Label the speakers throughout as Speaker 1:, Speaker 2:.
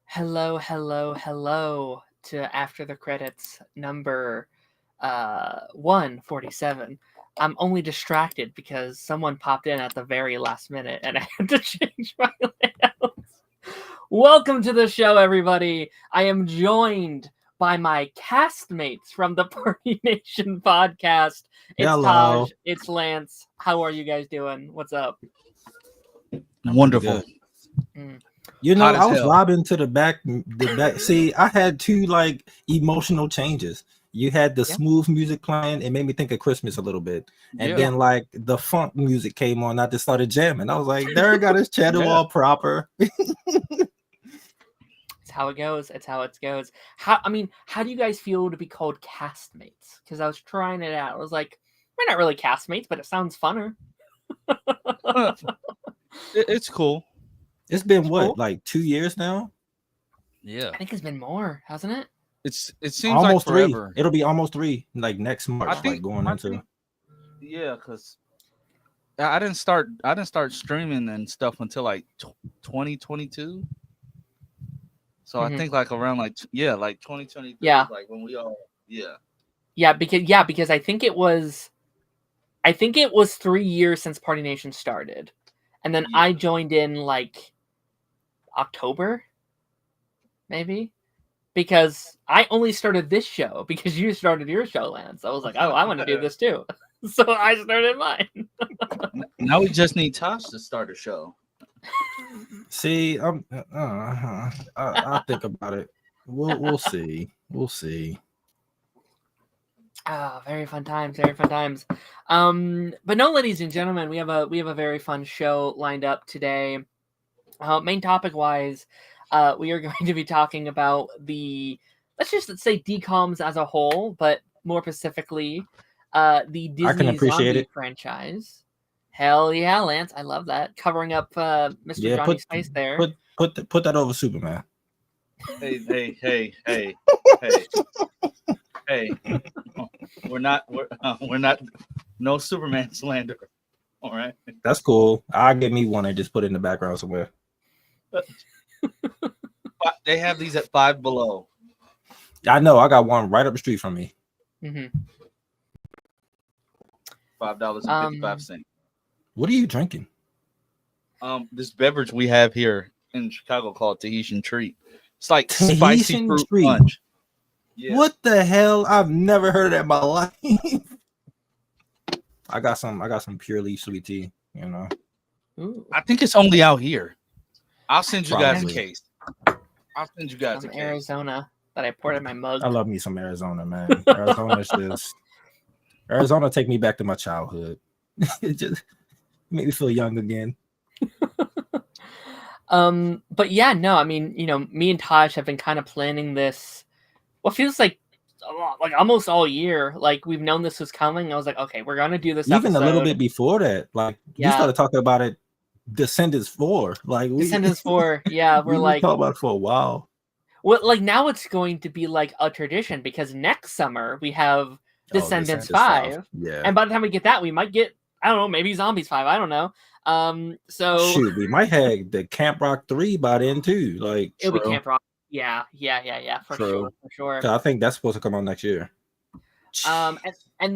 Speaker 1: Hello to After the Credits number 147. I'm only distracted because someone popped in at the very last minute and I had to change my layout. Welcome to the show, everybody. I am joined by my castmates from the Party Nation podcast. It's
Speaker 2: Hello.
Speaker 1: Taj, it's Lance. How are you guys doing? What's up?
Speaker 3: Wonderful.
Speaker 2: You know,
Speaker 3: Hot as
Speaker 2: I was
Speaker 3: hell.
Speaker 2: vibing to the back. See, I had two like emotional changes. You had the
Speaker 1: Yeah.
Speaker 2: smooth music playing. It made me think of Christmas a little bit. And
Speaker 3: Yeah.
Speaker 2: then like the funk music came on. I just started jamming. I was like, Derek got his channel
Speaker 3: Yeah.
Speaker 2: all proper.
Speaker 1: It's how it goes. It's how it goes. How do you guys feel to be called castmates? Because I was trying it out. I was like, we're not really castmates, but it sounds funner.
Speaker 3: It's cool.
Speaker 2: It's been
Speaker 1: It's
Speaker 2: what,
Speaker 1: cool.
Speaker 2: like 2 years now?
Speaker 3: Yeah.
Speaker 1: I think it's been more, hasn't it?
Speaker 3: It seems
Speaker 2: Almost
Speaker 3: like
Speaker 2: 3.
Speaker 3: forever.
Speaker 2: It'll be almost 3, like next March,
Speaker 3: I think
Speaker 2: going into.
Speaker 3: yeah, because I didn't start streaming and stuff until like 2022. So I think like around like 2022.
Speaker 1: Yeah.
Speaker 3: Like when we all
Speaker 1: Yeah, because I think it was 3 years since Party Nation started. And then
Speaker 3: Yeah.
Speaker 1: I joined in like October, maybe. Because I only started this show because you started your show, Lance. I was like, oh, I want to do this too. So I started mine.
Speaker 3: Now we just need Tosh to start a show.
Speaker 2: See, I'll think about it. We'll see. We'll see.
Speaker 1: Ah, very fun times, very fun times. But no, ladies and gentlemen, we have a very fun show lined up today. Main topic wise, we are going to be talking about let's say DComs as a whole, but more specifically, the Disney
Speaker 2: appreciate
Speaker 1: Zombie
Speaker 2: it.
Speaker 1: franchise. Hell yeah, Lance, I love that. Covering up Mr.
Speaker 2: Yeah,
Speaker 1: Johnny Space there.
Speaker 2: Put that over Superman.
Speaker 3: Hey. We're not no Superman slander. All right.
Speaker 2: That's cool. I'll get me one and just put it in the background somewhere.
Speaker 3: They have these at Five Below.
Speaker 2: I know. I got one right up the street from me.
Speaker 1: Mhm.
Speaker 3: $5.55.
Speaker 2: What are you drinking?
Speaker 3: This beverage we have here in Chicago called Tahitian Treat. It's like spicy
Speaker 2: Tahitian
Speaker 3: fruit
Speaker 2: Treat?
Speaker 3: punch. Yeah.
Speaker 2: What the hell? I've never heard of that in my life. I got some purely sweet tea, you know.
Speaker 1: Ooh.
Speaker 3: I think it's only out here. I'll send you guys a
Speaker 2: Probably.
Speaker 3: case. I'll send you guys a
Speaker 1: From
Speaker 3: case.
Speaker 1: Arizona that I poured in my mug.
Speaker 2: I love me some Arizona, man. Arizona take me back to my childhood. It just made me feel young again.
Speaker 1: But yeah, no, I mean, you know, me and Taj have been kind of planning this. What feels like almost all year. Like we've known this was coming. I was like, okay, we're gonna do this.
Speaker 2: Even a little
Speaker 1: episode.
Speaker 2: bit before that, like
Speaker 1: Yeah.
Speaker 2: we started talking about it. Descendants 4, like
Speaker 1: Descendants 4. Yeah, we're
Speaker 2: we
Speaker 1: like,
Speaker 2: talking about it for a while.
Speaker 1: well, like now it's going to be like a tradition because next summer we have Descendants 5,
Speaker 2: Yeah.
Speaker 1: and by the time we get that, we might get, I don't know, maybe Zombies 5. I don't know. So
Speaker 2: Shoot, we might have the Camp Rock 3 by then too. Like
Speaker 1: it'll be Camp Rock. Yeah, for
Speaker 2: True.
Speaker 1: sure.
Speaker 2: 'Cause I think that's supposed to come out next year.
Speaker 1: And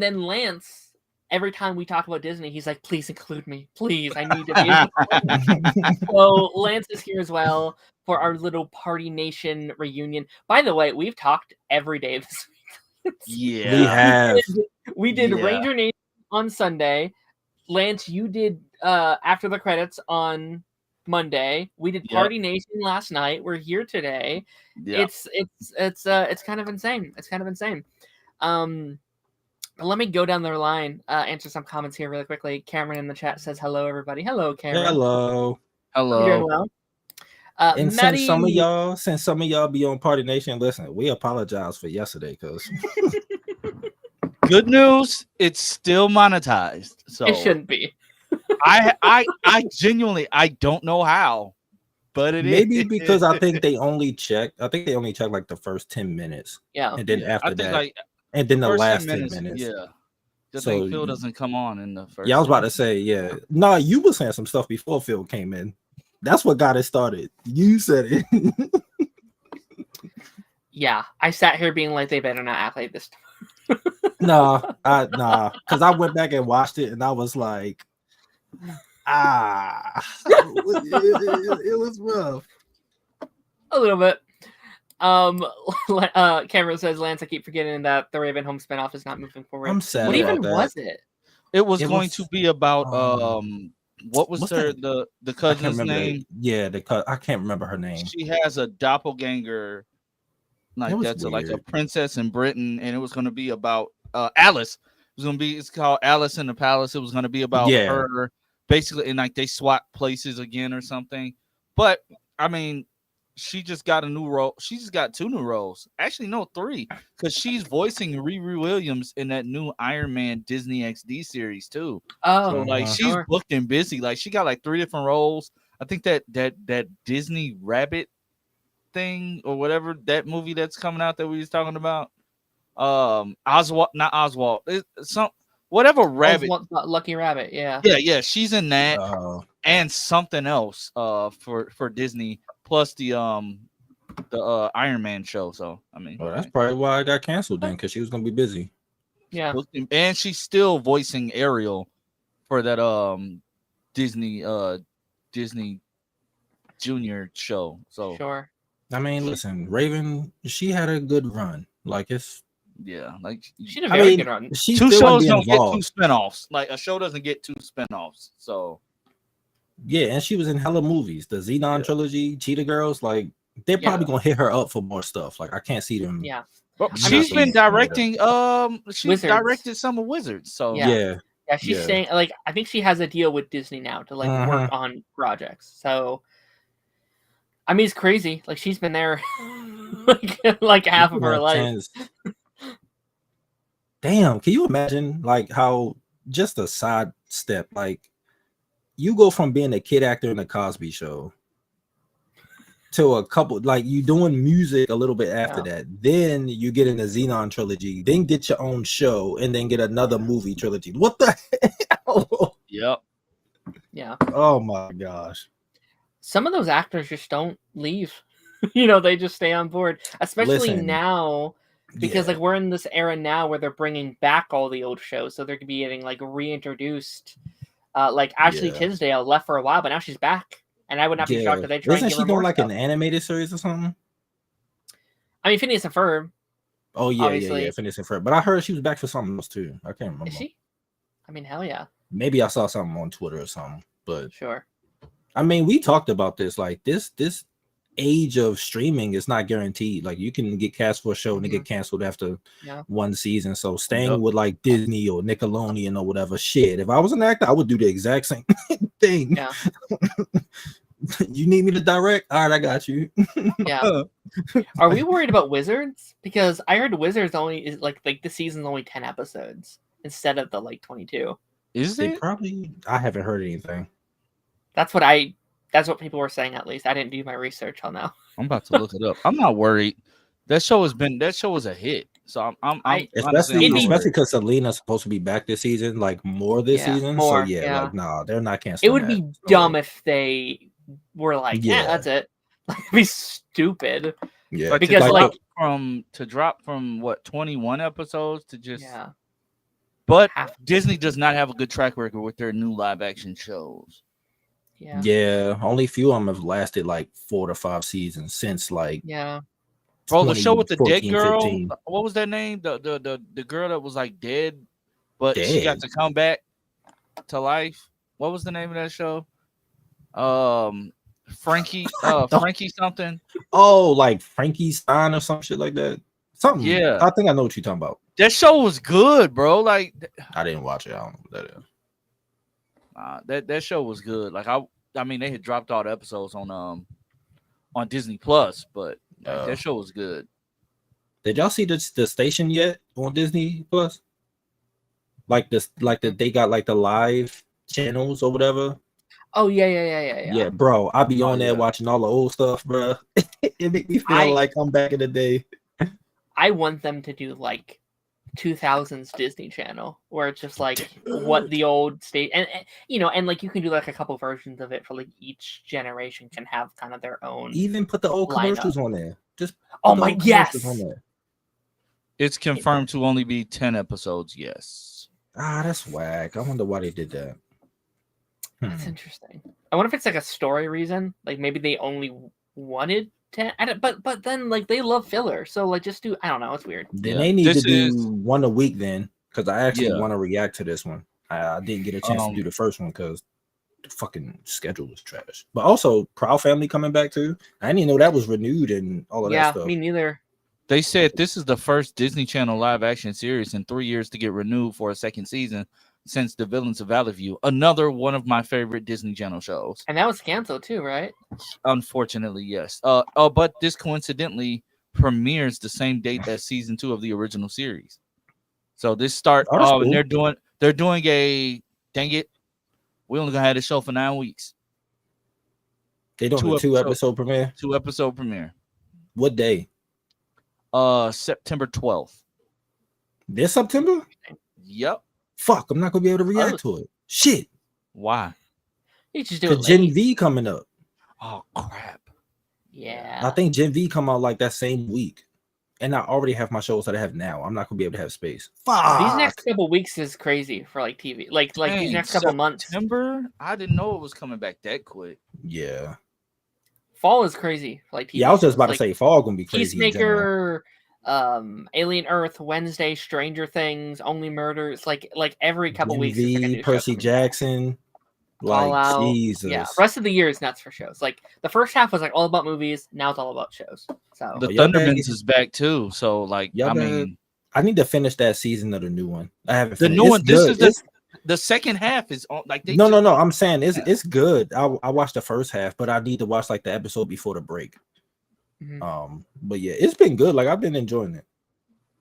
Speaker 1: then Lance, every time we talk about Disney, he's like, please include me. Please, I need to be. So Lance is here as well for our little Party Nation reunion. By the way, we've talked every day this week.
Speaker 3: Yeah.
Speaker 2: We have.
Speaker 1: We did
Speaker 3: Yeah.
Speaker 1: Ranger Nation on Sunday. Lance, you did After the Credits on Monday. We did
Speaker 3: Yep.
Speaker 1: Party Nation last night. We're here today.
Speaker 3: Yeah.
Speaker 1: It's kind of insane. It's kind of insane. But let me go down their line, answer some comments here really quickly. Cameron in the chat says hello, everybody. Hello, Cameron.
Speaker 2: Hello.
Speaker 1: You doing
Speaker 3: Hello.
Speaker 1: well?
Speaker 2: And
Speaker 1: Maddie,
Speaker 2: since some of y'all be on Party Nation, listen, we apologize for yesterday because
Speaker 3: Good news, it's still monetized. So
Speaker 1: it shouldn't be.
Speaker 3: I genuinely I don't know how, but it
Speaker 2: maybe
Speaker 3: is.
Speaker 2: because I think they only check like the first 10 minutes.
Speaker 1: Yeah.
Speaker 2: And then
Speaker 3: I
Speaker 2: after
Speaker 3: think
Speaker 2: that,
Speaker 3: like
Speaker 2: and then the
Speaker 3: first
Speaker 2: last 10 minutes.
Speaker 3: Yeah. Good
Speaker 2: So
Speaker 3: thing Phil doesn't come on in the first.
Speaker 2: Yeah, I was about
Speaker 3: 10
Speaker 2: to say, yeah. No, you were saying some stuff before Phil came in. That's what got it started. You said it.
Speaker 1: Yeah, I sat here being like, they better not act like this.
Speaker 2: Nah, because I went back and watched it, and I was like, it was rough.
Speaker 1: A little bit. Cameron says, Lance, I keep forgetting that the Raven Home spinoff is not moving forward.
Speaker 2: I'm sad
Speaker 1: What
Speaker 2: about
Speaker 1: even
Speaker 2: that.
Speaker 1: was it?
Speaker 3: It was going to be about what was
Speaker 2: what's
Speaker 3: the cousin's name?
Speaker 2: I can't remember her name.
Speaker 3: She has a doppelganger, like that's like a princess in Britain, and it was going to be about Alice. It was going to be. It's called Alice in the Palace. It was going to be about her, basically, and like they swap places again or something. But I mean, she just got a new role. She just got 2 new roles. Actually, no, 3, because she's voicing Riri Williams in that new Iron Man Disney XD series too.
Speaker 1: Oh,
Speaker 3: so like she's booked and busy. Like she got like 3 different roles. I think that Disney Rabbit thing or whatever, that movie that's coming out that we was talking about. Oswald, not Oswald. It's some whatever rabbit.
Speaker 1: Lucky Rabbit, yeah.
Speaker 3: Yeah. She's in that and something else for Disney. Plus the Iron Man show. So I mean,
Speaker 2: that's probably why I got canceled then, because she was gonna be busy.
Speaker 1: Yeah,
Speaker 3: and she's still voicing Ariel for that Disney Junior show. So
Speaker 1: sure.
Speaker 2: I mean, listen, Raven, she had a good run. Like
Speaker 1: like she had a very good run.
Speaker 3: 2 shows don't get 2 spinoffs. Like a show doesn't get 2 spinoffs. So.
Speaker 2: Yeah, and she was in hella movies. The Xenon trilogy, Cheetah Girls, like they're probably gonna hit her up for more stuff. Like I can't see them.
Speaker 1: Yeah,
Speaker 3: well, she's been directing. She's directed some of Wizards. So
Speaker 1: yeah. She's saying like I think she has a deal with Disney now to like work on projects. So I mean, it's crazy. Like she's been there like half of her life.
Speaker 2: Damn, can you imagine like how just a side step like. You go from being a kid actor in the Cosby Show to a couple, like you doing music a little bit after that. Then you get in the Xenon trilogy, then get your own show, and then get another movie trilogy. What the hell?
Speaker 3: Yep.
Speaker 1: Yeah.
Speaker 2: Oh my gosh.
Speaker 1: Some of those actors just don't leave. They just stay on board, especially now. Because like we're in this era now where they're bringing back all the old shows, so they're gonna be getting like reintroduced. Like Ashley Tisdale left for a while, but now she's back, and I would not be shocked if they try. Isn't
Speaker 2: she doing like an animated series or something?
Speaker 1: I mean, Phineas and Ferb.
Speaker 2: Oh yeah, Phineas and Ferb. But I heard she was back for something else too. I can't remember.
Speaker 1: Is she? I mean, hell yeah.
Speaker 2: Maybe I saw something on Twitter or something, but
Speaker 1: sure.
Speaker 2: I mean, we talked about this. Like this age of streaming is not guaranteed. Like you can get cast for a show and they get canceled after one season. So staying with like Disney or Nickelodeon or whatever, shit. If I was an actor, I would do the exact same thing.
Speaker 1: Yeah.
Speaker 2: You need me to direct? All right, I got you.
Speaker 1: Yeah. Are we worried about Wizards? Because I heard Wizards only is like the season's only 10 episodes instead of the like 22.
Speaker 3: Is it?
Speaker 2: Probably. I haven't heard anything.
Speaker 1: That's what people were saying, at least. I didn't do my research on that.
Speaker 3: I'm about to look it up. I'm not worried. That show was a hit. So I'm
Speaker 2: especially because Selena's supposed to be back this season, like more this season.
Speaker 1: More,
Speaker 2: so like nah, they're not canceling.
Speaker 1: It would be dumb if they were like, that's it. Like it'd be stupid.
Speaker 2: Yeah.
Speaker 1: But because like
Speaker 3: to drop from what 21 episodes to just But Disney does not have a good track record with their new live action shows.
Speaker 2: Yeah, only few of them have lasted like 4 to 5 seasons since like
Speaker 3: Bro, the show with the dead girl, 15. What was that name? The girl that was like dead, but she got to come back to life. What was the name of that show? Frankie something.
Speaker 2: Oh, like Frankie Stein or some shit like that. Something.
Speaker 3: Yeah,
Speaker 2: I think I know what you're talking about.
Speaker 3: That show was good, bro. Like
Speaker 2: I didn't watch it. I don't know what that is.
Speaker 3: That show was good. Like I mean, they had dropped all the episodes on Disney Plus, but that show was good.
Speaker 2: Did y'all see the station yet on Disney Plus? Like they got like the live channels or whatever.
Speaker 1: Oh yeah.
Speaker 2: Yeah, bro. I be on there watching all the old stuff, bro. It make me feel like I'm back in the day.
Speaker 1: I want them to do like 2000s Disney Channel, where it's just like what the old state and like you can do like a couple versions of it for like each generation can have kind of their own.
Speaker 2: Even put the old commercials on there. Just
Speaker 1: oh my yes.
Speaker 2: On there.
Speaker 3: It's confirmed to only be 10 episodes. Yes.
Speaker 2: That's whack. I wonder why they did that.
Speaker 1: That's interesting. I wonder if it's like a story reason. Like maybe they only wanted 10. But then like they love filler, so like just do. I don't know. It's weird.
Speaker 2: Then they need to do one a week then, because I actually want to react to this one. I didn't get a chance to do the first one because the fucking schedule was trash. But also, Proud Family coming back too. I didn't even know that was renewed and all of that stuff.
Speaker 1: Yeah, me neither.
Speaker 3: They said this is the first Disney Channel live action series in 3 years to get renewed for a second season since The Villains of Valley View, another one of my favorite Disney Channel shows.
Speaker 1: And that was canceled too, right?
Speaker 3: Unfortunately, yes. But this coincidentally premieres the same date as season 2 of the original series. So this start
Speaker 2: cool.
Speaker 3: And they're doing a dang it. We only gonna have this show for 9 weeks.
Speaker 2: They doing a 2-episode premiere?
Speaker 3: 2-episode premiere.
Speaker 2: What day?
Speaker 3: September 12th.
Speaker 2: This September?
Speaker 3: Yep.
Speaker 2: Fuck, I'm not gonna be able to react to it. Shit.
Speaker 3: Why?
Speaker 1: You just do it.
Speaker 2: Gen V coming up.
Speaker 3: Oh crap.
Speaker 1: Yeah.
Speaker 2: I think Gen V come out like that same week. And I already have my shows that I have now. I'm not gonna be able to have space. Fuck.
Speaker 1: These next couple weeks is crazy for like TV. Like these next couple months.
Speaker 3: September? I didn't know it was coming back that quick.
Speaker 2: Yeah.
Speaker 1: Fall is crazy for like TV.
Speaker 2: Yeah, I was just about to say fall gonna be crazy.
Speaker 1: Peacemaker, Alien Earth, Wednesday, Stranger Things, Only Murders, like every couple
Speaker 2: Gen
Speaker 1: weeks.
Speaker 2: V, Percy Jackson. Like Jesus.
Speaker 1: Yeah, rest of the year is nuts for shows. Like the first half was like all about movies. Now it's all about shows. So
Speaker 3: the Thundermans is back too. So like, I mean,
Speaker 2: I need to finish that season of the new one. I haven't.
Speaker 3: The new one. This is the second half is on. Like
Speaker 2: no. I'm saying it's good. I watched the first half, but I need to watch like the episode before the break.
Speaker 1: Mm-hmm.
Speaker 2: But yeah, it's been good. Like I've been enjoying it.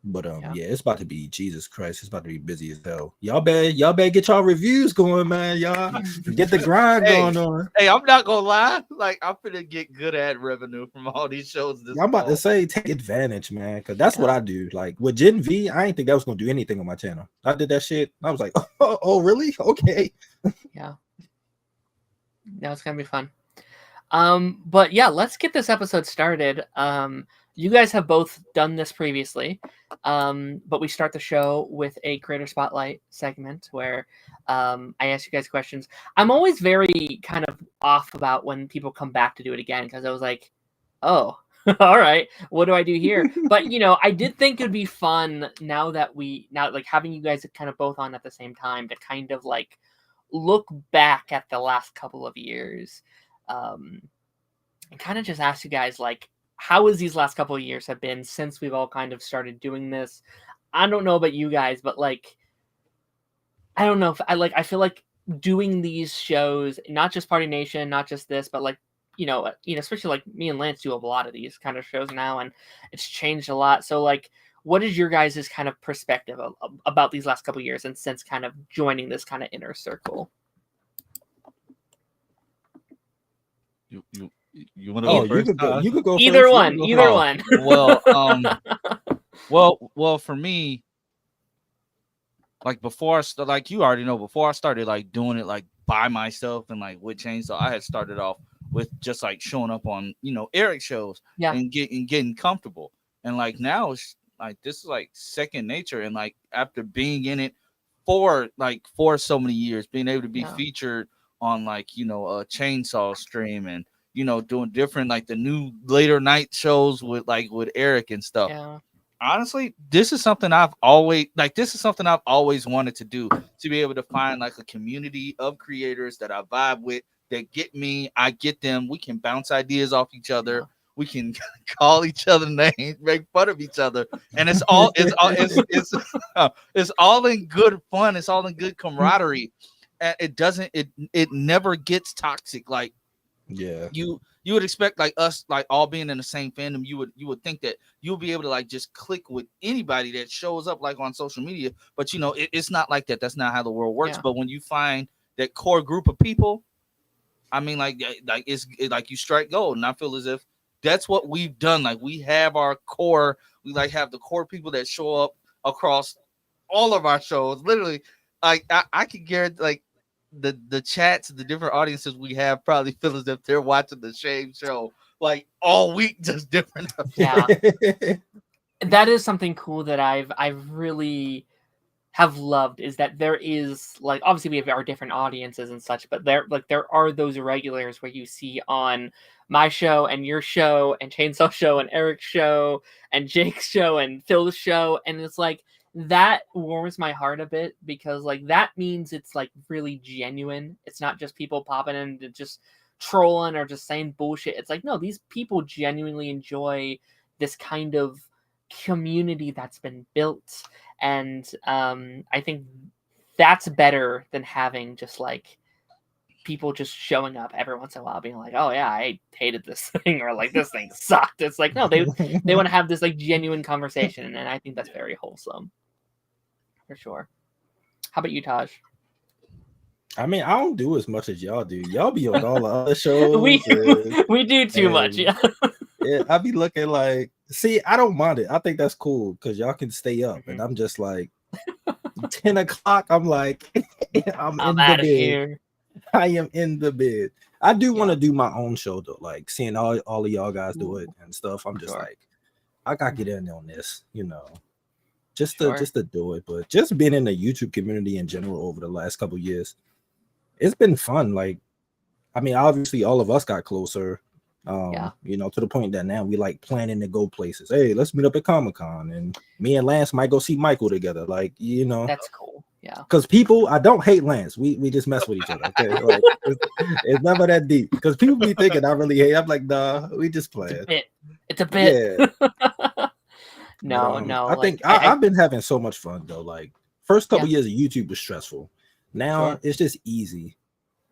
Speaker 2: But yeah, it's about to be Jesus Christ. It's about to be busy as hell. Y'all better get y'all reviews going, man. Y'all get the grind going on.
Speaker 3: Hey, I'm not gonna lie. Like I'm finna get good ad revenue from all these shows.
Speaker 2: I'm about to say take advantage, man, because that's what I do. Like with Gen V, I didn't think that was gonna do anything on my channel. I did that shit. I was like, oh really? Okay.
Speaker 1: Yeah. Now it's gonna be fun. But yeah, let's get this episode started. You guys have both done this previously, but we start the show with a creator spotlight segment where I ask you guys questions. I'm always very kind of off about when people come back to do it again because I was like, oh, all right, what do I do here? But I did think it'd be fun now like having you guys kind of both on at the same time to kind of like look back at the last couple of years, and kind of just ask you guys like, how has these last couple of years have been since we've all kind of started doing this? I don't know about you guys, but like, I don't know if I feel like doing these shows, not just Party Nation, not just this, but like, especially like me and Lance do a lot of these kind of shows now, and it's changed a lot. So like, what is your guys' kind of perspective about these last couple of years and since kind of joining this kind of inner circle?
Speaker 3: You want to go first?
Speaker 2: You could go
Speaker 1: either
Speaker 2: first.
Speaker 1: One. Either one.
Speaker 3: Well, for me, like before, like you already know, before I started like doing it like by myself and like with Chainsaw, I had started off with just like showing up on Eric shows, and getting comfortable, and like now it's like this is like second nature, and like after being in it for so many years, being able to be featured on like a Chainsaw stream and doing different like the new later night shows with Eric and stuff.
Speaker 1: Yeah.
Speaker 3: Honestly, this is something I've always wanted to do, to be able to find like a community of creators that I vibe with, that get me, I get them. We can bounce ideas off each other. We can call each other names, make fun of each other, and it's all in good fun. It's all in good camaraderie. And it never gets toxic. Like,
Speaker 2: yeah,
Speaker 3: you would expect like us, like all being in the same fandom, you would think that you'll be able to like just click with anybody that shows up like on social media, but it's not like that. That's not how the world works. But when you find that core group of people, I mean, it's like you strike gold, and I feel as if that's what we've done. Like we have our core, we like have the core people that show up across all of our shows. Literally, like I can guarantee, like the chats, the different audiences we have probably feel as if they're watching the same show like all week, just different.
Speaker 1: Yeah. That is something cool that I've really have loved, is that there is, like, obviously we have our different audiences and such, but there are those regulars where you see on my show and your show and Chainsaw Show and Eric's show and Jake's show and Phil's show, and it's like that warms my heart a bit, because like that means it's like really genuine. It's not just people popping in to just trolling or just saying bullshit. It's like, no, these people genuinely enjoy this kind of community that's been built, and I think that's better than having just like people just showing up every once in a while being like, oh yeah, I hated this thing, or like this thing sucked. It's like, no, they want to have this like genuine conversation, and I think that's very wholesome for sure. How about you, Taj?
Speaker 2: I mean, I don't do as much as y'all do. Y'all be on all the other shows.
Speaker 1: We do too much, yeah.
Speaker 2: Yeah, I be looking like, see, I don't mind it. I think that's cool because y'all can stay up, and I'm just like 10 o'clock. I'm like, I'm in the
Speaker 1: out of
Speaker 2: bed.
Speaker 1: here.
Speaker 2: I am in the bed. I do want to do my own show though, like seeing all of y'all guys do it and stuff. I'm just like, I gotta get in on this, you know, just to do it. But just being in the YouTube community in general over the last couple of years, it's been fun. Like, I mean, obviously all of us got closer. You know, to the point that now we like planning to go places. Hey, let's meet up at Comic-Con, and me and Lance might go see Michael together. Like, you know,
Speaker 1: that's cool. Yeah,
Speaker 2: because people, I don't hate Lance. We just mess with each other. Okay, like, it's never that deep. Because people be thinking I really hate. I'm like, nah, we just play.
Speaker 1: It's a bit.
Speaker 2: Yeah.
Speaker 1: No.
Speaker 2: I think I've been having so much fun though. Like, first couple years of YouTube was stressful. Now it's just easy,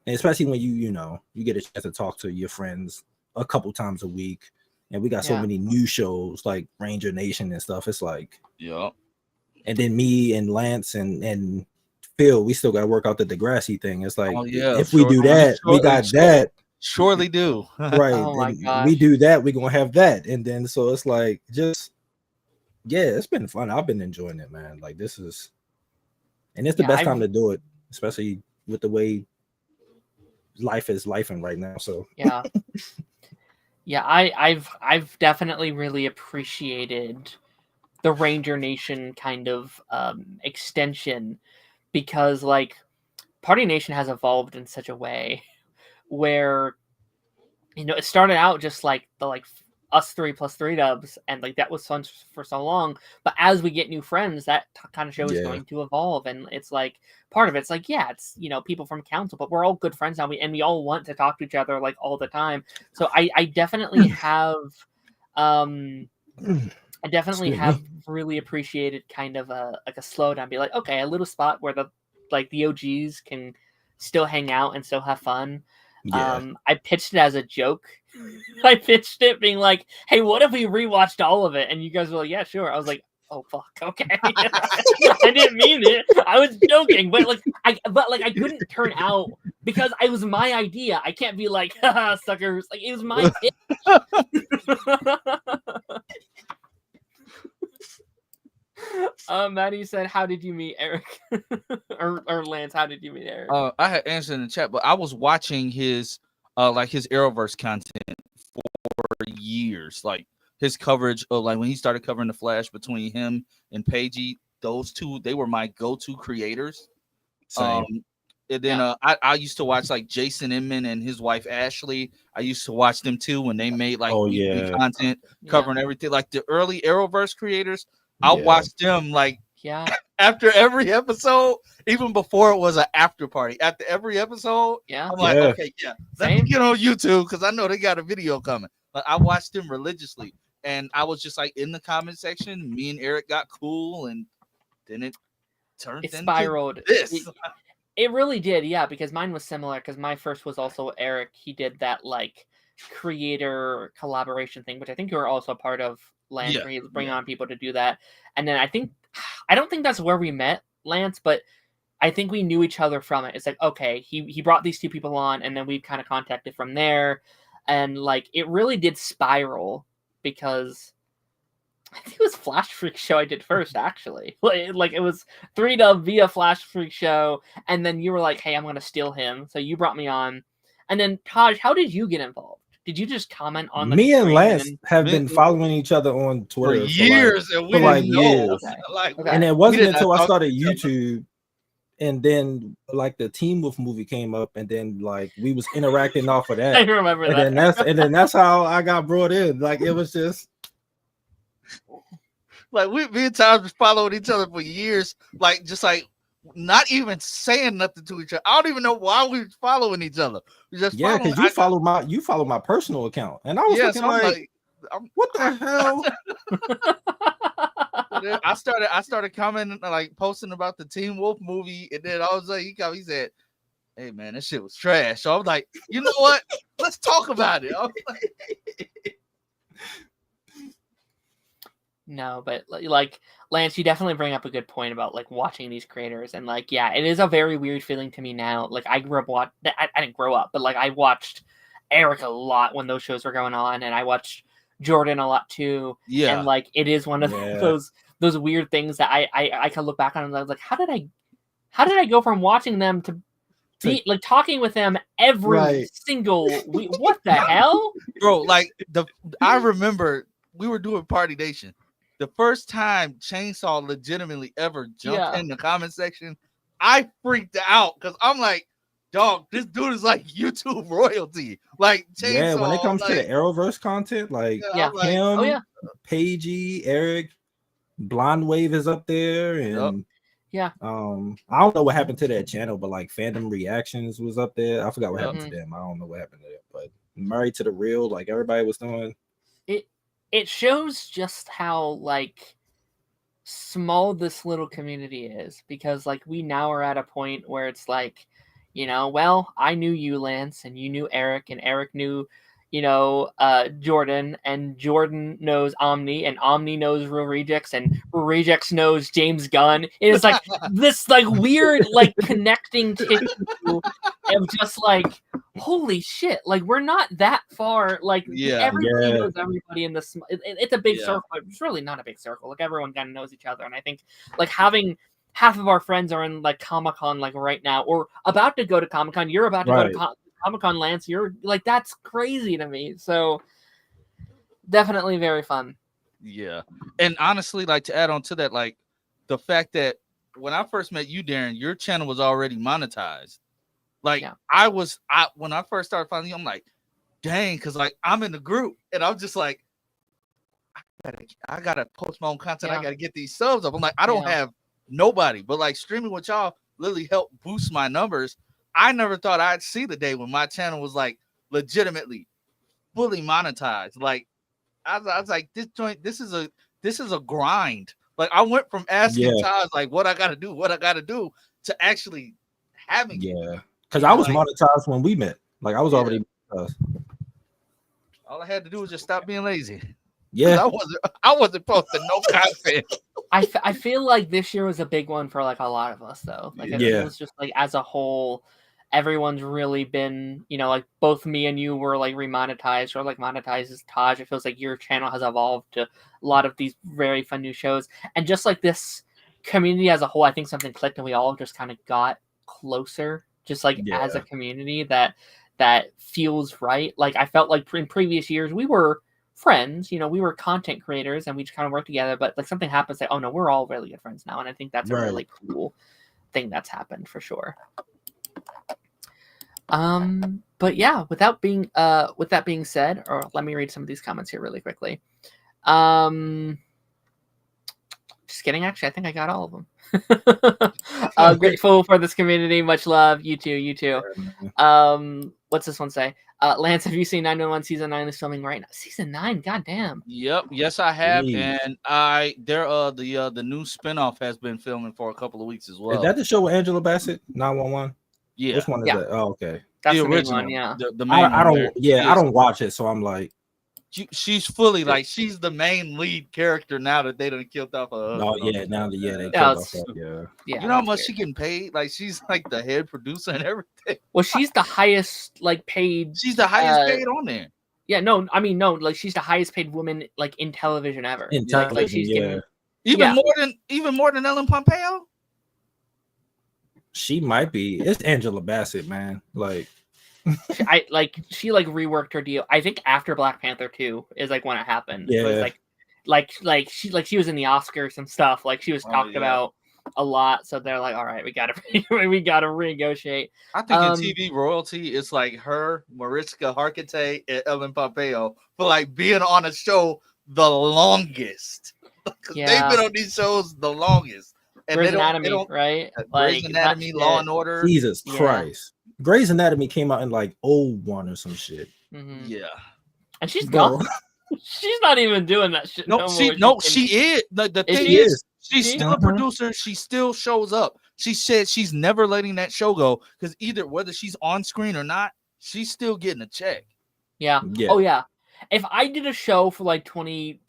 Speaker 2: and especially when you know you get a chance to talk to your friends a couple times a week, and we got so many new shows like Ranger Nation and stuff. It's like, and then me and Lance and Phil, we still got to work out the Degrassi thing. It's like, if we do that, we got that.
Speaker 3: Surely do.
Speaker 2: Right.
Speaker 1: Oh my gosh.
Speaker 2: We do that, we're gonna have that. And then so it's like, just it's been fun. I've been enjoying it, man. Like, this is, and it's the best time to do it, especially with the way life is lifing right now. So
Speaker 1: I've definitely really appreciated the Ranger Nation kind of extension, because like Party Nation has evolved in such a way where, you know, it started out just like the us 3 plus 3 dubs, and like that was fun for so long, but as we get new friends, that kind of show is going to evolve, and it's like part of it's like, it's, you know, people from council, but we're all good friends now, we all want to talk to each other like all the time. So I definitely have really appreciated kind of a slowdown, be like, okay, a little spot where the OGs can still hang out and still have fun. I pitched it as a joke. I pitched it being like, hey, what if we rewatched all of it? And you guys were like, yeah, sure. I was like, oh fuck, okay. I didn't mean it. I was joking, but I couldn't turn out, because it was my idea. I can't be like, haha, suckers. Like, it was my pitch. Maddie said, how did you meet Eric? or Lance, how did you meet Eric?
Speaker 3: I had answered in the chat, but I was watching his his Arrowverse content for years. Like, his coverage of, like, when he started covering the Flash between him and Pagey, those two, they were my go-to creators. And then I used to watch like Jason Inman and his wife Ashley. I used to watch them too when they made like weekly content covering everything. Like the early Arrowverse creators, I watched them like after every episode, even before it was an after party. After every episode, I'm like, okay, let me get on YouTube because I know they got a video coming. But I watched them religiously, and I was just like in the comment section. Me and Eric got cool, and then it
Speaker 1: spiraled.
Speaker 3: This.
Speaker 1: It really did, because mine was similar, because my first was also Eric. He did that like creator collaboration thing, which I think you were also a part of, Lance, where he was bringing on people to do that. And then I don't think that's where we met, Lance, but I think we knew each other from it. It's like, okay, he brought these two people on, and then we kind of contacted from there. And like, it really did spiral, because I think it was Flash Freak Show I did first, actually. Like it was 3Dub via Flash Freak Show, and then you were like, "Hey, I'm gonna steal him," so you brought me on. And then Taj, how did you get involved? Did you just comment on the
Speaker 2: Me and
Speaker 1: stream
Speaker 2: Lance
Speaker 1: and
Speaker 2: have been following each other on
Speaker 3: for
Speaker 2: Twitter
Speaker 3: years, and we
Speaker 2: for like
Speaker 3: didn't know.
Speaker 2: years.
Speaker 1: Okay.
Speaker 3: Like,
Speaker 1: Okay.
Speaker 2: And it
Speaker 3: we
Speaker 2: wasn't
Speaker 3: did not
Speaker 2: until I
Speaker 3: talk to
Speaker 2: started
Speaker 3: each other.
Speaker 2: YouTube, and then like the Teen Wolf movie came up, and then like we was interacting off of
Speaker 1: I
Speaker 2: that.
Speaker 1: remember
Speaker 2: And
Speaker 1: that.
Speaker 2: then that's how I got brought in. Like it was just
Speaker 3: Like me and Taj was following each other for years, like just like not even saying nothing to each other. I don't even know why we was following each other. We just
Speaker 2: yeah,
Speaker 3: following.
Speaker 2: because you follow my personal account, and I was
Speaker 3: Yeah,
Speaker 2: looking
Speaker 3: so I'm
Speaker 2: like, what the hell?
Speaker 3: I started commenting, like posting about the Teen Wolf movie, and then I was like, he said, "Hey man, that shit was trash." So I'm like, you know what? Let's talk about it. I was like,
Speaker 1: No, but like Lance, you definitely bring up a good point about like watching these creators, and like yeah, it is a very weird feeling to me now. Like I grew up I didn't grow up, but like I watched Eric a lot when those shows were going on, and I watched Jordan a lot too.
Speaker 3: yeah,
Speaker 1: And like it is one of those weird things that I can look back on and I was like, how did I go from watching them to be like talking with them every single week? What the hell,
Speaker 3: bro? Like I remember we were doing Party Nation. The first time Chainsaw legitimately ever jumped in the comment section, I freaked out because I'm like, dog, this dude is like YouTube royalty. Like Chainsaw,
Speaker 2: Yeah, when it comes to the Arrowverse content, like him, Pagey, Eric, Blonde Wave is up there, and
Speaker 1: yeah.
Speaker 2: I don't know what happened to that channel, but like Fandom Reactions was up there. I forgot what happened to them. I don't know what happened to them, but Married to the Real, like everybody was doing.
Speaker 1: It shows just how like small this little community is, because like we now are at a point where it's like, you know, well, I knew you, Lance, and you knew Eric, and Eric knew, you know, Jordan, and Jordan knows Omni, and Omni knows Real Rejects, and Real Rejects knows James Gunn. It is like this like weird like connecting tissue of just like, holy shit, like we're not that far, like everybody knows everybody in this. It's a big circle, but it's really not a big circle. Like everyone kind of knows each other, and I think like having half of our friends are in like Comic-Con like right now, or about to go to Comic-Con. You're about to go to Comic-Con, Lance. You're like, that's crazy to me. So definitely very fun.
Speaker 3: Yeah, and honestly, like to add on to that, like the fact that when I first met you, Darren, your channel was already monetized. Like when I first started following you, I'm like, dang, because like I'm in the group and I'm just like, I gotta post my own content. I gotta get these subs up. I'm like, I don't have nobody, but like streaming with y'all literally helped boost my numbers. I never thought I'd see the day when my channel was like legitimately fully monetized. Like I was like, this is a grind. Like I went from asking Taj like what I gotta do to actually having it.
Speaker 2: Because I was monetized when we met. Like I was already monetized.
Speaker 3: All I had to do was just stop being lazy.
Speaker 2: Yeah,
Speaker 3: I wasn't posting no content.
Speaker 1: I feel like this year was a big one for like a lot of us though. Like I think it was just like as a whole, everyone's really been, you know, like both me and you were like remonetized or like monetized as Taj. It feels like your channel has evolved to a lot of these very fun new shows, and just like this community as a whole, I think something clicked and we all just kind of got closer. Just like as a community that feels right. Like I felt like in previous years we were friends, you know, we were content creators and we just kind of worked together, but like something happens, like, oh no, we're all really good friends now. And I think that's a really cool thing that's happened for sure. But yeah, with that being said, or let me read some of these comments here really quickly. Just kidding. Actually, I think I got all of them. Grateful for this community. Much love. You too. What's this one say? Lance, have you seen 911 season 9 is filming right now? Season 9, goddamn.
Speaker 3: Yep. Yes, I have. And the new spinoff has been filming for a couple of weeks as well.
Speaker 2: Is that the show with Angela Bassett? 911.
Speaker 3: Yeah.
Speaker 2: Which one is that? Oh, okay.
Speaker 1: That's the original one. Yeah.
Speaker 3: The main
Speaker 2: I don't watch it, so I'm like.
Speaker 3: She's fully like she's the main lead character now that they done killed off her.
Speaker 2: Oh yeah, now that they killed off her.
Speaker 3: You know how much she getting paid? Like she's like the head producer and everything.
Speaker 1: Well, she's the highest like paid.
Speaker 3: She's the highest paid on there.
Speaker 1: Yeah, no, I mean no, like she's the highest paid woman like in television ever.
Speaker 2: In
Speaker 1: Like
Speaker 2: television,
Speaker 1: she's
Speaker 2: yeah.
Speaker 1: getting
Speaker 3: Even
Speaker 1: Yeah.
Speaker 3: more than Ellen Pompeo.
Speaker 2: She might be. It's Angela Bassett, man. Like,
Speaker 1: she reworked her deal. I think after Black Panther 2 is like when it happened. It was
Speaker 2: yeah,
Speaker 1: she was in the Oscars and stuff. Like she was
Speaker 3: Oh,
Speaker 1: talked
Speaker 3: yeah.
Speaker 1: about a lot. So they're like, all right, we gotta renegotiate.
Speaker 3: I think in TV royalty, it's like her, Mariska Hargitay, and Ellen Pompeo for like being on a show the longest. Because they've been on these shows the longest. And
Speaker 1: Grey's
Speaker 3: they
Speaker 1: Anatomy,
Speaker 3: don't
Speaker 1: right?
Speaker 3: Grey's
Speaker 1: Like
Speaker 3: Anatomy, Law and Order.
Speaker 2: Jesus Christ. Grey's Anatomy came out in like 01 or some shit.
Speaker 1: Mm-hmm.
Speaker 3: Yeah.
Speaker 1: And she's
Speaker 2: Bro.
Speaker 1: gone. She's not even doing that shit.
Speaker 3: She is. The thing
Speaker 2: she
Speaker 3: is,
Speaker 2: is.
Speaker 3: she's still a producer. She still shows up. She said she's never letting that show go because either whether she's on screen or not, she's still getting a check.
Speaker 1: Yeah.
Speaker 2: Yeah.
Speaker 1: Oh yeah. If I did a show for like 20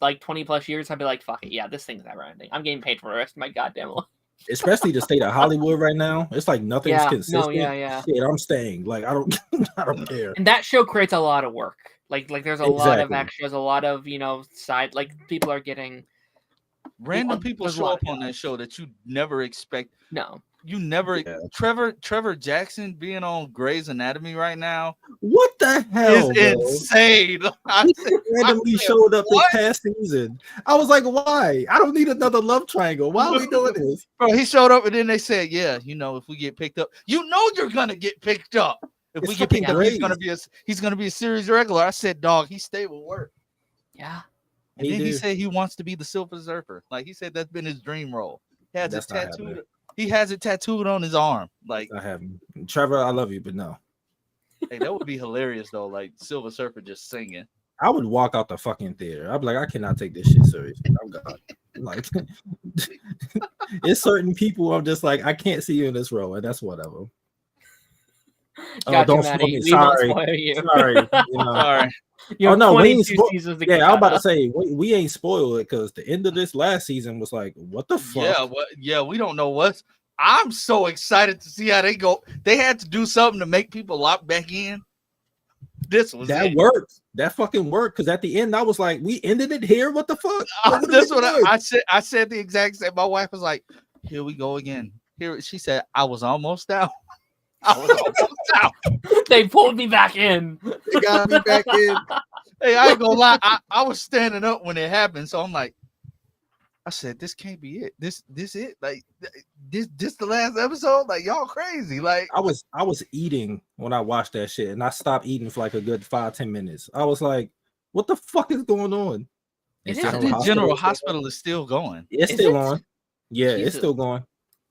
Speaker 1: plus years, I'd be like, fuck it, yeah, this thing's never ending. I'm getting paid for the rest of my goddamn life.
Speaker 2: Especially the state of Hollywood right now. It's like nothing's consistent.
Speaker 1: No, yeah.
Speaker 2: Shit, I'm staying. Like I don't care.
Speaker 1: And that show creates a lot of work. Like there's a lot of extras, a lot of side, like people are getting
Speaker 3: random people show up on that show that you never expect.
Speaker 1: No.
Speaker 3: You never Trevor Jackson being on Grey's Anatomy right now.
Speaker 2: What the hell?
Speaker 3: Is insane.
Speaker 2: He randomly showed up this past season. I was like, why? I don't need another love triangle. Why are we doing this?
Speaker 3: Bro, he showed up and then they said, yeah, if we get picked up, you're gonna get picked up. If we get picked up, he's gonna be a series regular. I said, dog, he stayed with work.
Speaker 1: Yeah.
Speaker 3: And then he said he wants to be the Silver Surfer. Like he said that's been his dream role. He has it tattooed. He has it tattooed on his arm. Like
Speaker 2: I haven't. Trevor, I love you, but no.
Speaker 3: Hey, that would be hilarious though. Like Silver Surfer just singing.
Speaker 2: I would walk out the fucking theater. I'd be like, I cannot take this shit seriously. I'm gone. Like, it's certain people I'm just like, I can't see you in this role, and that's one of them. Don't spoil me. Sorry.
Speaker 3: Sorry.
Speaker 2: Oh no, we ain't yeah, I was about to say we ain't spoiled it because the end of this last season was like, what the fuck?
Speaker 3: Yeah, we don't know what's. I'm so excited to see how they go. They had to do something to make people lock back in. That
Speaker 2: worked. That fucking worked. Because at the end, I was like, we ended it here. What the fuck?
Speaker 3: That's what I said. I said the exact same. My wife was like, here we go again. Here she said, I was almost out.
Speaker 1: They pulled me back in.
Speaker 2: They got me back in.
Speaker 3: Hey, I ain't gonna lie. I was standing up when it happened, so I'm like, I said, this can't be it. This it. Like this the last episode. Like y'all crazy. Like
Speaker 2: I was eating when I watched that shit, and I stopped eating for like a good 5-10 minutes. I was like, what the fuck is going on?
Speaker 3: General Hospital is still going.
Speaker 2: It's still on. Yeah, it's still going.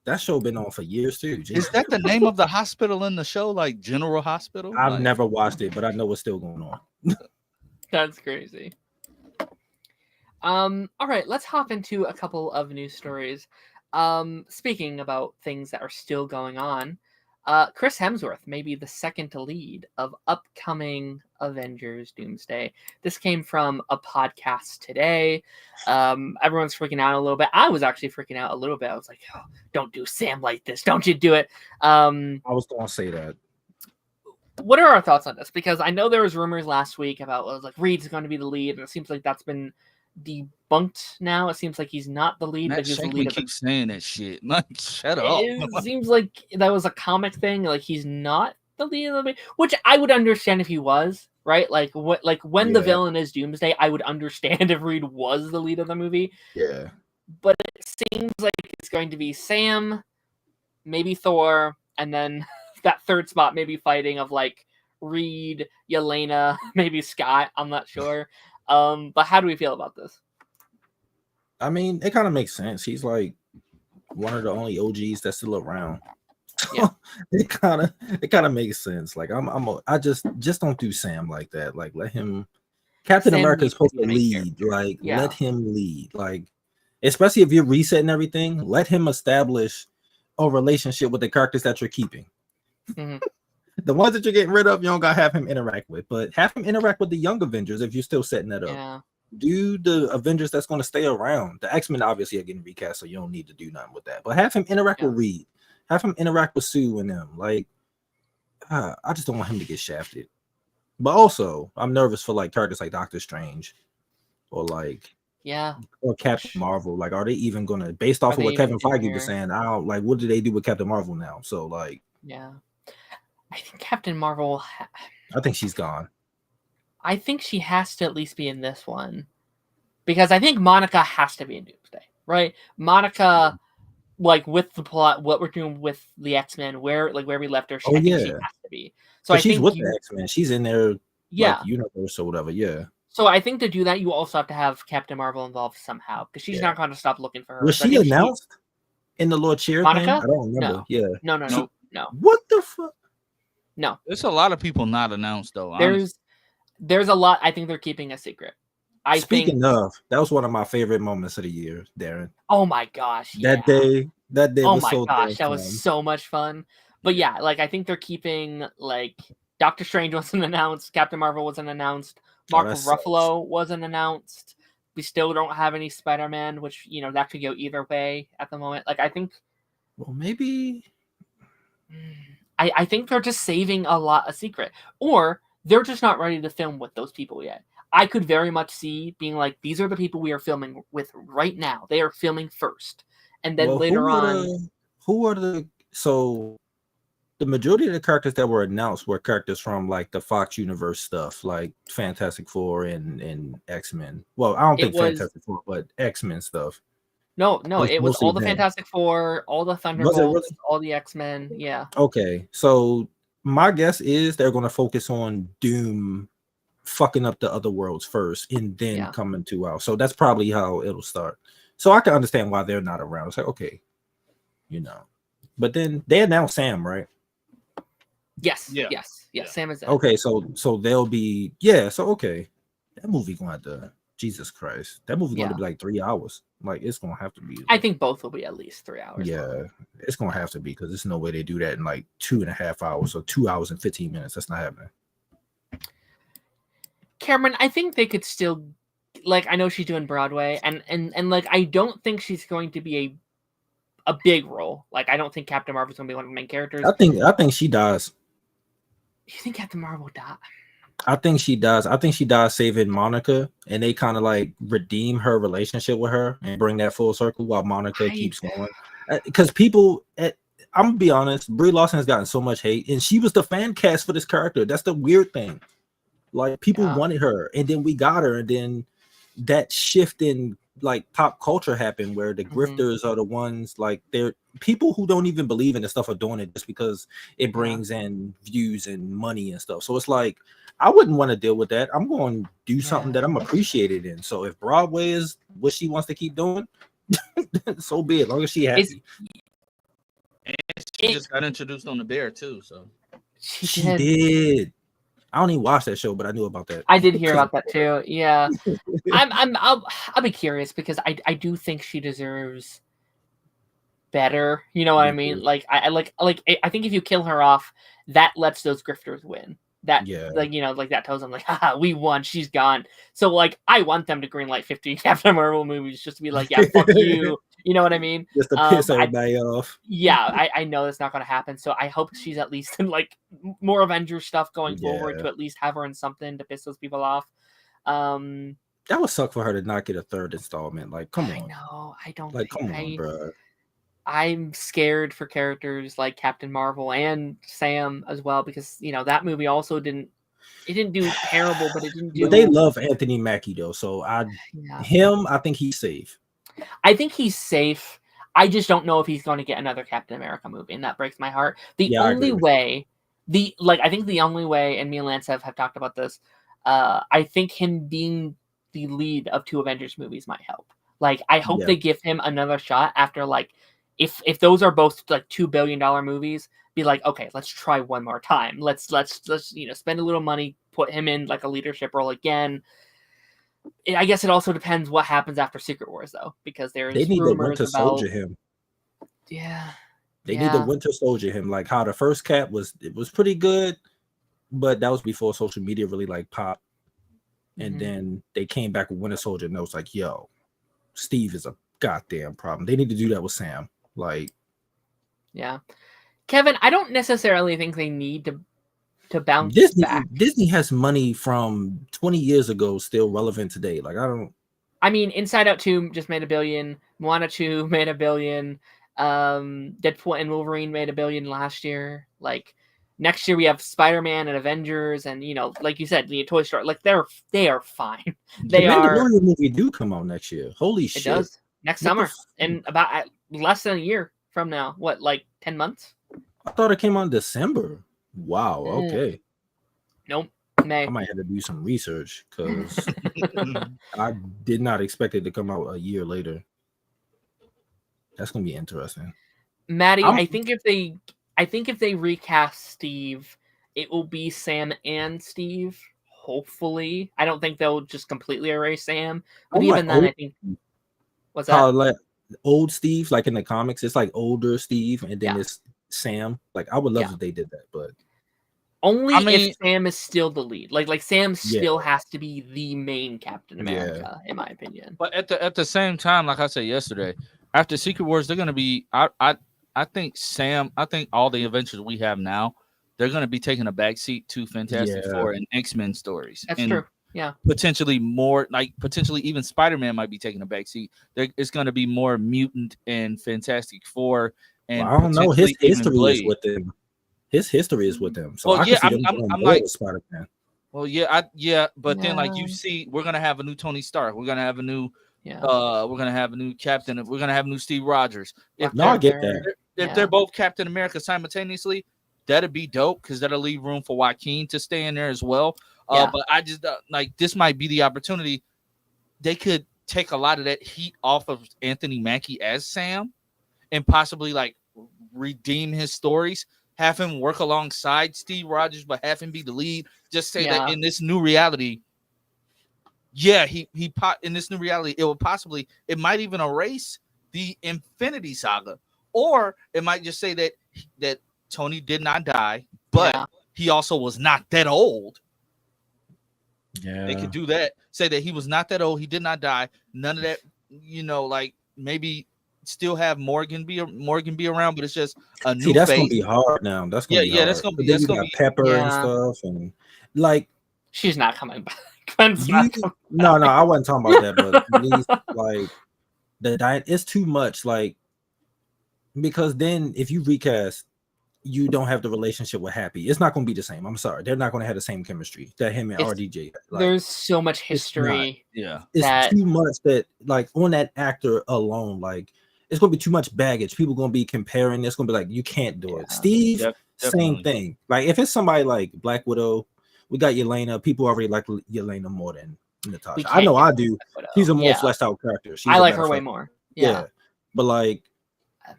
Speaker 2: That show been on for years too. Jesus.
Speaker 3: Is that the name of the hospital in the show, like General Hospital?
Speaker 2: I've never watched it, but I know it's still going on.
Speaker 1: That's crazy. All right, let's hop into a couple of news stories. Speaking about things that are still going on, Chris Hemsworth may be the second lead of upcoming Avengers Doomsday. This came from a podcast today. Everyone's freaking out a little bit. I was actually freaking out a little bit. I was like, oh, don't do Sam like this. Don't you do it.
Speaker 2: I was going to say that.
Speaker 1: What are our thoughts on this? Because I know there was rumors last week about like Reed's going to be the lead, and it seems like that's been debunked now. It seems like he's not the lead, but he's the lead.
Speaker 3: Keeps saying that shit. Like, shut up.
Speaker 1: It seems like that was a comic thing. Like he's not the lead of the movie, which I would understand if he was, right? Like when the villain is Doomsday, I would understand if Reed was the lead of the movie.
Speaker 2: Yeah.
Speaker 1: But it seems like it's going to be Sam, maybe Thor, and then that third spot maybe fighting of like Reed, Yelena, maybe Scott. I'm not sure. But how do we feel about this?
Speaker 2: I mean, it kind of makes sense. He's like one of the only OGs that's still around. Yeah. it kind of makes sense. Like I just don't do Sam like that. Like let him. Captain America's supposed to lead. Like let him lead. Like especially if you're resetting everything, let him establish a relationship with the characters that you're keeping. Mm-hmm. The ones that you're getting rid of, you don't gotta have him interact with, but have him interact with the young Avengers if you're still setting that up.
Speaker 1: Yeah.
Speaker 2: Do the Avengers that's going to stay around. The X-Men obviously are getting recast, so you don't need to do nothing with that. But have him interact with Reed. Have him interact with Sue and them. Like, I just don't want him to get shafted. But also, I'm nervous for like characters like Doctor Strange or like
Speaker 1: Yeah.
Speaker 2: or Captain Marvel. Like, are they even gonna, based
Speaker 1: Are
Speaker 2: off of
Speaker 1: they
Speaker 2: what
Speaker 1: even
Speaker 2: Kevin
Speaker 1: in
Speaker 2: Feige was
Speaker 1: here?
Speaker 2: saying? I don't like. What do they do with Captain Marvel now? So like,
Speaker 1: Yeah. I think Captain Marvel.
Speaker 2: I think she's gone.
Speaker 1: I think she has to at least be in this one because I think Monica has to be in Doomsday, right? Monica, like with the plot, what we're doing with the X-Men, where we left her,
Speaker 2: Oh
Speaker 1: I think she
Speaker 2: yeah,
Speaker 1: has to be. So
Speaker 2: because
Speaker 1: I
Speaker 2: she's
Speaker 1: think
Speaker 2: with the X-Men. She's in their like
Speaker 1: yeah.
Speaker 2: universe or whatever. Yeah,
Speaker 1: So I think to do that, you also have to have Captain Marvel involved somehow because she's
Speaker 2: yeah.
Speaker 1: not going to stop looking for her.
Speaker 2: Was
Speaker 1: So I
Speaker 2: she
Speaker 1: think she
Speaker 2: announced in the Lord Cheer thing?
Speaker 1: Monica?
Speaker 2: I don't remember.
Speaker 1: No,
Speaker 2: Yeah.
Speaker 1: no, no,
Speaker 2: She,
Speaker 1: no,
Speaker 3: Nope.
Speaker 1: no,
Speaker 2: what the fuck?
Speaker 1: no.
Speaker 3: There's a lot of people not announced though. Honestly,
Speaker 1: There's a lot. I think they're keeping a secret. I think.
Speaker 2: Speaking of, that was one of my favorite moments of the year, Darren.
Speaker 1: Oh my gosh, yeah.
Speaker 2: That day
Speaker 1: Oh
Speaker 2: was
Speaker 1: my
Speaker 2: so damn
Speaker 1: gosh, that was
Speaker 2: fun.
Speaker 1: so much fun. But yeah, like I think they're keeping like Doctor Strange wasn't announced, Captain Marvel wasn't announced,
Speaker 2: Oh,
Speaker 1: Mark
Speaker 2: that sucks.
Speaker 1: Ruffalo wasn't announced. We still don't have any Spider-Man, which that could go either way at the moment. Like I think
Speaker 2: Well, maybe.
Speaker 1: I think they're just saving a secret. Or they're just not ready to film with those people yet. I could very much see being like, these are the people we are filming with right now. They are filming first. And then
Speaker 2: Well,
Speaker 1: later on,
Speaker 2: who are the so the majority of the characters that were announced were characters from like the Fox universe stuff, like Fantastic Four and X-Men. Well, I don't
Speaker 1: it
Speaker 2: think
Speaker 1: was
Speaker 2: Fantastic Four, but X-Men stuff.
Speaker 1: no,
Speaker 2: It's
Speaker 1: it was
Speaker 2: mostly
Speaker 1: all the
Speaker 2: them.
Speaker 1: Fantastic Four, all the
Speaker 2: Was it
Speaker 1: Thunderbolts,
Speaker 2: really?
Speaker 1: all the X-Men. Yeah.
Speaker 2: Okay, so my guess is they're going to focus on Doom fucking up the other worlds first and then
Speaker 1: Yeah.
Speaker 2: coming to out. So that's probably how it'll start. So I can understand why they're not around. It's like, okay, But then they announced Sam, right?
Speaker 1: Yes.
Speaker 3: Yeah.
Speaker 1: Yes. Yes.
Speaker 3: Yeah.
Speaker 1: Sam is dead.
Speaker 2: Okay, so they'll be so okay. That movie going to Jesus Christ. That movie going to be like 3 hours. Like it's gonna have to be.
Speaker 1: I think both will be at least 3 hours.
Speaker 2: Yeah,
Speaker 1: long.
Speaker 2: it's gonna have to be because there's no way they do that in like 2.5 hours or 2 hours and 15 minutes. That's not happening.
Speaker 1: Cameron, I think they could still, like, I know she's doing Broadway, and like, I don't think she's going to be a big role. Like, I don't think Captain Marvel's going to be one of the main characters.
Speaker 2: I think she dies.
Speaker 1: You think Captain Marvel died?
Speaker 2: I think she does. I think she does saving Monica, and they kind of like redeem her relationship with her and bring that full circle while Monica keeps going. Because people, I'm gonna be honest, Brie Larson has gotten so much hate, and she was the fan cast for this character. That's the weird thing. Like people wanted her, and then we got her, and then that shift in like pop culture happened where the grifters are the ones like they're people who don't even believe in the stuff are doing it just because it brings in views and money and stuff. So it's like I wouldn't want to deal with that. I'm going to do something that I'm appreciated in. So if Broadway is what she wants to keep doing, so be it. As long as she happy.
Speaker 3: And she just got introduced on The Bear too. So
Speaker 2: she did. I don't even watch that show, but I knew about that.
Speaker 1: I did hear about that too. Yeah, I'll be curious because I do think she deserves better. You know what I mean? Like I think if you kill her off, that lets those grifters win. That like like that tells them like, haha, we won, she's gone. So like I want them to greenlight 50 Captain Marvel movies just to be like, yeah, fuck you. You know what I mean?
Speaker 2: Just to piss everybody off.
Speaker 1: Yeah, I know that's not going to happen. So I hope she's at least in like more Avengers stuff going forward to at least have her in something to piss those people off.
Speaker 2: That would suck for her to not get a third installment. Like, come on.
Speaker 1: I know. I don't
Speaker 2: like, come on, bro.
Speaker 1: I'm scared for characters like Captain Marvel and Sam as well because that movie also didn't do terrible, but it didn't do.
Speaker 2: But they love Anthony Mackie though, so I think he's safe.
Speaker 1: I think he's safe. I just don't know if he's going to get another Captain America movie, and that breaks my heart. The only way, I think the only way, and me and Lance have talked about this. I think him being the lead of 2 Avengers movies might help. Like, I hope they give him another shot after like. If those are both like $2 billion movies, be like, okay, let's try one more time. Let's spend a little money, put him in like a leadership role again. I guess it also depends what happens after Secret Wars though, because there's
Speaker 2: they need
Speaker 1: rumors
Speaker 2: to Winter
Speaker 1: about
Speaker 2: Soldier him.
Speaker 1: Yeah,
Speaker 2: they need to Winter Soldier him. Like how the first Cap was pretty good, but that was before social media really like popped. And then they came back with Winter Soldier, and it was like, yo, Steve is a goddamn problem. They need to do that with Sam. Like,
Speaker 1: yeah, Kevin, I don't necessarily think they need to to bounce back.
Speaker 2: Disney has money from 20 years ago still relevant today. Like
Speaker 1: I mean, Inside Out 2 just made $1 billion. Moana 2 made $1 billion. Deadpool and Wolverine made $1 billion last year. Like next year we have Spider-Man and Avengers, and like you said, the Toy Story. Like they are fine.
Speaker 2: The Mandalorian movie do come out next year. Holy shit!
Speaker 1: It does next summer, in about less than a year from now. What, like 10 months?
Speaker 2: I thought it came out in December. Wow. Okay.
Speaker 1: Nope. May.
Speaker 2: I might have to do some research because I did not expect it to come out a year later. That's gonna be interesting.
Speaker 1: Maddie, I think if they recast Steve, it will be Sam and Steve. Hopefully, I don't think they'll just completely erase Sam. But even then, I think what's that?
Speaker 2: Like old Steve, like in the comics, it's like older Steve, and then it's Sam. Like I would love if they did that, but
Speaker 1: only if Sam is still the lead. Like Sam still has to be the main Captain America, in my opinion.
Speaker 3: But at the same time, like I said yesterday, after Secret Wars, they're gonna be. I think all the adventures we have now, they're gonna be taking a backseat to Fantastic Four and X-Men stories.
Speaker 1: That's true. Yeah.
Speaker 3: Potentially more, like potentially even Spider-Man might be taking a backseat. It's gonna be more mutant and Fantastic Four. And
Speaker 2: I don't know. His history is with them. His history is with them. So
Speaker 3: I'm like
Speaker 2: Spider-Man.
Speaker 3: Well, but then like you see, we're gonna have a new Tony Stark. We're gonna have a new we're gonna have a new Captain. We're gonna have a new Steve Rogers.
Speaker 2: I get that.
Speaker 3: If they're both Captain America simultaneously, that'd be dope because that'll leave room for Joaquin to stay in there as well. But I just like this might be the opportunity. They could take a lot of that heat off of Anthony Mackie as Sam, and possibly like redeem his stories. Have him work alongside Steve Rogers, but have him be the lead. Just say that in this new reality, in this new reality, it might even erase the Infinity Saga, or it might just say that Tony did not die, but he also was not that old.
Speaker 2: Yeah,
Speaker 3: they could do that. Say that he was not that old, he did not die. None of that, like maybe. Still have Morgan be around, but it's just a new.
Speaker 2: That's
Speaker 3: phase.
Speaker 2: gonna be hard now. That's gonna be hard.
Speaker 3: That's gonna be
Speaker 2: Pepper and stuff, and like
Speaker 1: she's not coming back.
Speaker 2: No, I wasn't talking about that, but at least like the diet is too much. Like because then if you recast, you don't have the relationship with Happy. It's not gonna be the same. I'm sorry, they're not gonna have the same chemistry that him and RDJ. Like,
Speaker 1: there's so much history.
Speaker 2: It's too much that like on that actor alone, like. It's gonna be too much baggage. People gonna be comparing. It's gonna be like you can't do it. Steve, same thing. Like if it's somebody like Black Widow, we got Yelena. People already like Yelena more than Natasha. I know I do. She's a more fleshed out character.
Speaker 1: I like her way more.
Speaker 2: Yeah, but like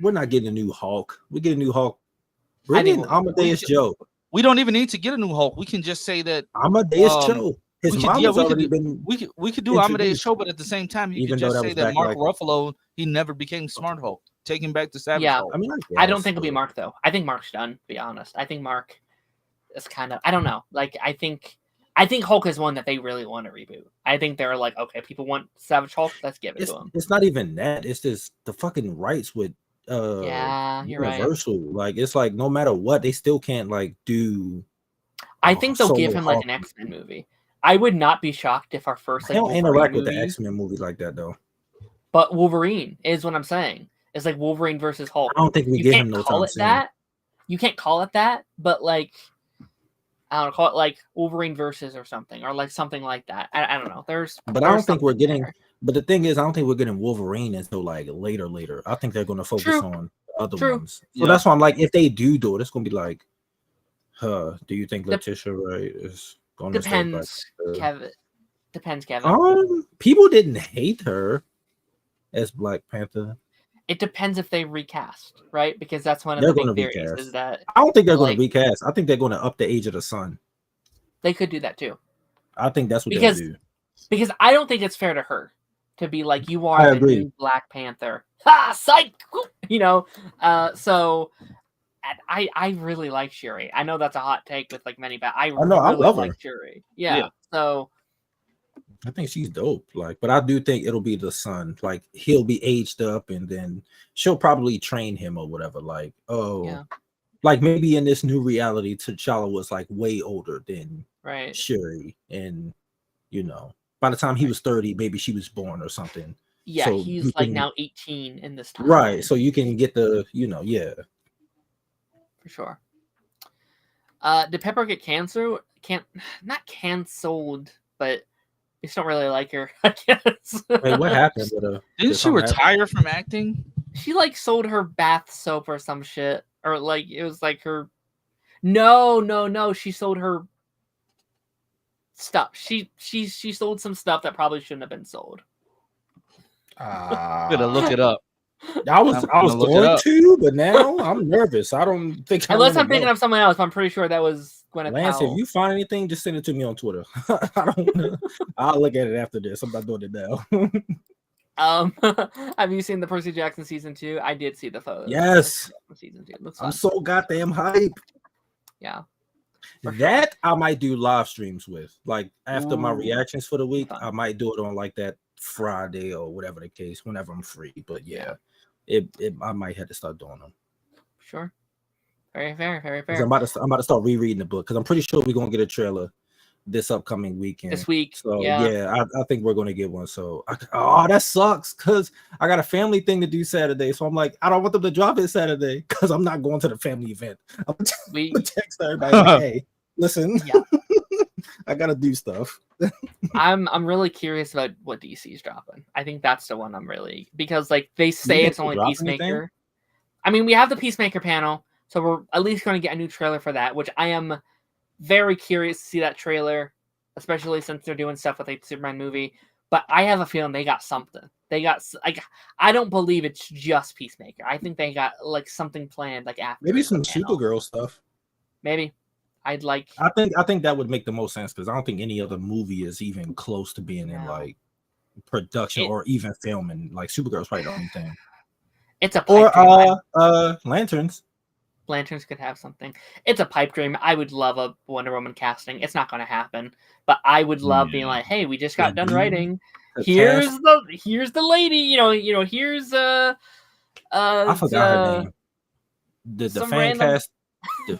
Speaker 2: we're not getting a new Hulk. We get a new Hulk. Bring in Amadeus Joe.
Speaker 3: We don't even need to get a new Hulk. We can just say that
Speaker 2: Amadeus Joe. His mama's already been.
Speaker 3: We could do Amadeus Show, but at the same time, you could just say that Mark Ruffalo he never became Smart Hulk. Take him back to Savage Hulk.
Speaker 2: I mean,
Speaker 1: I don't think it'll be Mark though. I think Mark's done. To be honest, I think Mark is kind of. I don't know. Like I think Hulk is one that they really want to reboot. I think they're like, okay, people want Savage Hulk. Let's give it to them.
Speaker 2: It's not even that. It's just the fucking rights with
Speaker 1: you're
Speaker 2: Universal.
Speaker 1: Right.
Speaker 2: Like it's like no matter what, they still can't like do.
Speaker 1: I think they'll give him like an X-Men movie. I would not be shocked if our first.
Speaker 2: Like, I don't interact with the X-Men movie like that though.
Speaker 1: But Wolverine is what I'm saying. It's like Wolverine versus Hulk.
Speaker 2: I don't think we get him no time soon.
Speaker 1: You can't call it that, but like I don't know, call it like Wolverine versus or something, or like something like that. I don't know.
Speaker 2: But I don't think we're getting. But the thing is, I don't think we're getting Wolverine until like later. I think they're going to focus on other ones. So that's why I'm like, if they do it, it's going to be like, do you think Letitia Wright is?
Speaker 1: Depends, Kevin.
Speaker 2: People didn't hate her as Black Panther.
Speaker 1: It depends if they recast, right? Because that's one of the big theories is that
Speaker 2: I don't think they're going to recast. I think they're going to up the age of the son.
Speaker 1: They could do that too.
Speaker 2: I think that's what they'll do.
Speaker 1: Because I don't think it's fair to her to be like, you are the new Black Panther. Ha! Psych! So I really like Shuri. I know that's a hot take with like many, but I love like Shuri. Yeah. So
Speaker 2: I think she's dope. Like, but I do think it'll be the son. Like, he'll be aged up, and then she'll probably train him or whatever. Like, like maybe in this new reality, T'Challa was like way older than
Speaker 1: Right.
Speaker 2: Shuri, and by the time he was 30, maybe she was born or something.
Speaker 1: Yeah,
Speaker 2: So
Speaker 1: he's
Speaker 2: you
Speaker 1: like
Speaker 2: can,
Speaker 1: now 18 in this timeline.
Speaker 2: right. So you can get the, yeah.
Speaker 1: For sure. Did Pepper get not canceled, but we just don't really like her, I guess.
Speaker 2: Wait, what happened with her?
Speaker 3: Didn't she retire from acting?
Speaker 1: She like sold her bath soap or some shit, or like it was like her. No. She sold her stuff. She sold some stuff that probably shouldn't have been sold.
Speaker 3: I'm gonna look it up.
Speaker 2: I was going to, but now I'm nervous. I don't think.
Speaker 1: Unless I'm thinking of someone else, but I'm pretty sure that was Gwyneth
Speaker 2: Lance,
Speaker 1: Powell.
Speaker 2: if you find anything, just send it to me on Twitter. I don't. I'll look at it after this. I'm not doing it now.
Speaker 1: Have you seen the Percy Jackson season 2? I did see the photos.
Speaker 2: Yes.
Speaker 1: Season 2. Looks
Speaker 2: I'm
Speaker 1: fun.
Speaker 2: so goddamn hype.
Speaker 1: Yeah.
Speaker 2: That I might do live streams with. Like after my reactions for the week, I might do it on like that Friday or whatever the case, whenever I'm free. But yeah. I might have to start doing them.
Speaker 1: Sure. Very fair. Very fair.
Speaker 2: I'm about to start rereading the book because I'm pretty sure we're gonna get a trailer this upcoming weekend.
Speaker 1: This week.
Speaker 2: So yeah, I think we're gonna get one. So that sucks because I got a family thing to do Saturday. So I'm like, I don't want them to drop it Saturday because I'm not going to the family event. I'm gonna text everybody like, hey, listen, I gotta do stuff.
Speaker 1: I'm really curious about what DC's dropping. I think that's the one I'm really, because like they say it's only Peacemaker. Anything? I mean, we have the Peacemaker panel, so we're at least going to get a new trailer for that, which I am very curious to see that trailer, especially since they're doing stuff with a Superman movie. But I have a feeling they got something. They got like, I don't believe it's just Peacemaker. I think they got like something planned, like after
Speaker 2: maybe some Supergirl stuff.
Speaker 1: Maybe. I
Speaker 2: think that would make the most sense because I don't think any other movie is even close to being in like production or even filming. Like Supergirl's probably the only thing.
Speaker 1: It's a pipe dream.
Speaker 2: Lanterns.
Speaker 1: Lanterns could have something. It's a pipe dream. I would love a Wonder Woman casting. It's not going to happen, but I would love being like, "Hey, we just got done writing. Here's the lady. Here's
Speaker 2: I forgot her name. The fan cast.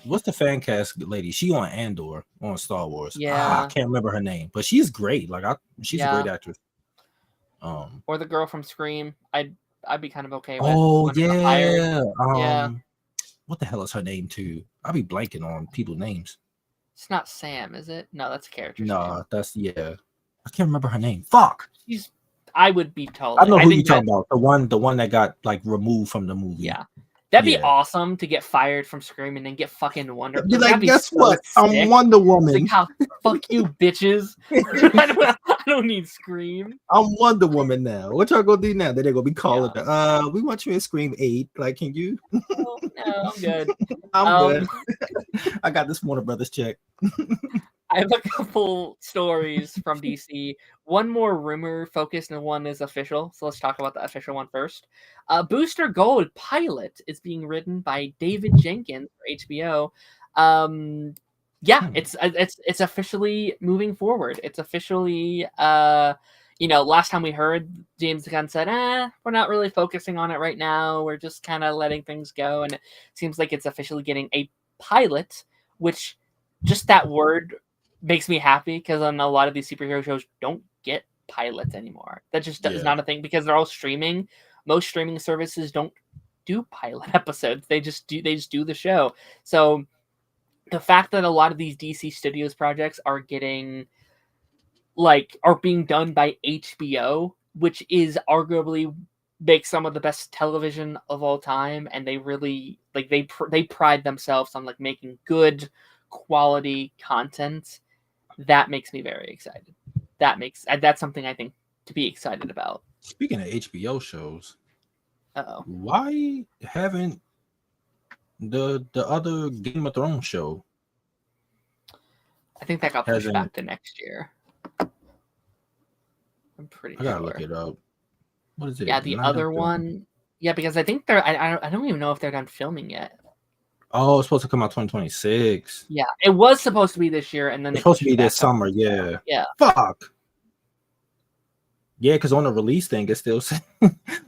Speaker 2: What's the fan cast lady? She on Andor on Star Wars.
Speaker 1: Yeah,
Speaker 2: I can't remember her name, but she's great. Like she's a great actress.
Speaker 1: Or the girl from Scream. I'd be kind of okay with.
Speaker 2: Oh yeah. What the hell is her name too? I'll be blanking on people's names.
Speaker 1: It's not Sam, is it? No, that's a character.
Speaker 2: No, that's I can't remember her name. Fuck.
Speaker 1: I would be told.
Speaker 2: I know who you're talking about. The one that got like removed from the movie.
Speaker 1: Yeah. That'd be awesome to get fired from Scream and then get fucking Wonder Woman.
Speaker 2: You're like, guess what? I'm Wonder Woman.
Speaker 1: Like, fuck you, bitches. I don't need Scream.
Speaker 2: I'm Wonder Woman now. What y'all gonna do now? They're gonna be calling we want you in Scream 8. Like, can you?
Speaker 1: No, I'm good.
Speaker 2: I'm good. I got this Warner Brothers check.
Speaker 1: I have a couple stories from DC. One more rumor focused and one is official. So let's talk about the official one first. Booster Gold pilot is being written by David Jenkins for HBO. It's officially moving forward. It's officially last time we heard, James Gunn said, we're not really focusing on it right now. We're just kind of letting things go. And it seems like it's officially getting a pilot, which just that word makes me happy because on a lot of these superhero shows don't get pilots anymore. That just is not a thing because they're all streaming. Most streaming services don't do pilot episodes. They just do the show. So the fact that a lot of these DC Studios projects are being done by HBO, which is arguably makes some of the best television of all time, and they really they pride themselves on making good quality content. That makes me very excited. That's something I think to be excited about.
Speaker 2: Speaking of HBO shows,
Speaker 1: Uh-oh.
Speaker 2: Why haven't the other Game of Thrones show?
Speaker 1: I think that got pushed back to next year. I'm pretty sure.
Speaker 2: I gotta look it up. What is it?
Speaker 1: Yeah, the other one. Yeah, because I think I don't even know if they're done filming yet.
Speaker 2: Oh, it's supposed to come out 2026.
Speaker 1: Yeah, it was supposed to be this year, and then
Speaker 2: it's supposed to be this summer. Yeah.
Speaker 1: Yeah.
Speaker 2: Fuck. Yeah, because on the release thing, it still say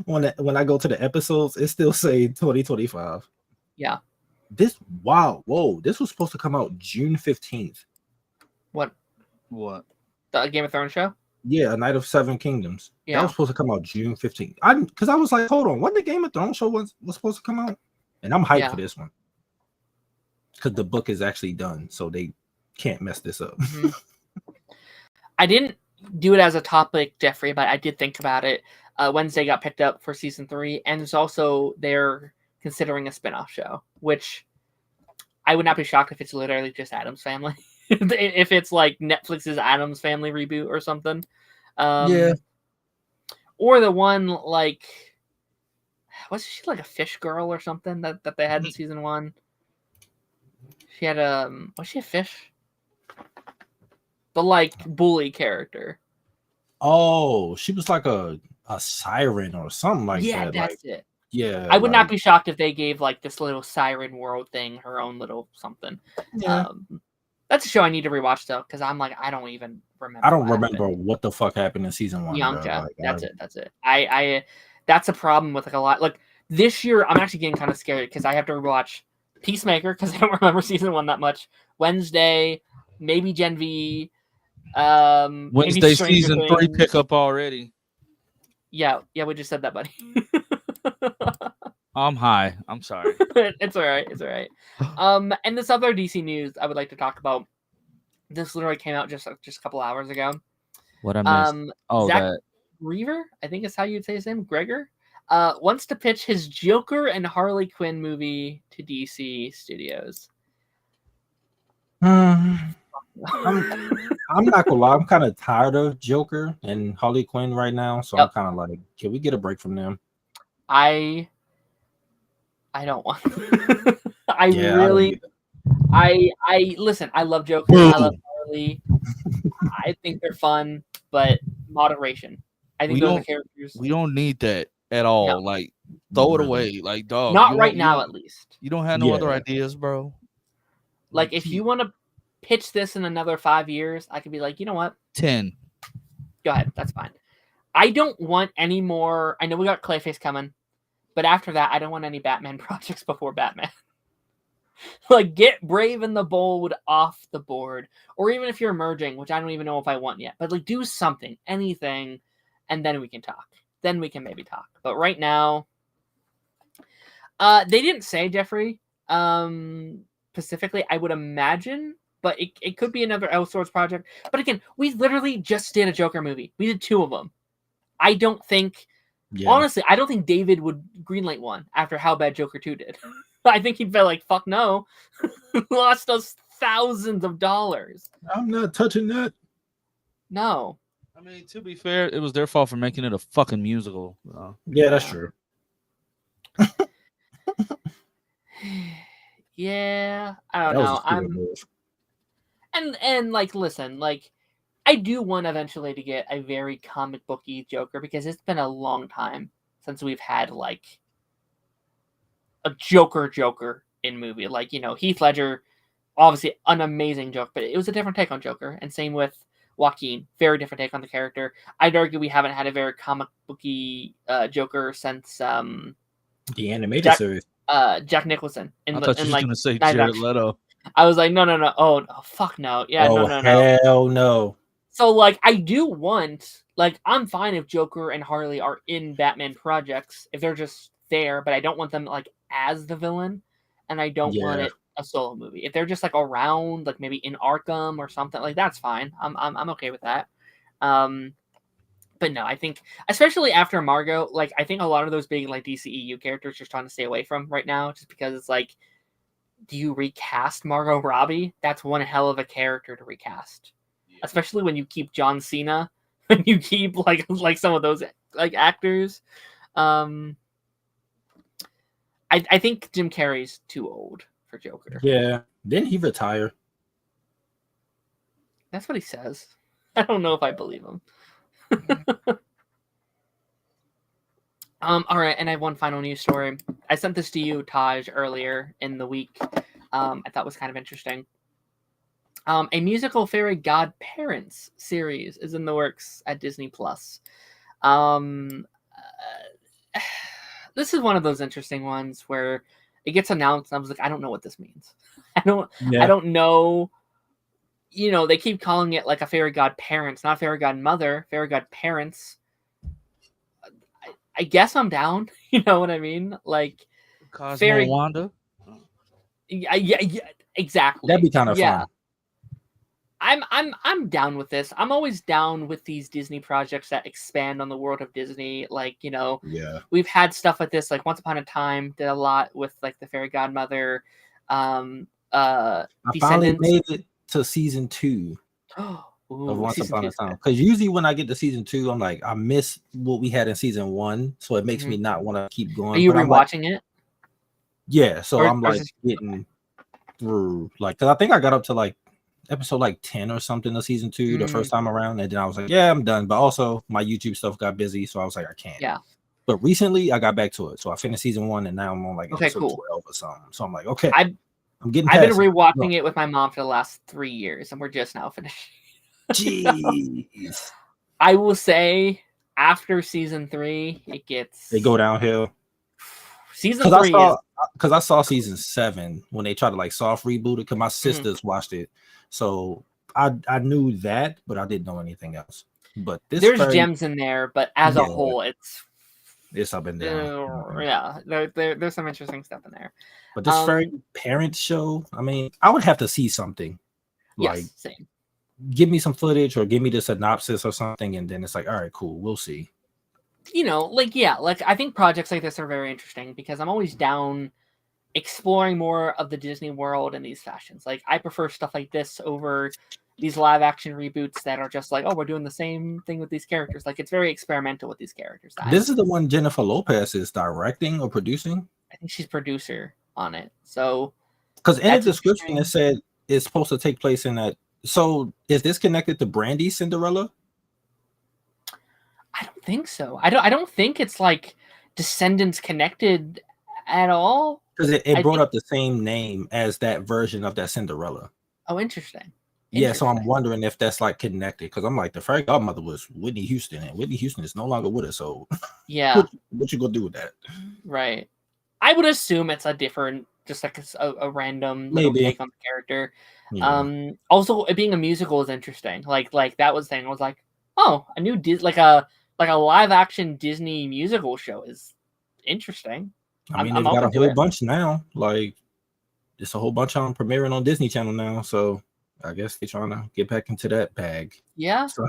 Speaker 2: when I go to the episodes, it still say 2025.
Speaker 1: Yeah.
Speaker 2: This whoa, this was supposed to come out June 15th.
Speaker 1: What? The Game of Thrones show?
Speaker 2: Yeah, A Night of Seven Kingdoms.
Speaker 1: Yeah.
Speaker 2: That was supposed to come out June 15th. Because I was like, hold on, when the Game of Thrones show was supposed to come out? And I'm hyped for this one. Because the book is actually done, so they can't mess this up.
Speaker 1: Mm-hmm. I didn't do it as a topic, Jeffrey, but I did think about it. Wednesday got picked up for season 3, and there's also they're considering a spin-off show, which I would not be shocked if it's literally just Addams Family. If it's like Netflix's Addams Family reboot or something.
Speaker 2: Yeah.
Speaker 1: Or the one like, was she like a fish girl or something that they had in season 1? She had was she a fish? The like bully character.
Speaker 2: Oh, she was like a siren or something like that.
Speaker 1: Yeah, that's it.
Speaker 2: Yeah.
Speaker 1: I would not be shocked if they gave like this little siren world thing her own little something.
Speaker 2: Yeah.
Speaker 1: That's a show I need to rewatch though, because I'm like, I don't even remember.
Speaker 2: I don't remember what the fuck happened in season 1.
Speaker 1: Bianca. Like, that's it. I that's a problem with like a lot. Like this year, I'm actually getting kind of scared because I have to rewatch Peacemaker because I don't remember season 1 that much. Wednesday, maybe Gen V.
Speaker 3: Wednesday season 3 pickup already.
Speaker 1: Yeah, we just said that, buddy.
Speaker 3: I'm high. I'm sorry.
Speaker 1: It's all right. And this other DC news I would like to talk about. This literally came out just a couple hours ago.
Speaker 3: What I missed?
Speaker 1: Zach Reaver, I think is how you'd say his name. Gregor wants to pitch his Joker and Harley Quinn movie to DC Studios.
Speaker 2: I'm not gonna lie. I'm kind of tired of Joker and Harley Quinn right now, so I'm kind of like, can we get a break from them?
Speaker 1: I don't want. I listen. I love Joker. I love Harley. I think they're fun, but moderation. I think those are characters.
Speaker 3: We don't need that at all. No. Like, throw it away. Like, dog.
Speaker 1: Not right now, at least.
Speaker 3: You don't have no other ideas, bro.
Speaker 1: Like, if you want to pitch this in another 5 years, I could be like, you know what?
Speaker 3: 10.
Speaker 1: Go ahead. That's fine. I don't want any more. I know we got Clayface coming, but after that, I don't want any Batman projects before Batman. Like, get Brave and the Bold off the board. Or even if you're merging, which I don't even know if I want yet. But, like, do something, anything, and then we can talk. Then we can maybe talk. But right now, they didn't say, Jeffrey, specifically, I would imagine, but it could be another outsourced project. But again, we literally just did a Joker movie. We did 2 of them. I don't think, honestly, I don't think David would greenlight one after how bad Joker 2 did. I think he'd be like, fuck no. Lost us thousands of dollars.
Speaker 2: I'm not touching that.
Speaker 1: No.
Speaker 3: I mean, to be fair, it was their fault for making it a fucking musical.
Speaker 2: Yeah, that's true.
Speaker 1: Yeah, I don't know. And like, listen, like, I do want eventually to get a very comic booky Joker because it's been a long time since we've had like a Joker in movie. Like, you know, Heath Ledger, obviously an amazing Joker, but it was a different take on Joker. And same with Joaquin, very different take on the character. I'd argue we haven't had a very comic booky Joker since
Speaker 2: the animated series.
Speaker 1: Jack Nicholson.
Speaker 3: I thought you were going to say Jared Leto.
Speaker 1: I was like, no. Oh, fuck no. Yeah, no.
Speaker 2: Hell no.
Speaker 1: So, like, I do want, like, I'm fine if Joker and Harley are in Batman projects, if they're just there, but I don't want them, like, as the villain, and I don't want it a solo movie. If they're just, like, around, like, maybe in Arkham or something, like, that's fine. I'm okay with that. But no, I think, especially after Margot, like, I think a lot of those big, like, DCEU characters just trying to stay away from right now, just because it's like, do you recast Margot Robbie? That's one hell of a character to recast. Especially when you keep John Cena, when you keep like some of those like actors. I think Jim Carrey's too old for Joker.
Speaker 2: Yeah. Didn't he retire?
Speaker 1: That's what he says. I don't know if I believe him. All right, and I have one final news story. I sent this to you, Taj, earlier in the week. I thought was kind of interesting. A musical fairy godparents series is in the works at Disney Plus. This is one of those interesting ones where it gets announced, and I was like, I don't know what this means. I
Speaker 2: Yeah.
Speaker 1: don't know. You know, they keep calling it like a fairy godparents, not fairy godmother, fairy godparents. I guess I'm down. You know what I mean? Like
Speaker 3: Cosmo
Speaker 1: fairy.
Speaker 3: Wanda.
Speaker 1: Yeah, exactly.
Speaker 2: That'd be kind of
Speaker 1: yeah.
Speaker 2: fun.
Speaker 1: I'm down with this. I'm always down with these Disney projects that expand on the world of Disney. Like, you know,
Speaker 2: Yeah.
Speaker 1: we've had stuff like this. Like Once Upon a Time did a lot with like the fairy godmother.
Speaker 2: I finally made it to season 2 of Once Upon a Time. Because usually when I get to season 2, I'm like, I miss what we had in season 1, so it makes me not want to keep going.
Speaker 1: Are you
Speaker 2: but
Speaker 1: rewatching it?
Speaker 2: Yeah, so I'm like getting through, like, because I think I got up to like episode like 10 or something of season 2 the first time around, and then I was like, yeah, I'm done. But also my YouTube stuff got busy, so I was like, I can't.
Speaker 1: Yeah.
Speaker 2: But recently I got back to it, so I finished season 1, and now I'm on like episode 12 or something. So I'm like, okay, I'm getting.
Speaker 1: I've been rewatching it with my mom for the last 3 years, and we're just now finishing.
Speaker 2: Jeez.
Speaker 1: I will say after season 3, they
Speaker 2: go downhill.
Speaker 1: Season 3 is
Speaker 2: because I saw season 7 when they tried to like soft reboot it, because my sisters watched it, so I knew that, but I didn't know anything else. But there's
Speaker 1: gems in there, but as a whole,
Speaker 2: it's up and down.
Speaker 1: Yeah, there's some interesting stuff in there.
Speaker 2: But this fairy parent show, I mean, I would have to see something. Like,
Speaker 1: same.
Speaker 2: Give me some footage or give me the synopsis or something, and then it's like, all right, cool, we'll see.
Speaker 1: You know, like I think projects like this are very interesting because I'm always down exploring more of the Disney world in these fashions. Like, I prefer stuff like this over these live action reboots that are just like, oh, we're doing the same thing with these characters. Like, it's very experimental with these characters.
Speaker 2: This is the one Jennifer Lopez is directing or producing.
Speaker 1: I think she's producer on it. So,
Speaker 2: because in the description it said it's supposed to take place in that. So, is this connected to Brandy's Cinderella?
Speaker 1: I don't think so. I don't think it's like Descendants connected at all.
Speaker 2: Because it brought up the same name as that version of that Cinderella.
Speaker 1: Oh, interesting.
Speaker 2: Yeah, so I'm wondering if that's like connected, because I'm like, the fairy godmother was Whitney Houston, and Whitney Houston is no longer with us. So
Speaker 1: yeah,
Speaker 2: what you gonna do with that?
Speaker 1: Right. I would assume it's a different, just like a random little take on the character. Yeah. Also, it being a musical is interesting. Like that was the thing. I was like, oh, a new like a live action Disney musical show is interesting.
Speaker 2: I mean, they've got a whole bunch now. Like, it's a whole bunch on premiering on Disney Channel now. So I guess they're trying to get back into that bag.
Speaker 1: Yeah.
Speaker 2: So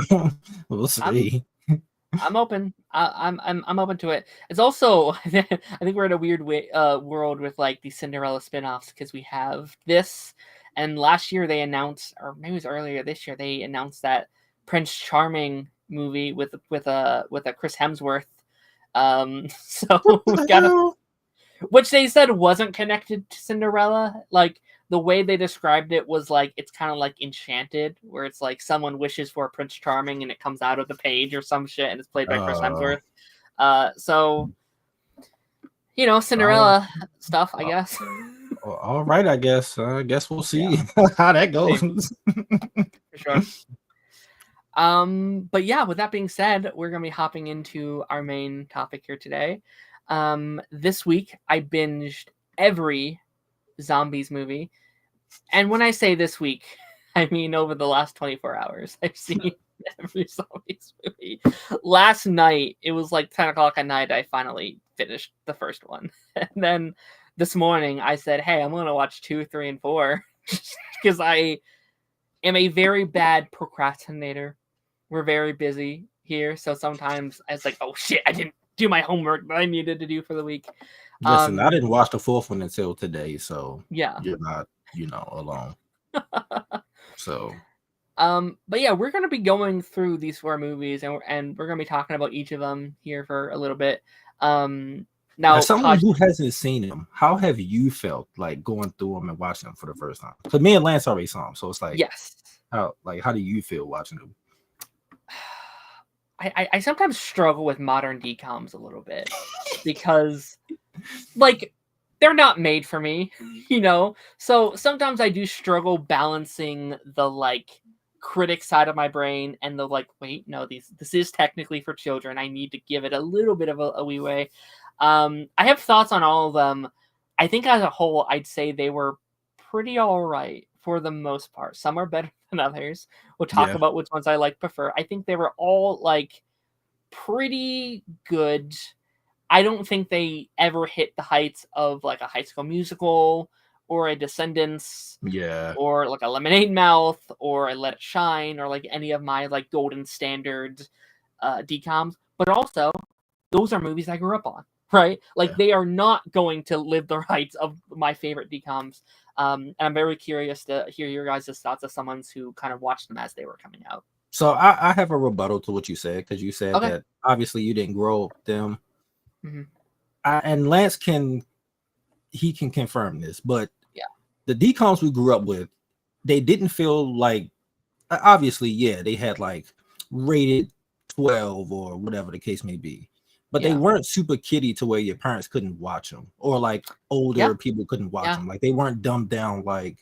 Speaker 2: we'll see.
Speaker 1: I'm open. I'm open to it. It's also, I think we're in a weird world with like the Cinderella spinoffs, because we have this, and last year they announced, or maybe it was earlier this year, they announced that Prince Charming movie with a Chris Hemsworth. So we got which they said wasn't connected to Cinderella. Like, the way they described it was like, it's kind of like Enchanted, where it's like someone wishes for Prince Charming and it comes out of the page or some shit, and it's played by Chris Hemsworth. So, you know, Cinderella stuff, I guess.
Speaker 2: All right, I guess we'll see how that goes.
Speaker 1: For sure. But yeah, with that being said, we're gonna be hopping into our main topic here today. This week I binged every Zombies movie, and when I say this week, I mean over the last 24 hours. I've seen every Zombies movie. Last night, it was like 10 o'clock at night, I finally finished the first one, and then this morning I said, hey, I'm gonna watch 2, 3, and 4 because I am a very bad procrastinator. We're very busy here, so sometimes I was like, oh shit, I didn't do my homework that I needed to do for the week.
Speaker 2: Listen, I didn't watch the 4th one until today, so
Speaker 1: yeah,
Speaker 2: you're not, alone. So,
Speaker 1: but yeah, we're gonna be going through these 4 movies, and we're gonna be talking about each of them here for a little bit. Now,
Speaker 2: as someone who hasn't seen them, how have you felt like going through them and watching them for the first time? Because me and Lance already saw them, so it's like,
Speaker 1: yes.
Speaker 2: How do you feel watching them?
Speaker 1: I sometimes struggle with modern DComs a little bit because, like, they're not made for me, So sometimes I do struggle balancing the like critic side of my brain and the like, wait, no, this is technically for children. I need to give it a little bit of a leeway. I have thoughts on all of them. I think as a whole, I'd say they were pretty all right for the most part. Some are better than others. We'll talk about which ones I prefer. I think they were all like pretty good. I don't think they ever hit the heights of like a High School Musical or a Descendants, or like a Lemonade Mouth or a Let It Shine, or like any of my like golden standard DComs. But also, those are movies I grew up on, right? Like they are not going to live the heights of my favorite DComs. And I'm very curious to hear your guys' thoughts as someone who kind of watched them as they were coming out.
Speaker 2: So I have a rebuttal to what you said, because you said that obviously you didn't grow up with them.
Speaker 1: Mm-hmm.
Speaker 2: And Lance can confirm this, but the DComs we grew up with, they didn't feel like, obviously, they had like rated 12 or whatever the case may be, but they weren't super kiddie to where your parents couldn't watch them, or like older people couldn't watch them. Like they weren't dumbed down. Like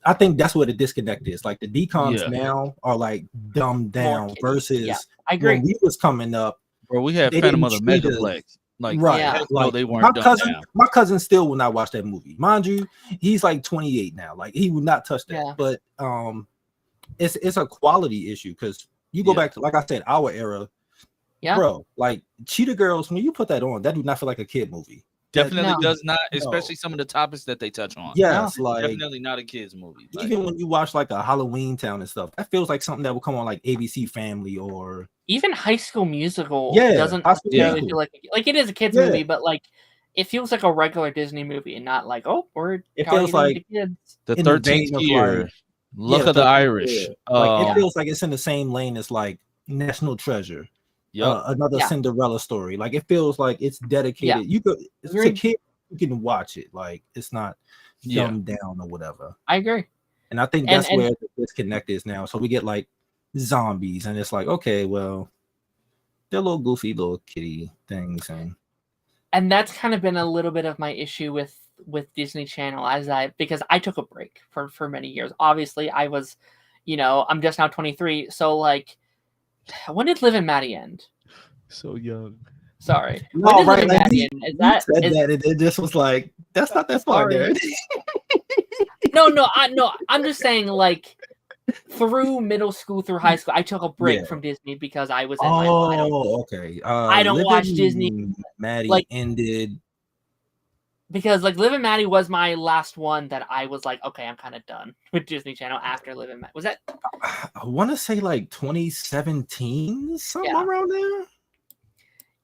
Speaker 2: I think that's where the disconnect is. Like the DComs now are like dumbed down versus
Speaker 1: I agree.
Speaker 2: when we was coming up,
Speaker 3: bro. We had Phantom of the Megaplex. Like,
Speaker 2: like
Speaker 3: they weren't
Speaker 2: my cousin still will not watch that movie. Mind you, he's like 28 now. Like he would not touch that. But it's a quality issue, because you go back to, like I said, our era. Bro, like Cheetah Girls, when you put that on, that do not feel like a kid movie.
Speaker 3: Definitely does not, especially some of the topics that they touch on.
Speaker 2: Yes, like
Speaker 3: definitely not a kids movie. Like,
Speaker 2: even when you watch like a Halloween Town and stuff, that feels like something that will come on like ABC Family, or
Speaker 1: even High School Musical doesn't necessarily feel like it is a kids movie, but like it feels like a regular Disney movie, and not like
Speaker 2: it feels like
Speaker 1: kids.
Speaker 3: The 13th year,
Speaker 2: like,
Speaker 3: Luck of the Irish.
Speaker 2: Like it feels like it's in the same lane as like National Treasure. Another Cinderella story. Like it feels like it's dedicated. You could, it's a kid, you can watch it. Like it's not dumbed down or whatever.
Speaker 1: I agree.
Speaker 2: And I think that's where the disconnect is now. So we get like zombies, and it's like, okay, well, they're little goofy little kitty things,
Speaker 1: and that's kind of been a little bit of my issue with Disney Channel, because I took a break for many years. Obviously, I was, I'm just now 23, so like, when did Liv and Maddie end?
Speaker 3: So young.
Speaker 1: Sorry. When did Liv and Maddie end?
Speaker 2: It just was like, that's not that far, dude.
Speaker 1: No, I'm just saying, like, through middle school, through high school, I took a break from Disney because I was in
Speaker 2: okay.
Speaker 1: I don't watch Disney.
Speaker 2: Maddie ended
Speaker 1: because like Liv and Maddie was my last one that I was like, okay, I'm kind of done with Disney Channel after Liv and Maddie. Was that?
Speaker 2: I want to say like 2017, something around there.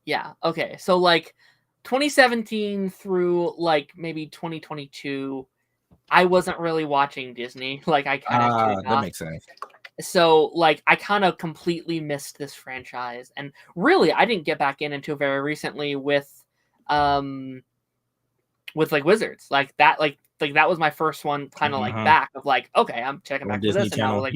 Speaker 1: Yeah. Okay. So like 2017 through like maybe 2022, I wasn't really watching Disney. Like I kind of
Speaker 2: that makes sense.
Speaker 1: So like I kind of completely missed this franchise, and really I didn't get back in until very recently with like Wizards. Like that was my first one kind of like back of like, okay, I'm checking back with this, and now like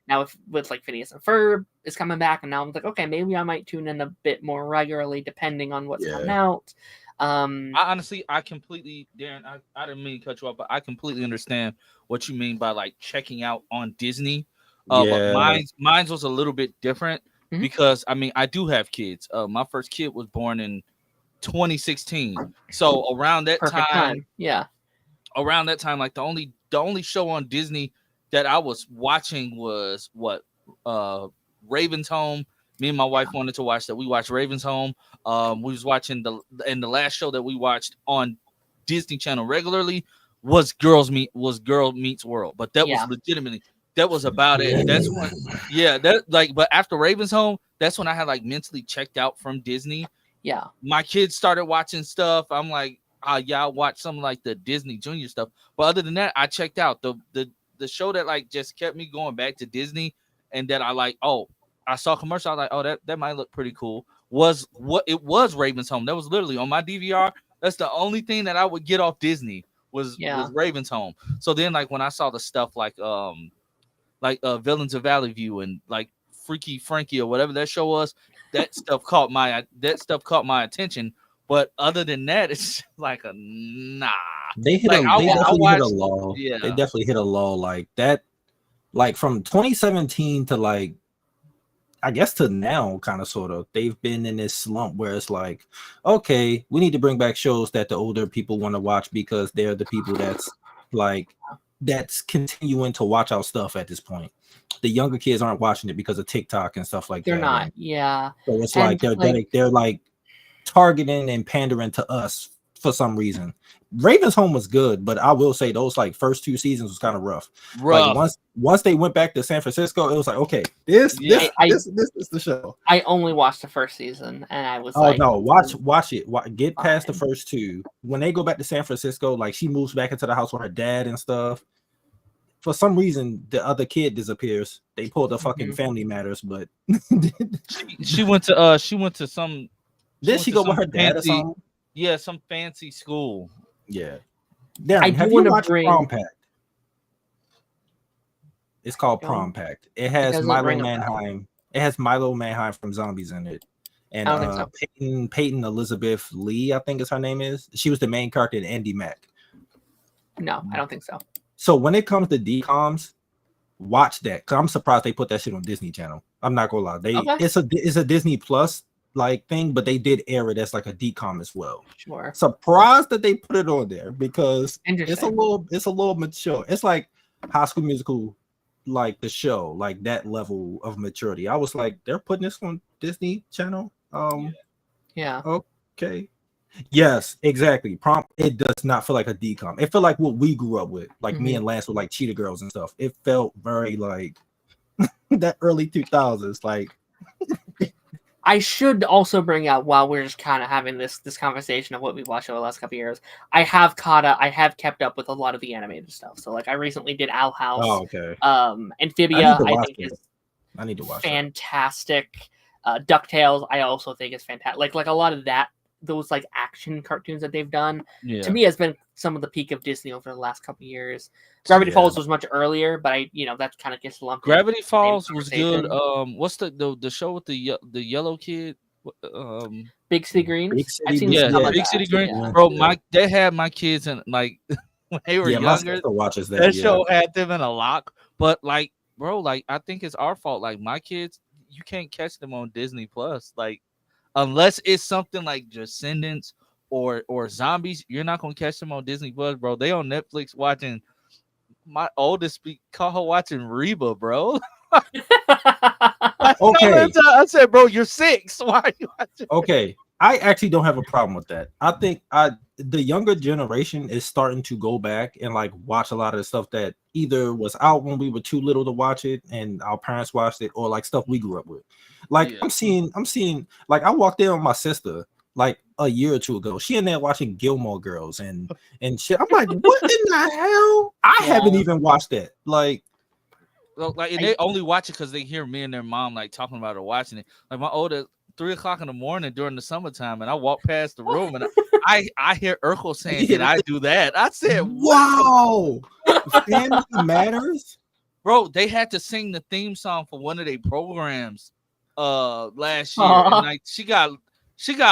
Speaker 1: now with like Phineas and Ferb is coming back, and now I'm like, okay, maybe I might tune in a bit more regularly depending on what's coming out.
Speaker 3: I completely, Darren, I didn't mean to cut you off, but I completely understand what you mean by like checking out on Disney. But mine's was a little bit different because I mean I do have kids. My first kid was born in 2016, so around that time, around that time, like the only show on Disney that I was watching was Raven's Home. Me and my wife wanted to watch that. We watched Raven's Home. We was watching the last show that we watched on Disney Channel regularly was Girl Meets World. But that was legitimately, that was about it. That's when, but after Raven's Home, that's when I had like mentally checked out from Disney.
Speaker 1: Yeah.
Speaker 3: My kids started watching stuff. I'm like, I'll watch some like the Disney Junior stuff. But other than that, I checked out the show that like just kept me going back to Disney, and that I like, I saw a commercial. I was like, that might look pretty cool. Was Raven's Home. That was literally on my DVR. That's the only thing that I would get off Disney was Raven's Home. So then like when I saw the stuff like Villains of Valley View and like Freaky Frankie or whatever that show was, that stuff caught my attention. But other than that, it's like a nah.
Speaker 2: They definitely hit a lull. Yeah. They definitely hit a lull like that. Like from 2017 to like I guess to now, kind of sort of, they've been in this slump where it's like, okay, we need to bring back shows that the older people want to watch because they're the people that's continuing to watch our stuff at this point. The younger kids aren't watching it because of TikTok and stuff like
Speaker 1: They're
Speaker 2: that.
Speaker 1: not.
Speaker 2: And
Speaker 1: Yeah.
Speaker 2: so it's
Speaker 1: And,
Speaker 2: like they're like targeting and pandering to us for some reason. Raven's Home was good, but I will say those like first 2 seasons was kind of rough. Like once they went back to San Francisco, it was like, okay, this is the show.
Speaker 1: I only watched the first season, and I was
Speaker 2: no, watch it. Get past the first 2. When they go back to San Francisco, like she moves back into the house with her dad and stuff. For some reason, the other kid disappears. They pulled the fucking Family Matters, but
Speaker 3: she went to some.
Speaker 2: Did she go with her dad or something?
Speaker 3: Yeah, some fancy school.
Speaker 2: Yeah. Darren,
Speaker 1: have you watched
Speaker 2: Prom Pact? It's called Prom Pact. It has Milo Manheim. It has Milo Manheim from Zombies in it. And
Speaker 1: I don't think so.
Speaker 2: Peyton Elizabeth Lee, I think is her name is. She was the main character in Andy Mack.
Speaker 1: No, I don't think so.
Speaker 2: So when it comes to DComs, watch that. Cause I'm surprised they put that shit on Disney Channel. I'm not gonna lie. It's a Disney Plus like thing, but they did air it as like a DCOM as well.
Speaker 1: Sure.
Speaker 2: Surprised that they put it on there because it's a little mature. It's like High School Musical, like the show, like that level of maturity. I was like, they're putting this on Disney Channel.
Speaker 1: Yeah.
Speaker 2: Okay. Yes, exactly. It does not feel like a DCOM. It felt like what we grew up with, like me and Lance were like Cheetah Girls and stuff. It felt very like that early 2000s, like.
Speaker 1: I should also bring out, while we're just kind of having this conversation of what we've watched over the last couple of years, I have kept up with a lot of the animated stuff. So like I recently did Owl House.
Speaker 2: Oh, okay.
Speaker 1: Amphibia, I think is
Speaker 2: I need to watch
Speaker 1: fantastic. DuckTales, I also think is fantastic. Like a lot of those like action cartoons that they've done, to me has been some of the peak of Disney over the last couple of years. Gravity Falls was much earlier, but that kind of gets lumped.
Speaker 3: Gravity Falls was good. What's the show with the yellow kid?
Speaker 1: Big City Greens.
Speaker 3: Big City Greens. Yeah. Bro, they had my kids and like when they were younger.
Speaker 2: Watches
Speaker 3: that show had them in a lock. But like, bro, like I think it's our fault. Like my kids, you can't catch them on Disney Plus. Like unless it's something like Descendants or Zombies, you're not gonna catch them on Disney Plus, bro. They on Netflix watching. My oldest call her watching Reba, bro.
Speaker 2: Okay.
Speaker 3: I said, bro, you're 6. Why are you watching?
Speaker 2: Okay. I actually don't have a problem with that. I think the younger generation is starting to go back and like watch a lot of the stuff that either was out when we were too little to watch it and our parents watched it, or like stuff we grew up with. Like I'm seeing like I walked in with my sister like a year or 2 ago. She in there watching Gilmore Girls and shit. I'm like, what in the hell? I haven't even watched that. Like
Speaker 3: they only watch it because they hear me and their mom like talking about it or watching it. Like my older 3 o'clock in the morning during the summertime, and I walk past the room and I hear Urkel saying, "Did I do that?" I said,
Speaker 2: "Wow, Family Matters."
Speaker 3: Bro, they had to sing the theme song for one of their programs last year. And like she got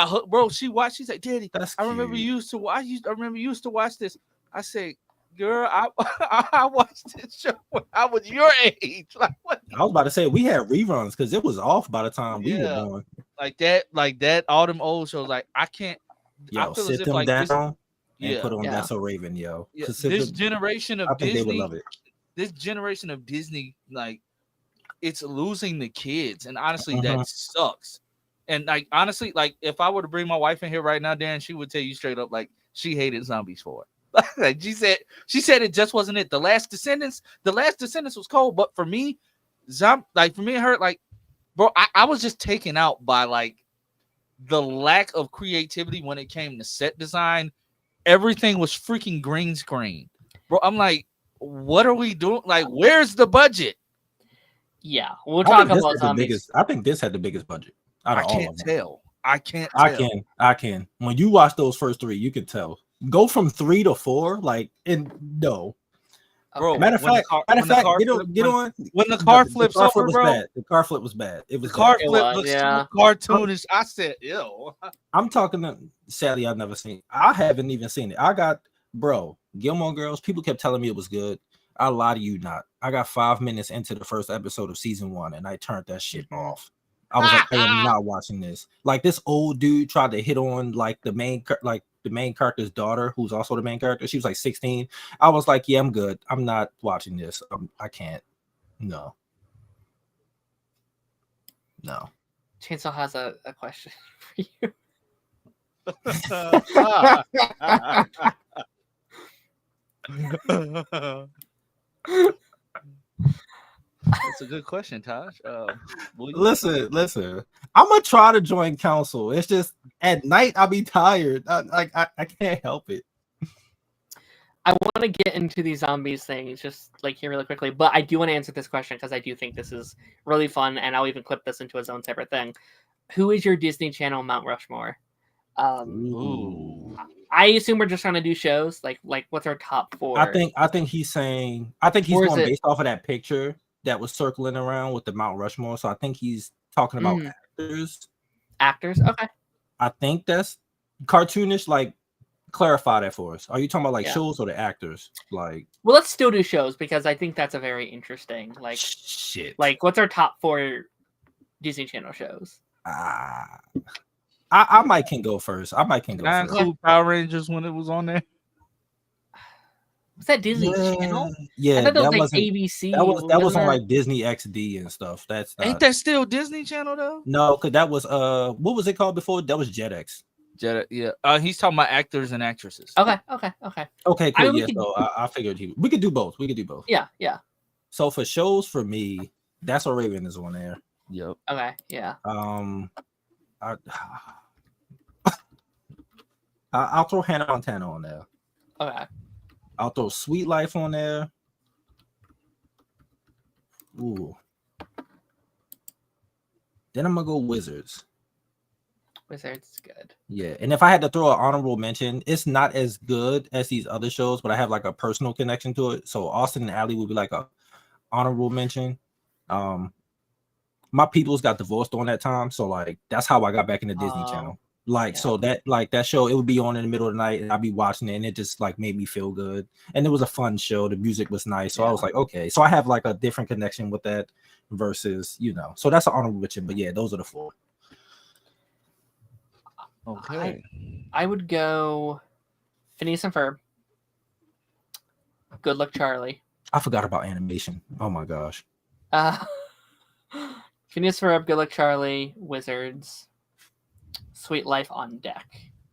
Speaker 3: hooked, bro. She watched. She's like, "Daddy, I remember you used to watch. I remember you used to watch this." I said, "Girl, I watched this show when I was your age." Like, what?
Speaker 2: I was about to say we had reruns because it was off by the time we were born.
Speaker 3: Like that. All them old shows. Like I can't.
Speaker 2: Yo, I feel sit them like down and put on That's So Raven, yo.
Speaker 3: Yeah, this generation of Disney,
Speaker 2: they would love it.
Speaker 3: This generation of Disney, like, it's losing the kids, and honestly, that sucks. And like, honestly, like, if I were to bring my wife in here right now, Darren, she would tell you straight up, like, she hated Zombies for it. Like she said it just wasn't it. The Last Descendants was cold, but for me, for me and her, like, bro, I was just taken out by like the lack of creativity when it came to set design. Everything was freaking green screen, bro. I'm like, what are we doing? Like, where's the budget?
Speaker 1: Yeah, we'll talk about
Speaker 2: Zombies. I think this had the biggest budget out of all of them.
Speaker 3: I
Speaker 2: can. When you watch those first 3, you can tell. Go from 3 to 4, like, and no.
Speaker 3: Bro,
Speaker 2: matter of fact, get on.
Speaker 3: When the car flips over,
Speaker 2: was
Speaker 3: bro.
Speaker 2: Bad. The car flip was bad. It was
Speaker 3: the car flip looks cartoonish. I said, ew.
Speaker 2: I'm talking. Sadly, I've never seen it. I haven't even seen it. I got, bro, Gilmore Girls. People kept telling me it was good. I lie to you not. I got 5 minutes into the first episode of season 1, and I turned that shit off. I was like, I am not watching this. Like this old dude tried to hit on like the main character's daughter, who's also the main character. She was like 16. I was like, yeah, I'm good. I'm not watching this. I can't. No.
Speaker 1: Chainsaw has a question for you.
Speaker 3: That's a good question, Taj.
Speaker 2: Listen. I'm gonna try to join council. It's just at night I'll be tired. I can't help it.
Speaker 1: I want to get into these zombies things just like here really quickly, but I do want to answer this question because I do think this is really fun, and I'll even clip this into its own separate thing. Who is your Disney Channel Mount Rushmore?
Speaker 3: Ooh.
Speaker 1: I assume we're just trying to do shows. Like what's our top 4?
Speaker 2: I think he's going based off of that picture that was circling around with the Mount Rushmore. So I think he's talking about actors.
Speaker 1: Actors, okay.
Speaker 2: I think that's cartoonish. Like, clarify that for us. Are you talking about like shows or the actors? Like,
Speaker 1: well, let's still do shows because I think that's a very interesting. Like,
Speaker 2: shit.
Speaker 1: Like, what's our top 4 Disney Channel shows?
Speaker 2: I might can go first.
Speaker 3: Include Power Rangers when it was on there.
Speaker 1: Was that Disney Channel?
Speaker 2: Yeah,
Speaker 1: I thought that was like ABC.
Speaker 2: That was on like Disney XD and stuff. That's not...
Speaker 3: Ain't that still Disney Channel though?
Speaker 2: No, because that was what was it called before? That was Jetix.
Speaker 3: Yeah. He's talking about actors and actresses.
Speaker 1: Okay,
Speaker 2: cool. I mean, so I figured we could do both.
Speaker 1: Yeah.
Speaker 2: So for shows, for me, That's So Raven is on there.
Speaker 3: Yep.
Speaker 1: Okay. Yeah.
Speaker 2: I'll throw Hannah Montana on there.
Speaker 1: Okay.
Speaker 2: I'll throw Sweet Life on there. Ooh. Then I'm gonna go Wizards.
Speaker 1: Wizards is good.
Speaker 2: Yeah, and if I had to throw an honorable mention, it's not as good as these other shows, but I have like a personal connection to it. So Austin and Ally would be like a honorable mention. My peoples got divorced on that time, so like that's how I got back into Disney Channel. Like, so that show, it would be on in the middle of the night and I'd be watching it and it just like made me feel good. And it was a fun show. The music was nice. So I was like, okay. So I have like a different connection with that versus, so that's an honorable mention. But yeah, those are the 4.
Speaker 3: Okay.
Speaker 1: I would go Phineas and Ferb. Good Luck Charlie.
Speaker 2: I forgot about animation. Oh my gosh.
Speaker 1: Phineas and Ferb, Good Luck Charlie, Wizards. Sweet Life on Deck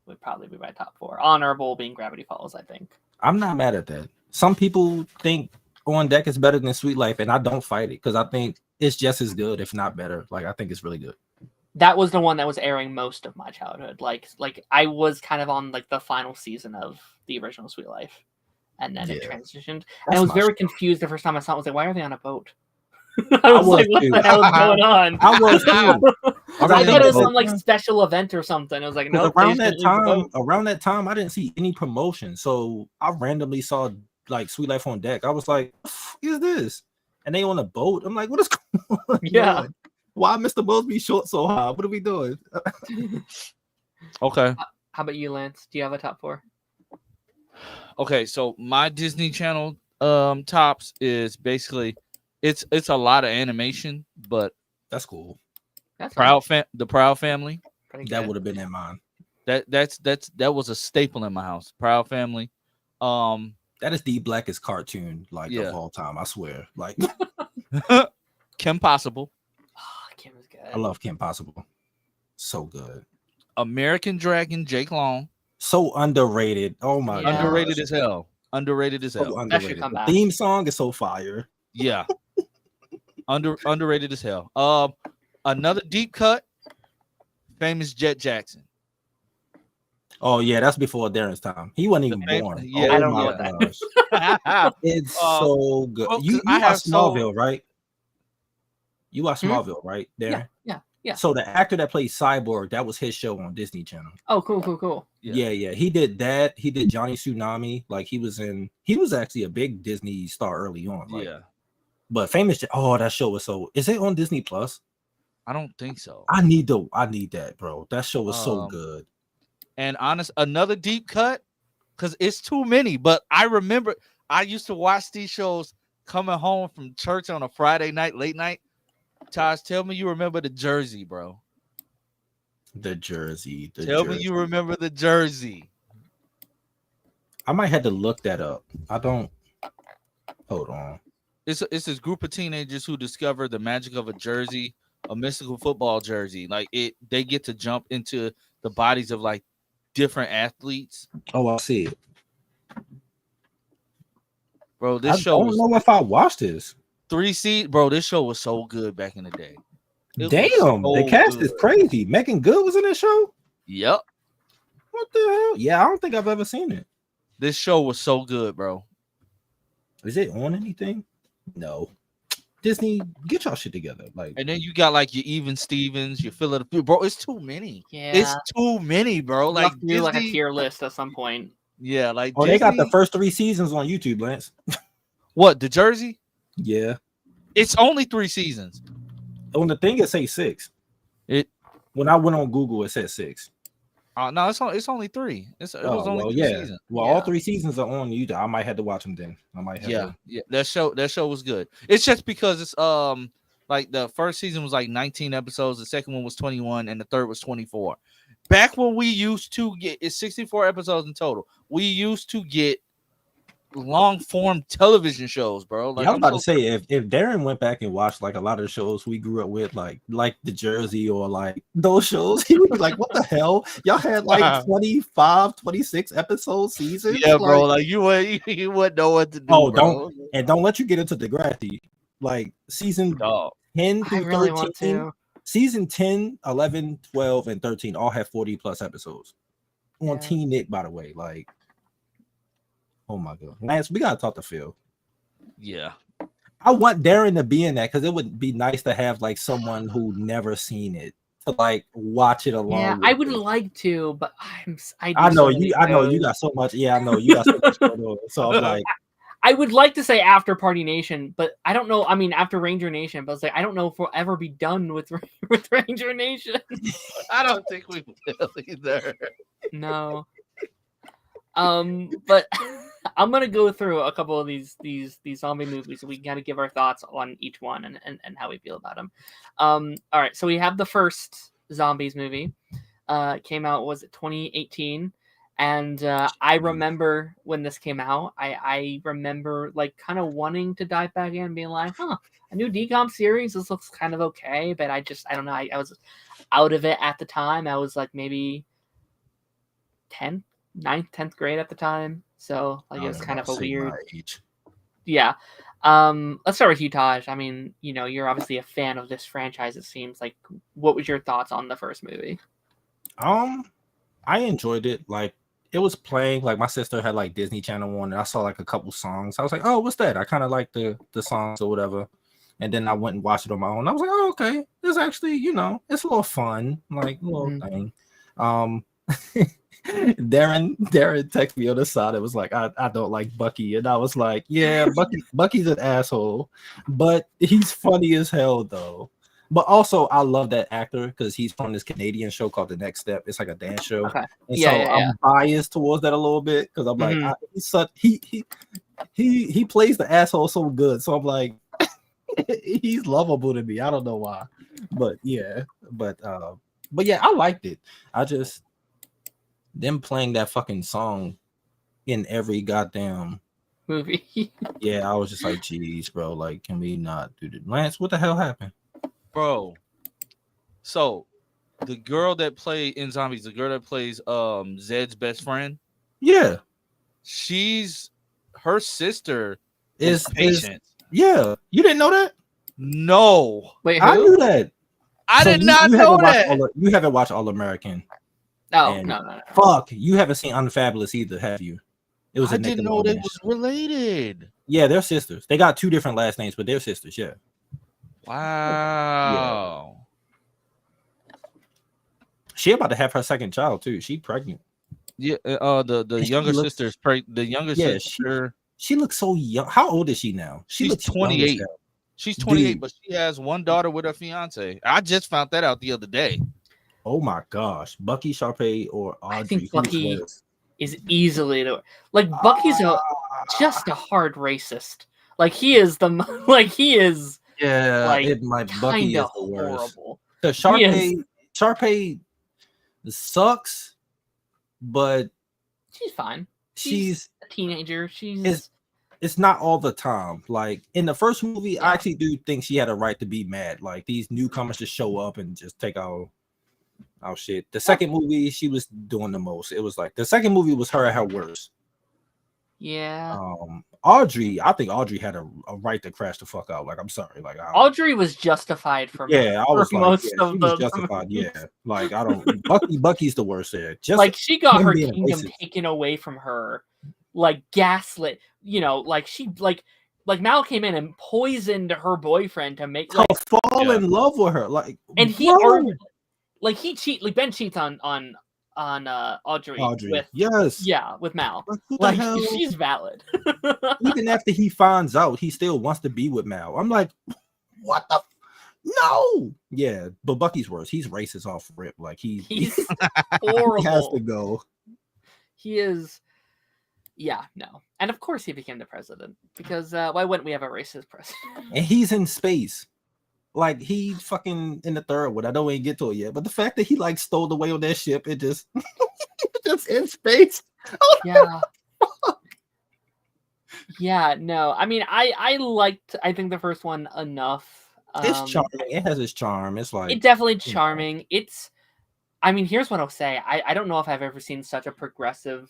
Speaker 1: would probably be my top 4. Honorable being Gravity Falls, I think.
Speaker 2: I'm not mad at that. Some people think On Deck is better than Sweet Life, and I don't fight it because I think it's just as good, if not better. Like, I think it's really good.
Speaker 1: That was the one that was airing most of my childhood. Like I was kind of on like the final season of the original Sweet Life, and then it transitioned. And I was very confused the first time I saw it. I was like, why are they on a boat? I was like, what the hell is going on?
Speaker 2: I was too.
Speaker 1: I thought it was some like special event or something. I was like, no.
Speaker 2: Around that time, I didn't see any promotion, so I randomly saw like Sweet Life on Deck. I was like, "What is this?" And they on a boat. I'm like, "What is going on?"
Speaker 1: Yeah.
Speaker 2: Why Mr. Mosby short so high? What are we doing?
Speaker 3: Okay.
Speaker 1: How about you, Lance? Do you have a top 4?
Speaker 3: Okay, so my Disney Channel tops is basically it's a lot of animation, but
Speaker 2: that's cool.
Speaker 1: That's
Speaker 3: the Proud Family.
Speaker 2: That would have been in mine.
Speaker 3: That was a staple in my house. Proud Family.
Speaker 2: That is the blackest cartoon of all time. I swear. Like
Speaker 3: Kim Possible.
Speaker 1: Oh, Kim is good.
Speaker 2: I love Kim Possible. So good.
Speaker 3: American Dragon, Jake Long.
Speaker 2: So underrated. Oh my god.
Speaker 3: Underrated as hell. Underrated.
Speaker 2: The theme song is so fire.
Speaker 3: Yeah. Underrated as hell. Another deep cut. Famous Jet Jackson.
Speaker 2: Oh yeah, that's before Darren's time. He wasn't even born.
Speaker 3: Yeah,
Speaker 1: I don't know what that is.
Speaker 2: It's so good. Well, you watch Smallville, right? You watch Smallville, right, Darren?
Speaker 1: Yeah.
Speaker 2: So the actor that plays Cyborg, that was his show on Disney Channel.
Speaker 1: Oh, cool.
Speaker 2: Yeah. He did that. He did Johnny Tsunami. Like he was actually a big Disney star early on.
Speaker 3: Yeah.
Speaker 2: But Famous, that show was so. Is it on Disney Plus?
Speaker 3: I don't think so.
Speaker 2: I need that, bro. That show was so good.
Speaker 3: And another deep cut, because it's too many. But I remember I used to watch these shows coming home from church on a Friday night, late night. Taj, tell me you remember the jersey, bro.
Speaker 2: The jersey.
Speaker 3: Tell me you remember the jersey.
Speaker 2: I might have to look that up. I don't. Hold on.
Speaker 3: It's this group of teenagers who discover the magic of a jersey, a mystical football jersey. Like they get to jump into the bodies of like different athletes.
Speaker 2: Oh, I see it.
Speaker 3: Bro, this
Speaker 2: I
Speaker 3: show
Speaker 2: don't know if I watched this.
Speaker 3: 3C. Bro, this show was so good back in the day.
Speaker 2: Damn, the cast is crazy. Megan Good was in this show?
Speaker 3: Yep.
Speaker 2: What the hell? Yeah, I don't think I've ever seen it.
Speaker 3: This show was so good, bro.
Speaker 2: Is it on anything? No. Disney, get y'all shit together. Like,
Speaker 3: and then you got like your Even Stevens, your Philadelphia, bro. It's too many.
Speaker 1: Yeah,
Speaker 3: it's too many, bro.
Speaker 1: We'll
Speaker 3: like
Speaker 1: have to do like a tier list at some point.
Speaker 3: Yeah, like
Speaker 2: oh,
Speaker 3: Disney...
Speaker 2: they got the first 3 seasons on YouTube, Lance.
Speaker 3: What, the Jersey?
Speaker 2: Yeah,
Speaker 3: it's only 3 seasons.
Speaker 2: On the thing, it say 6. When I went on Google, it said 6.
Speaker 3: No, it's only 3. It was only 3 seasons.
Speaker 2: Well, all 3 seasons are on YouTube. I might have to watch them then. I might have to.
Speaker 3: Yeah. That show was good. It's just because it's like the first season was like 19 episodes, the second one was 21, and the third was 24. Back when we used to get it's 64 episodes in total. We used to get long form television shows, bro. Like,
Speaker 2: yeah, I was about to say if Darren went back and watched like a lot of the shows we grew up with, like the Jersey or like those shows, he would be like, what the hell? Y'all had like 25, 26 episode seasons.
Speaker 3: Yeah, bro. Like you wouldn't know what to do.
Speaker 2: Oh,
Speaker 3: bro.
Speaker 2: don't let you get into Degrassi. Like season 10 through
Speaker 1: really
Speaker 2: 13. Season 10, 11, 12, and 13 all have 40 plus episodes. On Teen Nick, by the way. Like, oh my god. Lance, we gotta talk to Phil.
Speaker 3: Yeah.
Speaker 2: I want Darren to be in that because it would be nice to have like someone who never seen it to like watch it along.
Speaker 1: Yeah, I would like to, but
Speaker 2: I know you got so much. Yeah, I know you got so much going on. So I'm like,
Speaker 1: I would like to say after Party Nation, but I don't know. I mean, after Ranger Nation, but it's like I don't know if we'll ever be done with Ranger Nation.
Speaker 3: I don't think we will either.
Speaker 1: No. But I'm gonna go through a couple of these zombie movies, so we gotta give our thoughts on each one and how we feel about them. All right, so we have the first zombies movie. Came out, was it 2018? And I remember when this came out, I remember like kind of wanting to dive back in and being like, a new DCOM series. This looks kind of okay, but I don't know. I was out of it at the time. I was like maybe 9th, 10th grade at the time. So like it was kind of a weird. Yeah. Let's start with you, Taj. I mean, you're obviously a fan of this franchise, it seems. Like, what was your thoughts on the first movie?
Speaker 2: I enjoyed it. Like, it was playing, like my sister had like Disney Channel on, and I saw like a couple songs. I was like, oh, what's that? I kind of like the songs or whatever. And then I went and watched it on my own. I was like, oh, okay. It's actually, it's a little fun, like a little thing. Darren texted me on the side. It was like, I don't like Bucky. And I was like, yeah, Bucky's an asshole, but he's funny as hell though. But also, I love that actor because he's from this Canadian show called The Next Step. It's like a dance show.
Speaker 1: Okay.
Speaker 2: And I'm biased towards that a little bit because I'm like, he plays the asshole so good. So I'm like, he's lovable to me. I don't know why, but yeah, I liked it. I just them playing that fucking song in every goddamn
Speaker 1: movie.
Speaker 2: Yeah, I was just like, geez, bro. Like, can we not do this? Lance, what the hell happened?
Speaker 3: Bro, so the girl that played in Zombies, the girl that plays Zed's best friend, her sister is Patience.
Speaker 2: Yeah, you didn't know that?
Speaker 3: No,
Speaker 1: wait, who?
Speaker 2: I knew that.
Speaker 3: I did not know that.
Speaker 2: You haven't watched All American.
Speaker 1: Oh, no.
Speaker 2: Fuck, you haven't seen Unfabulous either, have you? It was.
Speaker 3: I didn't know they was related.
Speaker 2: Yeah, they're sisters. They got 2 different last names, but they're sisters. Yeah.
Speaker 3: Wow.
Speaker 2: Yeah. She about to have her second child too. She pregnant.
Speaker 3: Yeah. The younger sister's pregnant. The younger sister.
Speaker 2: She looks so young. How old is she now?
Speaker 3: She's 28. She's 28, but she has one daughter with her fiance. I just found that out the other day.
Speaker 2: Oh my gosh, Bucky, Sharpay, or Audrey?
Speaker 1: I think Bucky is easily Bucky's just a hard racist. Like he is
Speaker 2: Yeah,
Speaker 1: like
Speaker 2: it my Bucky
Speaker 1: kind
Speaker 2: is
Speaker 1: of
Speaker 2: the worst.
Speaker 1: horrible.
Speaker 2: The
Speaker 1: He is.
Speaker 2: Sharpay sucks, but
Speaker 1: She's fine.
Speaker 2: she's
Speaker 1: a teenager. She's
Speaker 2: it's not all the time. Like in the first movie, I
Speaker 1: Yeah.
Speaker 2: actually do think she had a right to be mad. Like these newcomers just show up and just take our shit. The second movie, she was doing the most. It was like the second movie was her at her worst.
Speaker 1: yeah.
Speaker 2: Audrey, I think Audrey had a right to crash the fuck out. Like I'm sorry, like
Speaker 1: Audrey was justified for
Speaker 2: yeah, I
Speaker 1: for
Speaker 2: was like,
Speaker 1: most
Speaker 2: yeah,
Speaker 1: of
Speaker 2: she was
Speaker 1: the
Speaker 2: justified.
Speaker 1: movies.
Speaker 2: Yeah, like I don't. Bucky's the worst there. Just
Speaker 1: Like she got
Speaker 2: him
Speaker 1: her
Speaker 2: being
Speaker 1: kingdom
Speaker 2: racist.
Speaker 1: taken away from her, like gaslit. You know, like she like Mal came in and poisoned her boyfriend to make
Speaker 2: To fall in love with her, like
Speaker 1: and he
Speaker 2: bro.
Speaker 1: Ben cheats on Audrey with
Speaker 2: yes,
Speaker 1: with Mal.
Speaker 2: like who the
Speaker 1: Like
Speaker 2: hell?
Speaker 1: she's valid.
Speaker 2: Even after he finds out, he still wants to be with Mal. I'm like, what the? No, yeah, but Bucky's worse. He's racist off rip. Like
Speaker 1: He's
Speaker 2: he
Speaker 1: horrible.
Speaker 2: has to go.
Speaker 1: He is. Yeah, no. And of course he became the president because why wouldn't we have a racist president?
Speaker 2: And he's in space. Like he fucking in the third one. I don't even get to it yet. But the fact that he like stole away on that ship, it just just in space.
Speaker 1: Yeah. Yeah, no. I mean, I think the first one enough.
Speaker 2: It's charming. It has its charm. It's like
Speaker 1: It's definitely charming. It's I mean, here's what I'll say. I don't know if I've ever seen such a progressive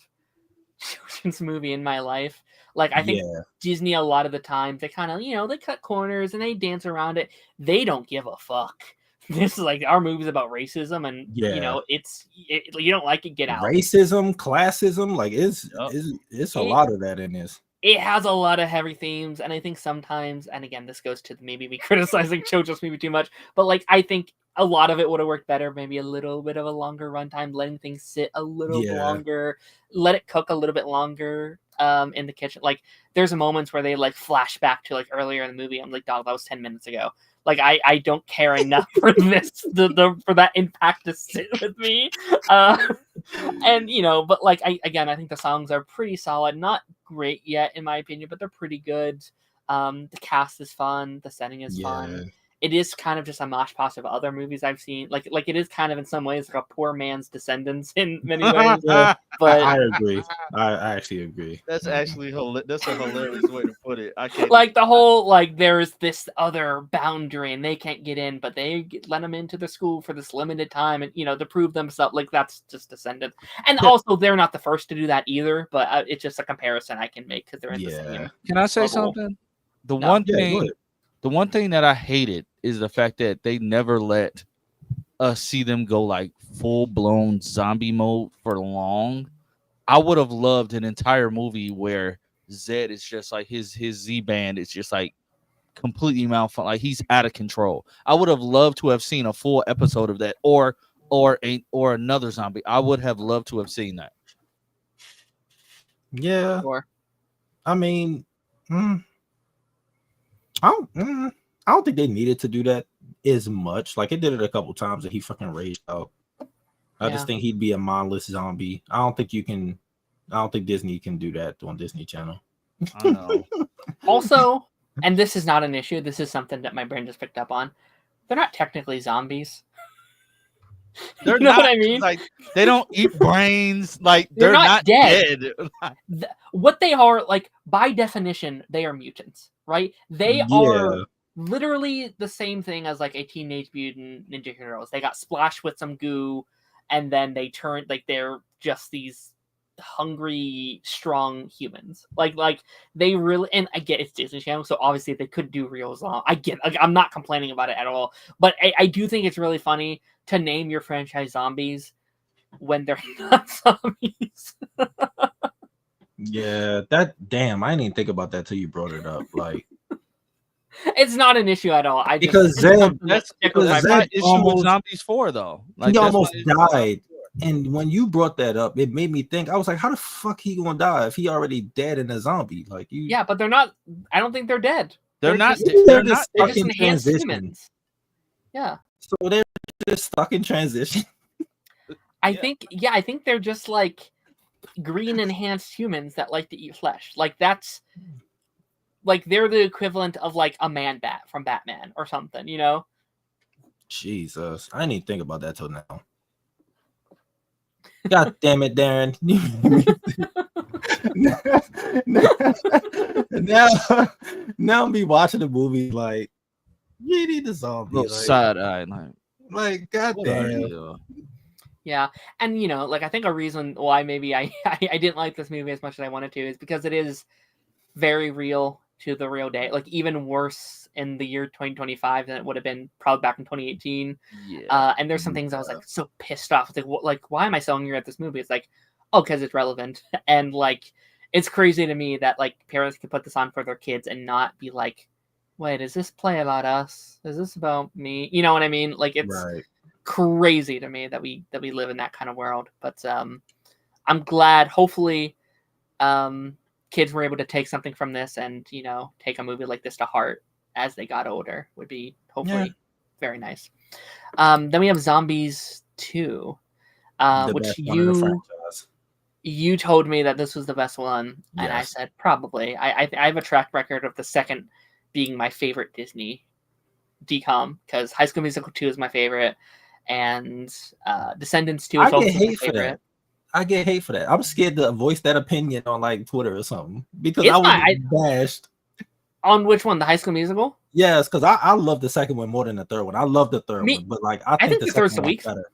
Speaker 1: children's movie in my life. Like I think Disney a lot of the times they kind of they cut corners and they dance around it. They don't give a fuck. This is like our movie's about racism and you don't like it, get out.
Speaker 2: Racism, classism, like it's a lot of that in this.
Speaker 1: It has a lot of heavy themes, and I think sometimes, and again, this goes to maybe me criticizing JoJo's movie too much, but like I think a lot of it would have worked better, maybe a little bit of a longer runtime, letting things sit a little longer, let it cook a little bit longer in the kitchen. Like there's moments where they like flash back to like earlier in the movie. I'm like, dog, that was 10 minutes ago. Like I don't care enough for this for that impact to sit with me. And but like I think the songs are pretty solid, not great yet in my opinion, but they're pretty good. The cast is fun, the setting is fun. It is kind of just a mosh posh of other movies I've seen. Like it is kind of in some ways like a poor man's Descendants in many ways. But
Speaker 2: I agree. I actually agree.
Speaker 3: That's actually that's a hilarious way to put it. I can't
Speaker 1: like the whole like there's this other boundary and they can't get in, but they let them into the school for this limited time and to prove themselves. Like that's just Descendants. And also they're not the first to do that either. But it's just a comparison I can make because they're in the same.
Speaker 3: Can I say something? The one thing that I hated is the fact that they never let us see them go like full-blown zombie mode for long. I would have loved an entire movie where Zed is just like his Z-band is just like completely malfunctioning, like he's out of control. I would have loved to have seen a full episode of that, or another zombie. I would have loved to have seen that.
Speaker 2: Yeah. I mean, I don't think they needed to do that as much. Like it did it a couple times and he fucking raged out. I just think he'd be a mindless zombie. I don't think Disney can do that on Disney Channel.
Speaker 3: I know.
Speaker 1: Also, and this is not an issue, this is something that my brain just picked up on. They're not technically zombies.
Speaker 3: They're
Speaker 1: know
Speaker 3: not,
Speaker 1: what I mean?
Speaker 3: Like they don't eat brains. Like
Speaker 1: they're not
Speaker 3: dead.
Speaker 1: What they are, like by definition, they are mutants, right? They are literally the same thing as like a Teenage Mutant Ninja Heroes. They got splashed with some goo, and then they turn like they're just these hungry, strong humans. Like they really, and I get it's Disney Channel, so obviously they could do real zombie. I get, like, I'm not complaining about it at all, but I do think it's really funny to name your franchise zombies when they're not zombies.
Speaker 2: Yeah, that damn, I didn't even think about that till you brought it up. Like,
Speaker 1: it's not an issue at all.
Speaker 2: Because Zed
Speaker 3: issue with zombies 4 though. Like,
Speaker 2: he almost died. And when you brought that up, it made me think. I was like, how the fuck he gonna die if he already dead in a zombie? Like you.
Speaker 1: Yeah, but they're not. I don't think they're dead.
Speaker 3: They're not.
Speaker 2: They're just stuck in transition.
Speaker 1: Humans. Yeah.
Speaker 2: So they're just stuck in transition.
Speaker 1: I think they're just like green enhanced humans that like to eat flesh. Like that's like they're the equivalent of like a Man Bat from Batman or something, you know?
Speaker 2: Jesus, I didn't even think about that till now. God damn it, Darren. now I'm be watching the movie like you need the zombie.
Speaker 3: Little side eye,
Speaker 2: Like god
Speaker 3: what are
Speaker 2: damn.
Speaker 3: you?
Speaker 1: Yeah, and you know, like I think a reason why maybe I didn't like this movie as much as I wanted to is because it is very real to the real day, like even worse in the year 2025 than it would have been probably back in 2018.
Speaker 3: Yeah.
Speaker 1: And there's some things I was like so pissed off. It's like, what, like why am I so angry at this movie? It's like, oh, because it's relevant, and like it's crazy to me that like parents can put this on for their kids and not be like, wait, is this play about us? Is this about me? You know what I mean? Like it's
Speaker 2: Right.
Speaker 1: crazy to me that we live in that kind of world. But I'm glad, hopefully, kids were able to take something from this and, you know, take a movie like this to heart as they got older. Would be hopefully very nice. Then we have Zombies 2, which you told me that this was the best one, and I said probably. I have a track record of the second being my favorite Disney DCOM, because High School Musical 2 is my favorite, and Descendants 2 is also my favorite.
Speaker 2: I get hate for that. I'm scared to voice that opinion on like Twitter or something because
Speaker 1: It's
Speaker 2: I was bashed.
Speaker 1: On which one? The High School Musical?
Speaker 2: Yes, because I love the second one more than the third one. I love the third one, but like I think the
Speaker 1: third's
Speaker 2: second
Speaker 1: the
Speaker 2: one's better.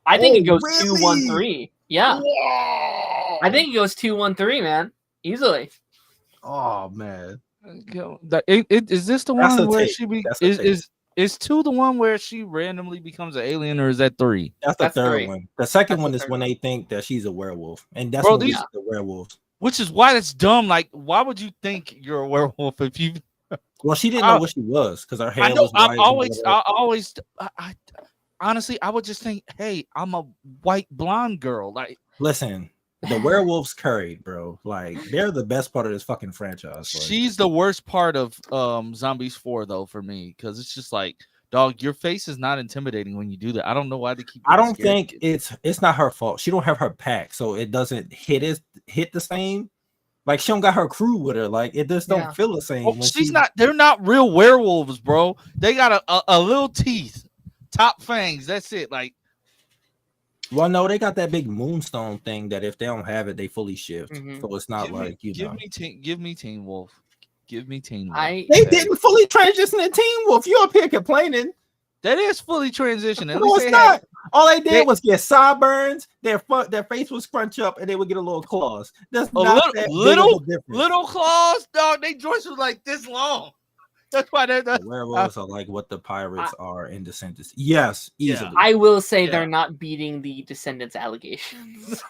Speaker 1: I think it goes
Speaker 2: really?
Speaker 1: 2-1-3. Yeah.
Speaker 2: Whoa!
Speaker 1: I think it goes 2-1-3, man. Easily.
Speaker 2: Oh man.
Speaker 3: Is this the one where she is 2 the one where she randomly becomes an alien, or is that 3?
Speaker 2: That's the third one. The second one is when they think that she's a werewolf, and that's when these the werewolves.
Speaker 3: Which is why that's dumb. Like, why would you think you're a werewolf if you?
Speaker 2: Well, she didn't know what she was because her hair was white.
Speaker 3: Honestly, I would just think, hey, I'm a white blonde girl. Like,
Speaker 2: listen, the werewolves curried, bro. Like, they're the best part of this fucking franchise. Like.
Speaker 3: She's the worst part of Zombies 4, though, for me, because it's just like, dog, your face is not intimidating when you do that. I don't know why they keep.
Speaker 2: I don't think it's not her fault. She don't have her pack, so it doesn't hit the same. Like, she don't got her crew with her. Like, it just don't feel the same.
Speaker 3: Oh, they're not real werewolves, bro. They got a little teeth, top fangs. That's it. Like,
Speaker 2: well, no, they got that big moonstone thing that if they don't have it, they fully shift. Mm-hmm. So it's not
Speaker 3: give me Teen Wolf. Give me Teen Wolf.
Speaker 2: They didn't fully transition to Teen Wolf. You up here complaining?
Speaker 3: That is fully transitioning.
Speaker 2: No, it's not. All they did was get sideburns. Their face would scrunch up, and they would get a little claws. That's not
Speaker 3: little claws, dog. They joints were like this long. That's why the
Speaker 2: werewolves are like what the pirates are in Descendants. Yes, easily.
Speaker 1: I will say they're not beating the Descendants allegations.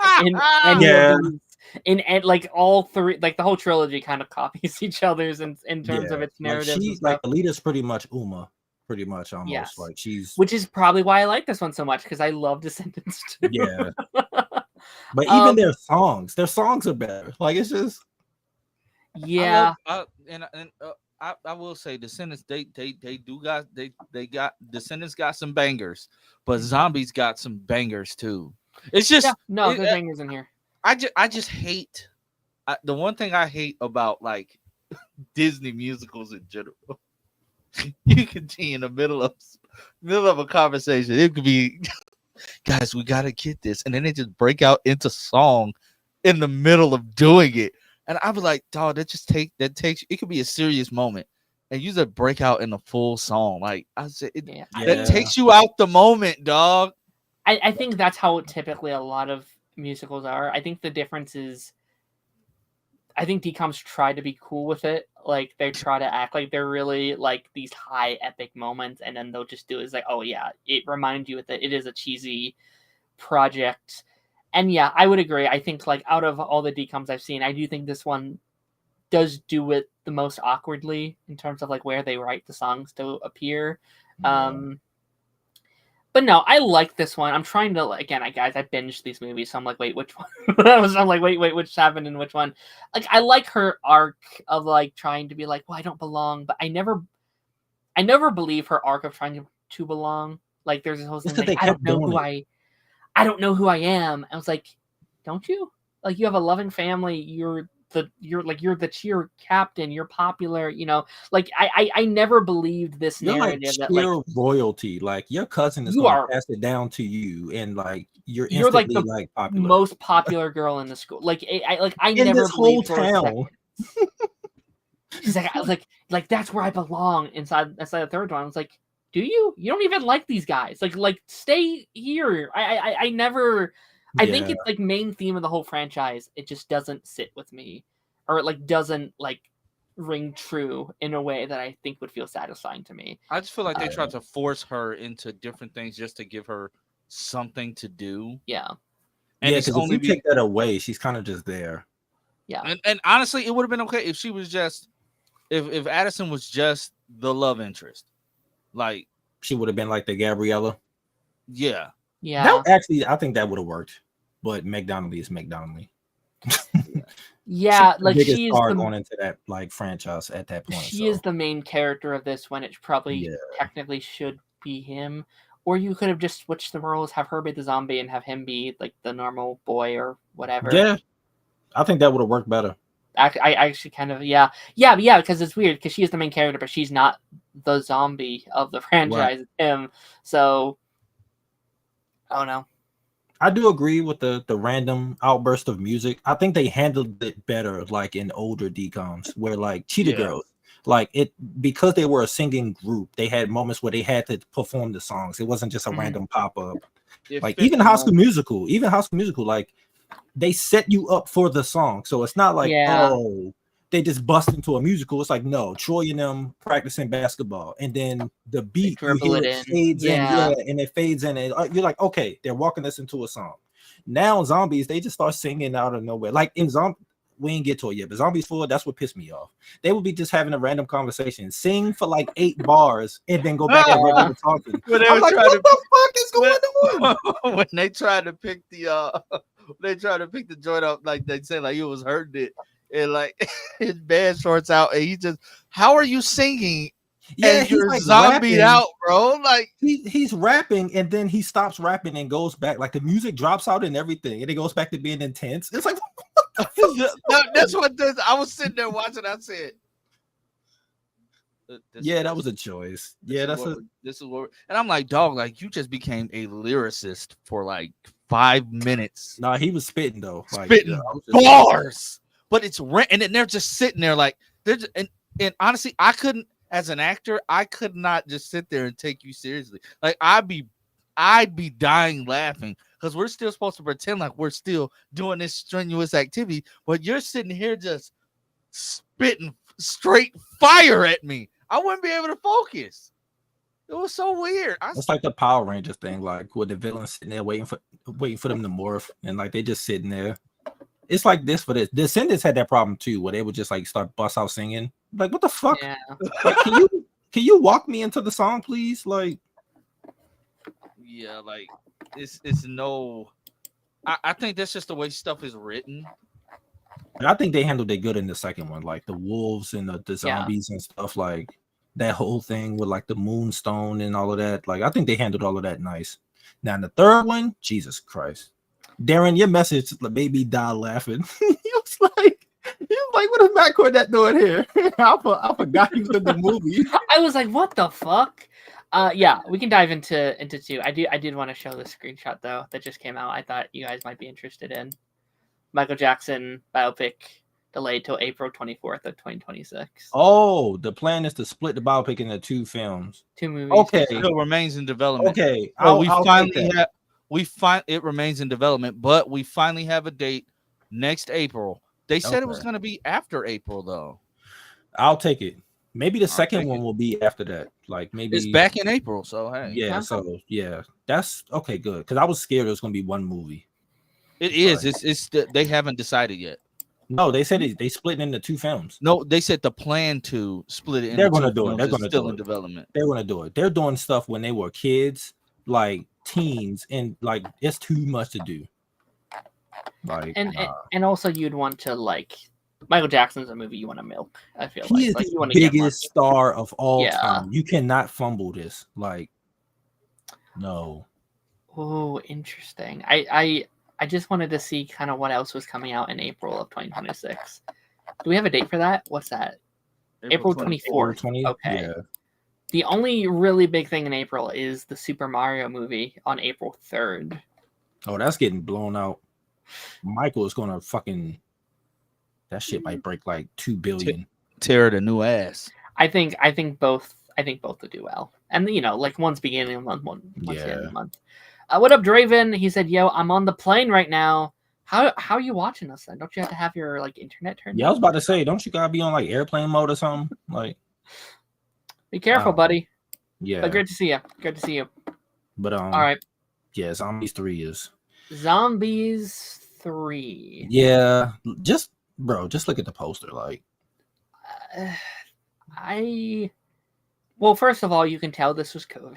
Speaker 1: in like all three, like the whole trilogy kind of copies each other's in terms of its narrative.
Speaker 2: She's like the leader's pretty much Uma. Pretty much almost like
Speaker 1: which is probably why I like this one so much, because I love Descendants too.
Speaker 2: Yeah. But even their songs are better. Like it's just
Speaker 3: I will say Descendants they got Descendants got some bangers, but Zombies got some bangers too. It's just
Speaker 1: there's bangers in here.
Speaker 3: I just hate the one thing I hate about like Disney musicals in general. You can be in the middle of a conversation. It could be, guys, we gotta get this, and then they just break out into song in the middle of doing it, and I was like, dog, that takes. It could be a serious moment, and you just break out in a full song. Like I said, that takes you out the moment, dog.
Speaker 1: I think that's how typically a lot of musicals are. I think the difference is, I think DCOMs try to be cool with it. Like they try to act like they're really like these high epic moments, and then they'll just do it. It's like, oh yeah, it reminds you that it is a cheesy project. And yeah, I would agree. I think like out of all the DCOMs I've seen, I do think this one does do it the most awkwardly in terms of like where they write the songs to appear. But no, I like this one. I'm trying to, again, guys, I binged these movies, so I'm like, wait, which one? I'm like, wait, which happened and which one? Like, I like her arc of like trying to be like, well, I don't belong, but I never believe her arc of trying to belong. Like, there's this whole thing like, I don't know who I am. I was like, don't you? Like, you have a loving family. You're you're the cheer captain, you're popular, like I never believed this
Speaker 2: You're like
Speaker 1: narrative that
Speaker 2: cheer royalty. Like your cousin is
Speaker 1: you
Speaker 2: gonna
Speaker 1: are
Speaker 2: pass it down to you, and like you're
Speaker 1: like
Speaker 2: instantly
Speaker 1: the
Speaker 2: like popular
Speaker 1: most popular girl in the school. Like I
Speaker 2: in
Speaker 1: never
Speaker 2: this whole
Speaker 1: believed for a second.
Speaker 2: town.
Speaker 1: She's like that's where I belong inside the third one. I was like, do you? You don't even like these guys. Like stay here. I never. I think it's like main theme of the whole franchise. It just doesn't sit with me, or it like doesn't like ring true in a way that I think would feel satisfying to me.
Speaker 3: I just feel like they tried to force her into different things just to give her something to do.
Speaker 1: Yeah.
Speaker 3: And
Speaker 2: because if you take that away, she's kind of just there.
Speaker 1: Yeah.
Speaker 3: And honestly, it would have been okay if she was just if Addison was just the love interest. Like
Speaker 2: she would have been like the Gabriella.
Speaker 3: Yeah.
Speaker 1: Yeah.
Speaker 2: That actually, I think that would have worked. But McDonald's is McDonald's.
Speaker 1: Yeah, like
Speaker 2: biggest
Speaker 1: she's
Speaker 2: star going into that like franchise at that point.
Speaker 1: She is the main character of this when it probably technically should be him. Or you could have just switched the roles, have her be the zombie and have him be like the normal boy or whatever.
Speaker 2: Yeah, I think that would have worked better.
Speaker 1: I actually kind of because it's weird because she is the main character, but she's not the zombie of the franchise. It's him. So I don't know.
Speaker 2: I do agree with the random outburst of music. I think they handled it better, like in older DComs, where like Cheetah Girls, like it because they were a singing group, they had moments where they had to perform the songs. It wasn't just a random pop up. Like even High School Musical, like they set you up for the song, so it's not like oh they just bust into a musical. It's like no, Troy and them practicing basketball, and then the beat you hear it fades in, and it fades in, and you're like, okay, they're walking us into a song. Now zombies, they just start singing out of nowhere. Like in we ain't get to it yet, but Zombies 4, that's what pissed me off. They would be just having a random conversation, sing for like 8 bars, and then go back and regular talking. I'm like, what the fuck is going
Speaker 3: on? When they tried to pick the joint up, like they say, like he was hurting it. And like his band shorts out, and he just, how are you singing? Yeah, and you're like zombied out, bro. Like
Speaker 2: he's rapping, and then he stops rapping and goes back. Like the music drops out and everything, and it goes back to being intense. It's like
Speaker 3: that's what I was sitting there watching. I said,
Speaker 2: that was a choice.
Speaker 3: This is what, and I'm like, dog, like you just became a lyricist for like 5 minutes.
Speaker 2: Nah, he was spitting though,
Speaker 3: spitting bars. But it's and then they're just sitting there like and honestly, I couldn't, as an actor, I could not just sit there and take you seriously. Like I'd be dying laughing because we're still supposed to pretend like we're still doing this strenuous activity, but you're sitting here just spitting straight fire at me. I wouldn't be able to focus. It was so weird.
Speaker 2: It's like the Power Rangers thing, like with the villains sitting there waiting for them to morph, and like they just sitting there. It's like this for this. The Descendants had that problem too, where they would just like start bust out singing. Like, what the fuck? Yeah. Like, can you walk me into the song, please? Like,
Speaker 3: yeah, like it's no. I think that's just the way stuff is written.
Speaker 2: I think they handled it good in the second one, like the wolves and the zombies and stuff, like that whole thing with like the moonstone and all of that. Like, I think they handled all of that nice. Now in the third one, Jesus Christ. Darren, your message made me die laughing. He was like, what is Matt Cornett doing here? I forgot he was in the movie.
Speaker 1: I was like, what the fuck? Yeah, we can dive into 2. I did want to show the screenshot though that just came out. I thought you guys might be interested in. Michael Jackson biopic delayed till April 24th of 2026.
Speaker 2: Oh, the plan is to split the biopic into 2 films.
Speaker 1: 2 movies.
Speaker 2: Okay.
Speaker 3: It still remains in development.
Speaker 2: Okay.
Speaker 3: It remains in development, but we finally have a date next April. They said it was going to be after April, though.
Speaker 2: I'll take it. Maybe the second one will be after that. Like maybe
Speaker 3: it's back in April. So hey,
Speaker 2: yeah. So yeah, that's okay. Good, because I was scared it was going to be one movie.
Speaker 3: It is. It's they haven't decided yet.
Speaker 2: No, they said they split it into 2 films.
Speaker 3: No, they said the plan to split it into
Speaker 2: They're going to
Speaker 3: 2
Speaker 2: do it.
Speaker 3: films
Speaker 2: They're going to
Speaker 3: still
Speaker 2: do
Speaker 3: in
Speaker 2: it.
Speaker 3: development.
Speaker 2: They're going to do it. They're doing stuff when they were kids, like teens, and like it's too much to do. Like
Speaker 1: and also you'd want to like Michael Jackson's a movie you want to milk. I feel
Speaker 2: he is the biggest star of all time. You cannot fumble this. Like no.
Speaker 1: Oh, interesting. I just wanted to see kind of what else was coming out in April of 2026. Do we have a date for that? What's that? April 24th.
Speaker 2: 20?
Speaker 1: Okay.
Speaker 2: Yeah.
Speaker 1: The only really big thing in April is the Super Mario movie on April 3rd.
Speaker 2: Oh, that's getting blown out. Michael is gonna fucking. That shit might break like 2 billion.
Speaker 3: Tear the new ass.
Speaker 1: I think both will do well. And you know, like one's beginning of the month, one's the end of the month. What up, Draven? He said, "Yo, I'm on the plane right now. How are you watching us then? Don't you have to have your like internet turned
Speaker 2: Yeah,
Speaker 1: on?"
Speaker 2: I was about to say, don't you gotta be on like airplane mode or something? Like,
Speaker 1: be careful, buddy.
Speaker 2: Yeah.
Speaker 1: But great to see you. Good to see you.
Speaker 2: But
Speaker 1: all right.
Speaker 2: Yeah, Zombies 3 is.
Speaker 1: Zombies 3.
Speaker 2: Yeah, just look at the poster. Like,
Speaker 1: well, first of all, you can tell this was COVID.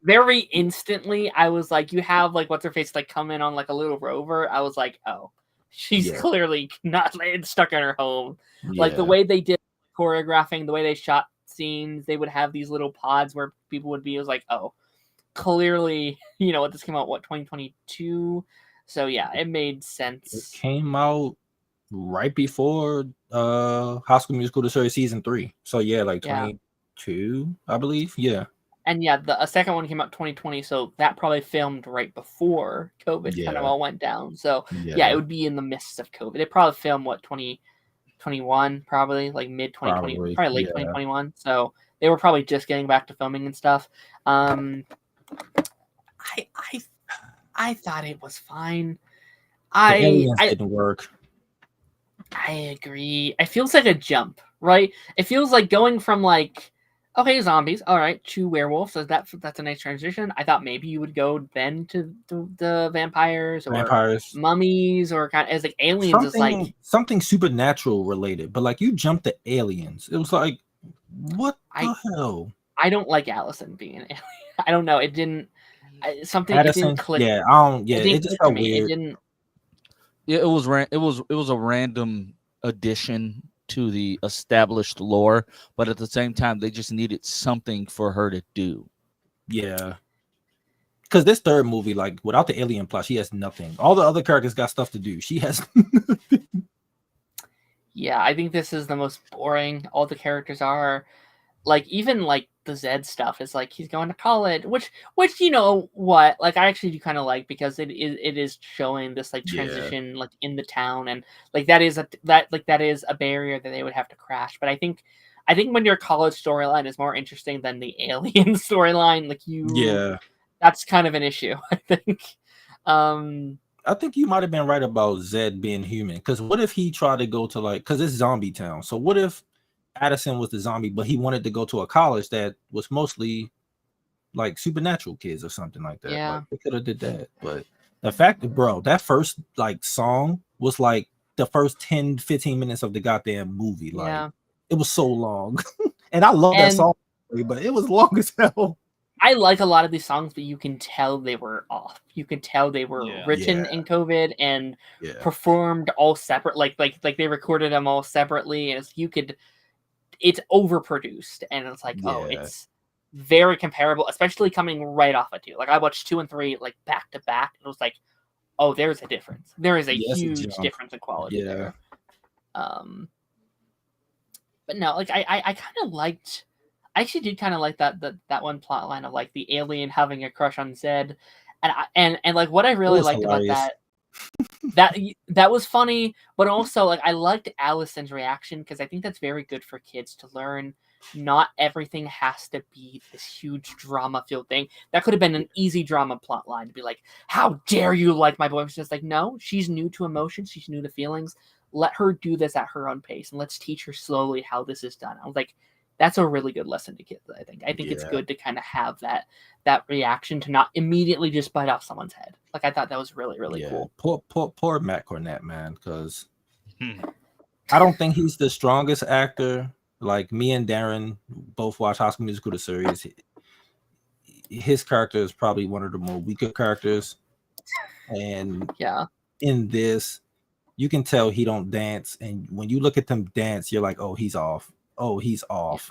Speaker 1: Very instantly, I was like, you have like what's her face like come in on like a little rover. I was like, oh, she's clearly not stuck in her home. Like the way they did choreographing, the way they shot scenes, they would have these little pods where people would be. It was like, oh, clearly, you know what, this came out 2022. So yeah, it made sense.
Speaker 2: It came out right before High School Musical the series season 3. So yeah, like 22, I believe. Yeah.
Speaker 1: And yeah, the second one came out 2020, so that probably filmed right before COVID kind of all went down. So yeah, it would be in the midst of COVID. It probably filmed 2021, probably like mid 2020, probably late 2021. So they were probably just getting back to filming and stuff. I thought it was fine.
Speaker 2: It didn't work.
Speaker 1: I agree. It feels like a jump, right? It feels like going from like, okay, zombies, all right, to werewolves. So that's a nice transition. I thought maybe you would go then to the vampires or mummies or kind of as like aliens. Is like
Speaker 2: something supernatural related, but like you jumped to aliens. It was like, what the hell?
Speaker 1: I don't like Allison being an alien. I don't know. It didn't. It didn't click.
Speaker 2: Yeah, I don't. Yeah, it just felt weird.
Speaker 1: It didn't.
Speaker 3: Yeah, it was a random addition to the established lore, but at the same time, they just needed something for her to do.
Speaker 2: Yeah, because this third movie, like without the alien plot, she has nothing. All the other characters got stuff to do. She has.
Speaker 1: Yeah, I think this is the most boring. All the characters are, like, even like the Zed stuff is like he's going to college, which you know what, like I actually do kind of like, because it is showing this like transition like in the town, and like that is a barrier that they would have to crash. But I think when your college storyline is more interesting than the alien storyline, like that's kind of an issue. I
Speaker 2: think you might have been right about Zed being human, because what if he tried to go to like, because it's zombie town, so what if Addison was the zombie, but he wanted to go to a college that was mostly like supernatural kids or something like that.
Speaker 1: Yeah,
Speaker 2: like, they could have did that. But the fact that, bro, that first like song was like the first 10-15 minutes of the goddamn movie. Like it was so long. And I love that song, but it was long as hell.
Speaker 1: I like a lot of these songs, but you can tell they were off. You can tell they were written in COVID and performed all separate. Like they recorded them all separately, and it's overproduced, and it's like, it's very comparable, especially coming right off of 2. Like I watched 2 and 3 like back to back, and it was like, oh, there's a difference. There is a huge difference in quality there. But no, like I kind of liked. I actually did kind of like that one plot line of like the alien having a crush on Zed, and like what I really liked hilarious. About that was funny, but also like I liked Allison's reaction, because I think that's very good for kids to learn. Not everything has to be this huge drama filled thing. That could have been an easy drama plot line to be like, how dare you like my boy? It's just like, no, she's new to emotions, she's new to feelings. Let her do this at her own pace, and let's teach her slowly how this is done. I was like, that's a really good lesson to kids. I think it's good to kind of have that reaction, to not immediately just bite off someone's head. Like I thought that was really, really cool.
Speaker 2: Poor Matt Cornett, man, because I don't think he's the strongest actor. Like me and Darren both watch High School Musical the series. His character is probably one of the more weaker characters, and in this, you can tell he don't dance. And when you look at them dance, you're like, oh, he's off. Oh, he's off.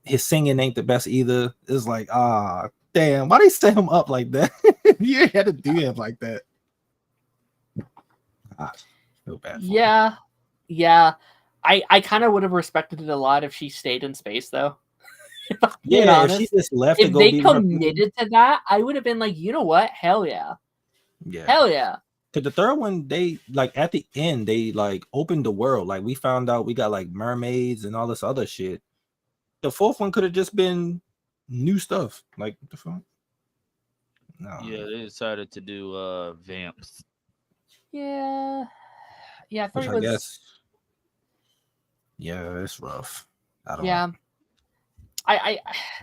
Speaker 2: His singing ain't the best either. It's like, damn, why they set him up like that? You had to do him like that. Feel bad.
Speaker 1: Yeah, Yeah, I kind of would have respected it a lot if she stayed in space, though. If I'm being
Speaker 2: Yeah, if
Speaker 1: honest,
Speaker 2: she just left to
Speaker 1: if
Speaker 2: go
Speaker 1: they
Speaker 2: be with her people.
Speaker 1: committed to that, I would have been like, you know what? Hell yeah,
Speaker 2: Yeah.
Speaker 1: hell yeah.
Speaker 2: To the third one, they like at the end, they like opened the world. Like we found out we got like mermaids and all this other shit. The fourth one could have just been new stuff. Like what the fuck? No.
Speaker 3: Yeah, they decided to do vamps.
Speaker 1: Yeah, yeah.
Speaker 2: Which
Speaker 1: Three
Speaker 2: I
Speaker 1: was
Speaker 2: guess. Yeah, it's rough. I don't.
Speaker 1: yeah.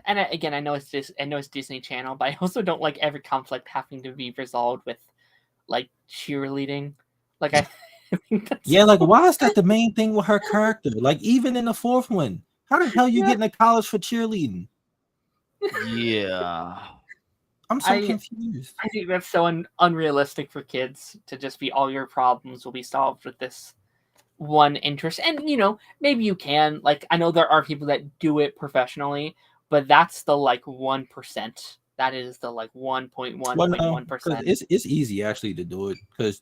Speaker 1: And again, I know it's Disney Channel, but I also don't like every conflict having to be resolved with like cheerleading. Like I think that's
Speaker 2: Yeah, like why is that the main thing with her character? Like even in the fourth one, how the hell you
Speaker 1: Yeah.
Speaker 2: get into college for cheerleading?
Speaker 3: Yeah.
Speaker 2: I'm so
Speaker 1: I
Speaker 2: confused.
Speaker 1: I think that's so unrealistic for kids to just be all your problems will be solved with this one interest. And you know, maybe you can. Like I know there are people that do it professionally, but that's the like 1%. That is the like
Speaker 2: Well, no, because
Speaker 1: 1.1%.
Speaker 2: it's easy actually to do it because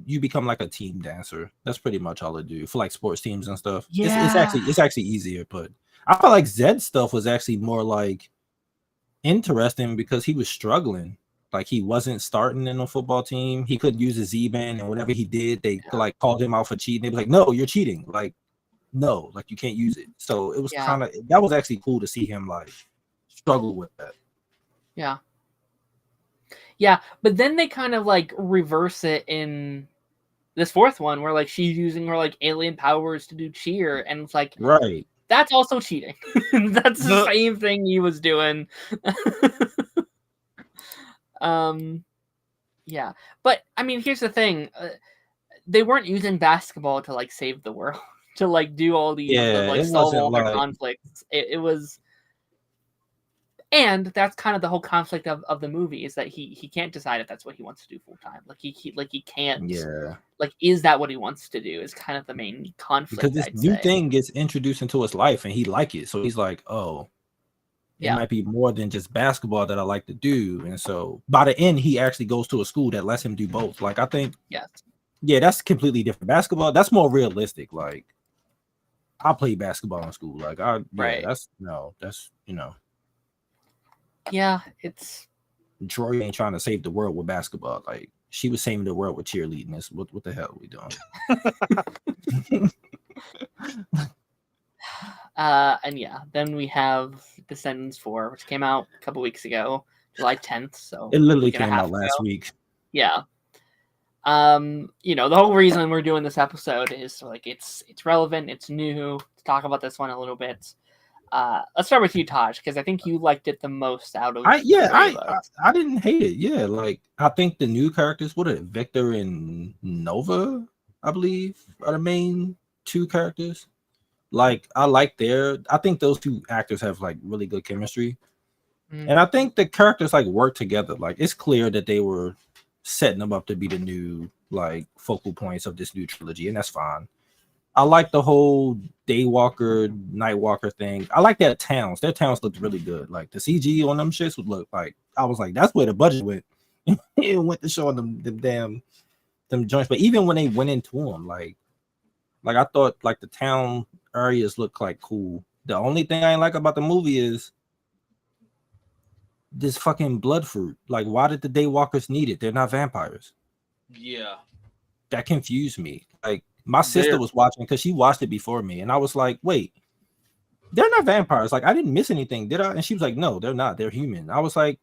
Speaker 2: you become like a team dancer. That's pretty much all it do for like sports teams and stuff. It's actually easier, but I felt like Zed's stuff was actually more like interesting because he was struggling. Like he wasn't starting in a football team. He couldn't use his Z-band, and whatever he did, they like called him out for cheating. They was like, "No, you're cheating. Like, no, like you can't use it." So it was kind of that was actually cool to see him like struggle with that.
Speaker 1: Yeah. Yeah, but then they kind of like reverse it in this fourth one where like she's using her like alien powers to do cheer, and it's like
Speaker 2: Right.
Speaker 1: that's also cheating. That's the same thing he was doing. Yeah, but I mean, here's the thing: they weren't using basketball to like save the world, to like do all these, like
Speaker 2: it
Speaker 1: solve
Speaker 2: wasn't
Speaker 1: all their
Speaker 2: like
Speaker 1: conflicts. It was, and that's kind of the whole conflict of the movie is that he can't decide if that's what he wants to do full time. Like he can't.
Speaker 2: yeah.
Speaker 1: Like, is that what he wants to do? Is kind of the main conflict.
Speaker 2: Because this
Speaker 1: I'd
Speaker 2: new
Speaker 1: say.
Speaker 2: thing gets introduced into his life and he like it. So he's like, oh, it might be more than just basketball that I like to do. And so by the end, he actually goes to a school that lets him do both. Like I think, yeah, that's completely different. Basketball, that's more realistic. Like I played basketball in school. Like that's you know.
Speaker 1: Yeah, it's
Speaker 2: Troy ain't trying to save the world with basketball. Like she was saving the world with cheerleading. This what the hell are we doing?
Speaker 1: And yeah, then we have Descendants 4, which came out a couple weeks ago, July 10th. So
Speaker 2: it literally came out last week.
Speaker 1: Yeah. You know, the whole reason we're doing this episode is like it's relevant, it's new. Let's talk about this one a little bit. Let's start with you, Taj, because I think you liked it the most out of
Speaker 2: I didn't hate it. Yeah, like I think the new characters, Victor and Nova, I believe, are the main two characters. Like I think those two actors have like really good chemistry. And I think the characters like work together. Like it's clear that they were setting them up to be the new like focal points of this new trilogy, and that's fine. I like the whole Daywalker, Nightwalker thing. I like their towns. Their towns looked really good. Like the CG on them shits would look like I was like, that's where the budget went. It went to showing them joints. But even when they went into them, like I thought like the town areas look like cool. The only thing I ain't like about the movie is this fucking blood fruit. Like, why did the Daywalkers need it? They're not vampires.
Speaker 3: Yeah,
Speaker 2: that confused me. Like, my sister was watching because she watched it before me, and I was like, "Wait, they're not vampires. Like, I didn't miss anything, did I?" And she was like, "No, they're not. They're human." I was like,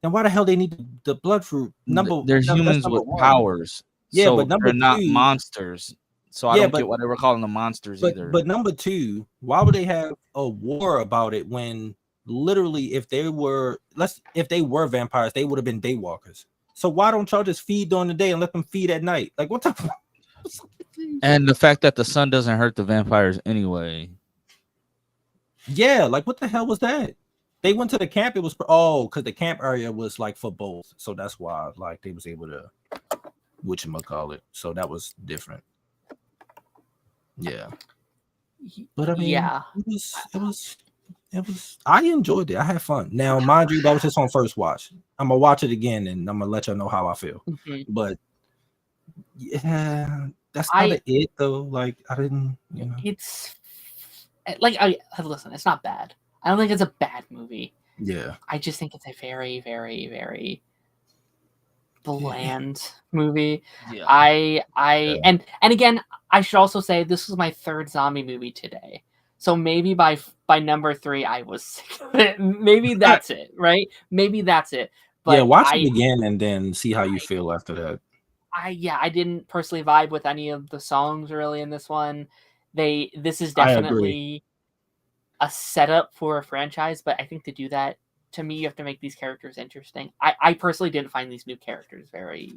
Speaker 2: "Then why the hell they need the blood fruit?"
Speaker 3: They're humans with powers.
Speaker 2: Yeah,
Speaker 3: so
Speaker 2: but
Speaker 3: they're not monsters. So I don't get why they were calling them monsters either.
Speaker 2: But number two, why would they have a war about it when literally if they were vampires, they would have been daywalkers. So why don't y'all just feed during the day and let them feed at night? Like what the
Speaker 3: And the fact that the sun doesn't hurt the vampires anyway.
Speaker 2: Yeah, like what the hell was that? They went to the camp. It was because the camp area was like for both, so that's why like they was able to whatchamacallit. So that was different. Yeah, but I mean, it was. I enjoyed it. I had fun. Now, mind you, that was just on first watch. I'm gonna watch it again, and I'm gonna let y'all know how I feel.
Speaker 1: Mm-hmm.
Speaker 2: But yeah, that's kind of it though. Like I didn't,
Speaker 1: It's like I listen. It's not bad. I don't think it's a bad movie.
Speaker 2: Yeah.
Speaker 1: I just think it's a very, very, very bland movie.
Speaker 3: Yeah.
Speaker 1: And again, I should also say this was my third zombie movie today. So maybe by number 3, I was sick of it. Maybe that's it, right? Maybe that's it. But
Speaker 2: yeah, watch it again and then see how you feel after that.
Speaker 1: I didn't personally vibe with any of the songs really in this one. This is definitely a setup for a franchise, but I think to do that, to me, you have to make these characters interesting. I personally didn't find these new characters very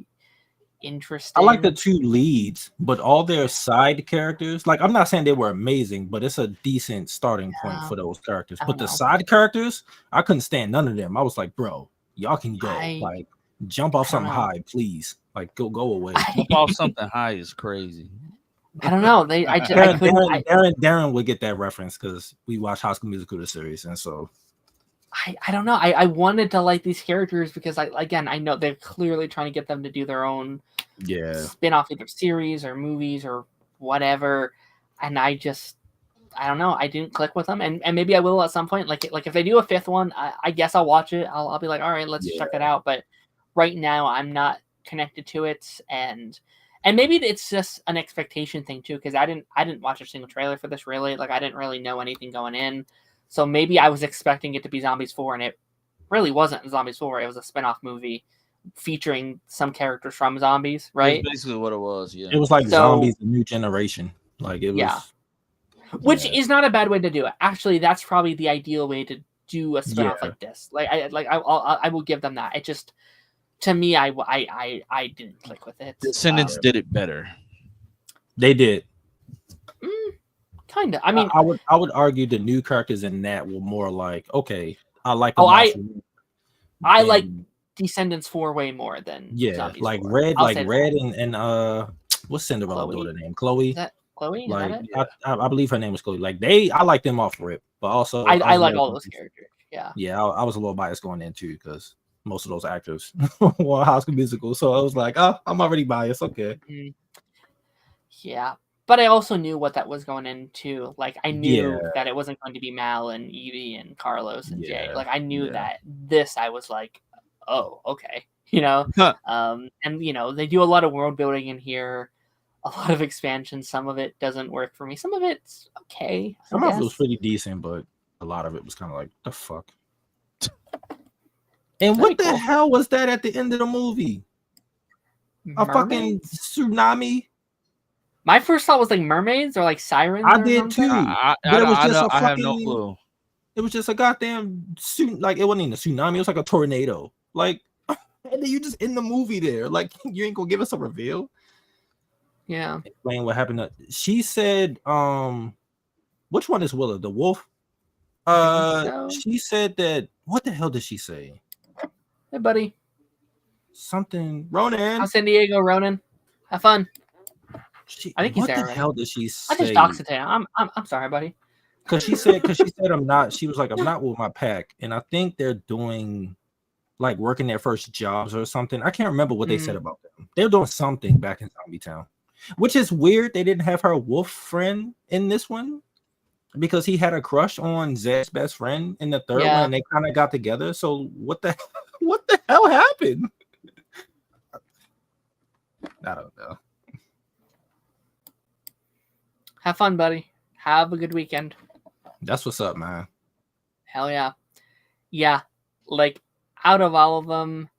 Speaker 1: interesting.
Speaker 2: I like the 2 leads, but all their side characters, like I'm not saying they were amazing, but it's a decent starting point for those characters. But the side characters, I couldn't stand none of them. I was like, bro, y'all can go. Like jump off something high, please. Like go away.
Speaker 3: Jump off something high is crazy.
Speaker 1: I don't know.
Speaker 2: Darren would get that reference because we watch High School Musical the series, and so
Speaker 1: I don't know. I wanted to like these characters because I know they're clearly trying to get them to do their own spin-off either series or movies or whatever, and I don't know. I didn't click with them, and maybe I will at some point. Like if they do a 5th one, I guess I'll watch it. I'll be like, all right, let's check it out. But right now, I'm not connected to it, and maybe it's just an expectation thing too, because I didn't watch a single trailer for this really. Like I didn't really know anything going in, so maybe I was expecting it to be Zombies 4, and it really wasn't Zombies 4. It was a spin-off movie featuring some characters from Zombies, right?
Speaker 3: That's basically what it was. Yeah,
Speaker 2: it was like Zombies, the new generation. Like it was,
Speaker 1: which is not a bad way to do it. Actually, that's probably the ideal way to do a spin-off like this. I will give them that. It just, to me, I didn't click with it.
Speaker 3: Descendants did it better.
Speaker 2: They did.
Speaker 1: Kind of. I mean,
Speaker 2: I would argue the new characters in that were more like, okay, I like.
Speaker 1: I like Descendants 4 way more than Zombies
Speaker 2: like
Speaker 1: 4.
Speaker 2: Red, and what's Cinderella's daughter name? Chloe.
Speaker 1: Is that Chloe?
Speaker 2: Like I believe her name was Chloe. Like I like them off rip, but also
Speaker 1: I like all those characters.
Speaker 2: Yeah. I was a little biased going in too because most of those actors were High School Musical, so I was like, I'm already biased. Okay.
Speaker 1: Yeah, but I also knew what that was going into. Like I knew that it wasn't going to be Mal and Evie and Carlos and Jay. Like I knew that this. I was like, oh, okay, and they do a lot of world building in here, a lot of expansion. Some of it doesn't work for me. Some of it's okay.
Speaker 2: Some of it was pretty decent, but a lot of it was kind of like the fuck. And what the hell was that at the end of the movie? A fucking tsunami?
Speaker 1: My first thought was like mermaids or like sirens.
Speaker 2: I did too.
Speaker 3: I have no clue.
Speaker 2: It was just a goddamn like it wasn't even a tsunami. It was like a tornado. Like, and then you just in the movie there. Like, you ain't gonna give us a reveal.
Speaker 1: Yeah.
Speaker 2: Explain what happened. She said, which one is Willa? The wolf? She said that. What the hell did she say?
Speaker 1: Hey, buddy.
Speaker 2: Something. Ronan.
Speaker 1: I'm San Diego, Ronan. Have fun. I think he's there.
Speaker 2: What the hell did she say?
Speaker 1: I just doxed it. I'm sorry, buddy.
Speaker 2: Because she said I'm not. She was like, I'm not with my pack, and I think they're doing like working their first jobs or something. I can't remember what they said about them. They're doing something back in Zombie Town, which is weird. They didn't have her wolf friend in this one because he had a crush on Zed's best friend in the third one, and they kind of got together. So what the hell happened? I don't know.
Speaker 1: Have fun, buddy. Have a good weekend.
Speaker 2: That's what's up, man.
Speaker 1: Hell yeah. Yeah, like out of all of them,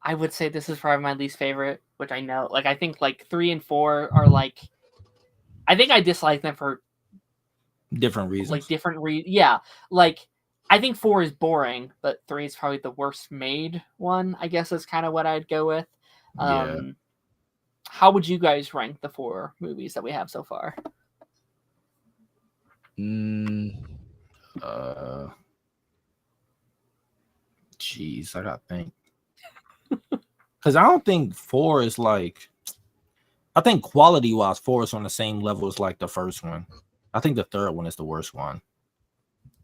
Speaker 1: I would say this is probably my least favorite, which I know. Like I think like 3 and 4 are like, I think I dislike them for
Speaker 2: different reasons.
Speaker 1: Like different yeah. Like I think 4 is boring, but 3 is probably the worst made one, I guess is kind of what I'd go with. How would you guys rank the 4 movies that we have so far?
Speaker 2: Jeez, I gotta think. Because I don't think 4 is like. I think quality wise, 4 is on the same level as like the first one. I think the third one is the worst one.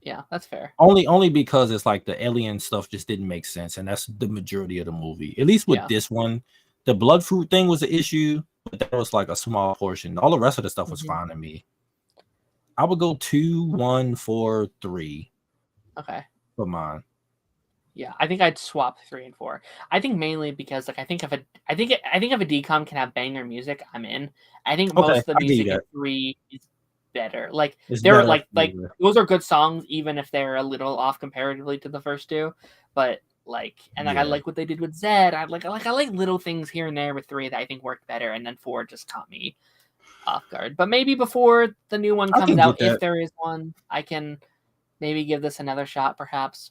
Speaker 1: Yeah, that's fair.
Speaker 2: Only because it's like the alien stuff just didn't make sense, and that's the majority of the movie. At least with this one, the blood fruit thing was an issue, but that was like a small portion. All the rest of the stuff was fine to me. I would go 2, 1, 4, 3.
Speaker 1: Okay.
Speaker 2: For mine.
Speaker 1: Yeah, I think I'd swap 3 and 4. I think mainly because like I think if a decom can have banger music, I'm in. I think most of the music in 3 is better. Like they're like those are good songs, even if they're a little off comparatively to the first 2. But like, and like I like what they did with Zed. I like little things here and there with 3 that I think worked better, and then 4 just caught me off guard. But maybe before the new one comes out, if there is one, I can maybe give this another shot, perhaps.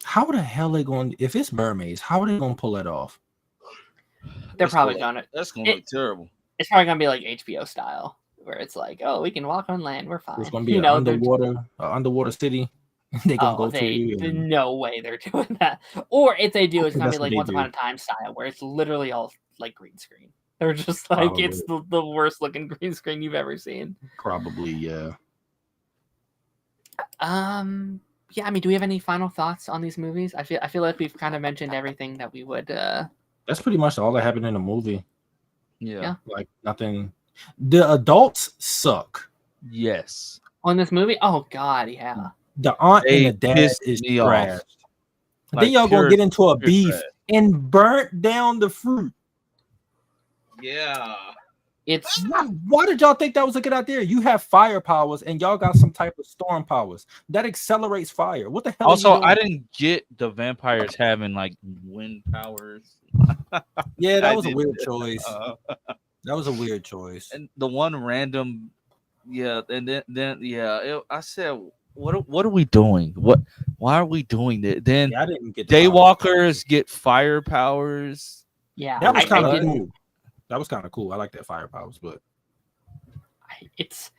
Speaker 2: How the hell are they going? If it's mermaids, how are they going to pull it off?
Speaker 1: They're probably gonna.
Speaker 3: That's gonna look terrible.
Speaker 1: It's probably gonna be like HBO style, where it's like, oh, we can walk on land, we're fine.
Speaker 2: It's gonna be an underwater city. They gonna go to.
Speaker 1: No way they're doing that. Or if they do, it's gonna be like Once Upon a Time style, where it's literally all like green screen. They're just like it's the worst looking green screen you've ever seen.
Speaker 2: Probably, yeah.
Speaker 1: Yeah, I mean, do we have any final thoughts on these movies? I feel like we've kind of mentioned everything that we would.
Speaker 2: That's pretty much all that happened in the movie.
Speaker 3: Yeah,
Speaker 2: like nothing. The adults suck.
Speaker 3: Yes.
Speaker 1: On this movie, oh god, yeah.
Speaker 2: The aunt and the dad is trash. Then y'all gonna get into a beef and burnt down the fruit.
Speaker 3: Yeah.
Speaker 1: It's
Speaker 2: why did y'all think that was a good idea? You have fire powers and y'all got some type of storm powers that accelerates fire. What the hell?
Speaker 3: Also, I didn't get the vampires having like wind powers.
Speaker 2: Yeah, that was a weird choice. That was a weird choice.
Speaker 3: And the one random, and then I said, what are we doing? Why are we doing that? Then
Speaker 2: I didn't get
Speaker 1: Daywalkers
Speaker 3: get fire powers.
Speaker 1: Yeah,
Speaker 2: that was kind of cool. That was kind of cool. I like that fire powers, but
Speaker 1: it's